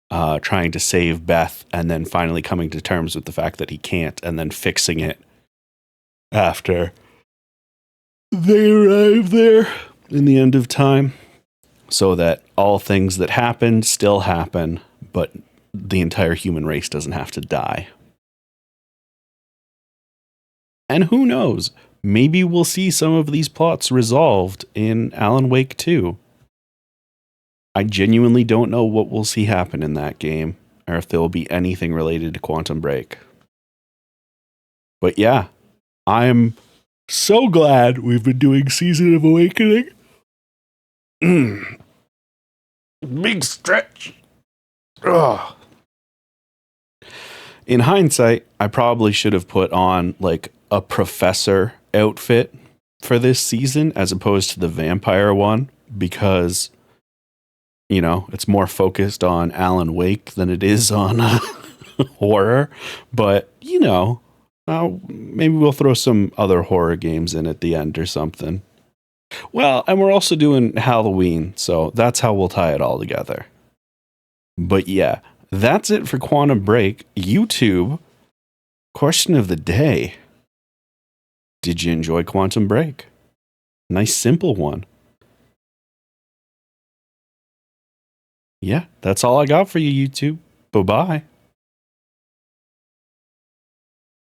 trying to save Beth, and then finally coming to terms with the fact that he can't, and then fixing it after they arrive there in the end of time, so that all things that happened still happen, but the entire human race doesn't have to die. And who knows? Maybe we'll see some of these plots resolved in Alan Wake 2. I genuinely don't know what we'll see happen in that game, or if there will be anything related to Quantum Break. But yeah, I'm so glad we've been doing Season of Awakening. Big stretch. Ugh. In hindsight, I probably should have put on like a professor outfit for this season as opposed to the vampire one because, you know, it's more focused on Alan Wake than it is on horror. But, you know, maybe we'll throw some other horror games in at the end or something. Well, and we're also doing Halloween, so that's how we'll tie it all together. But yeah, that's it for Quantum Break. YouTube, question of the day. Did you enjoy Quantum Break? Nice, simple one. Yeah, that's all I got for you, YouTube. Bye-bye.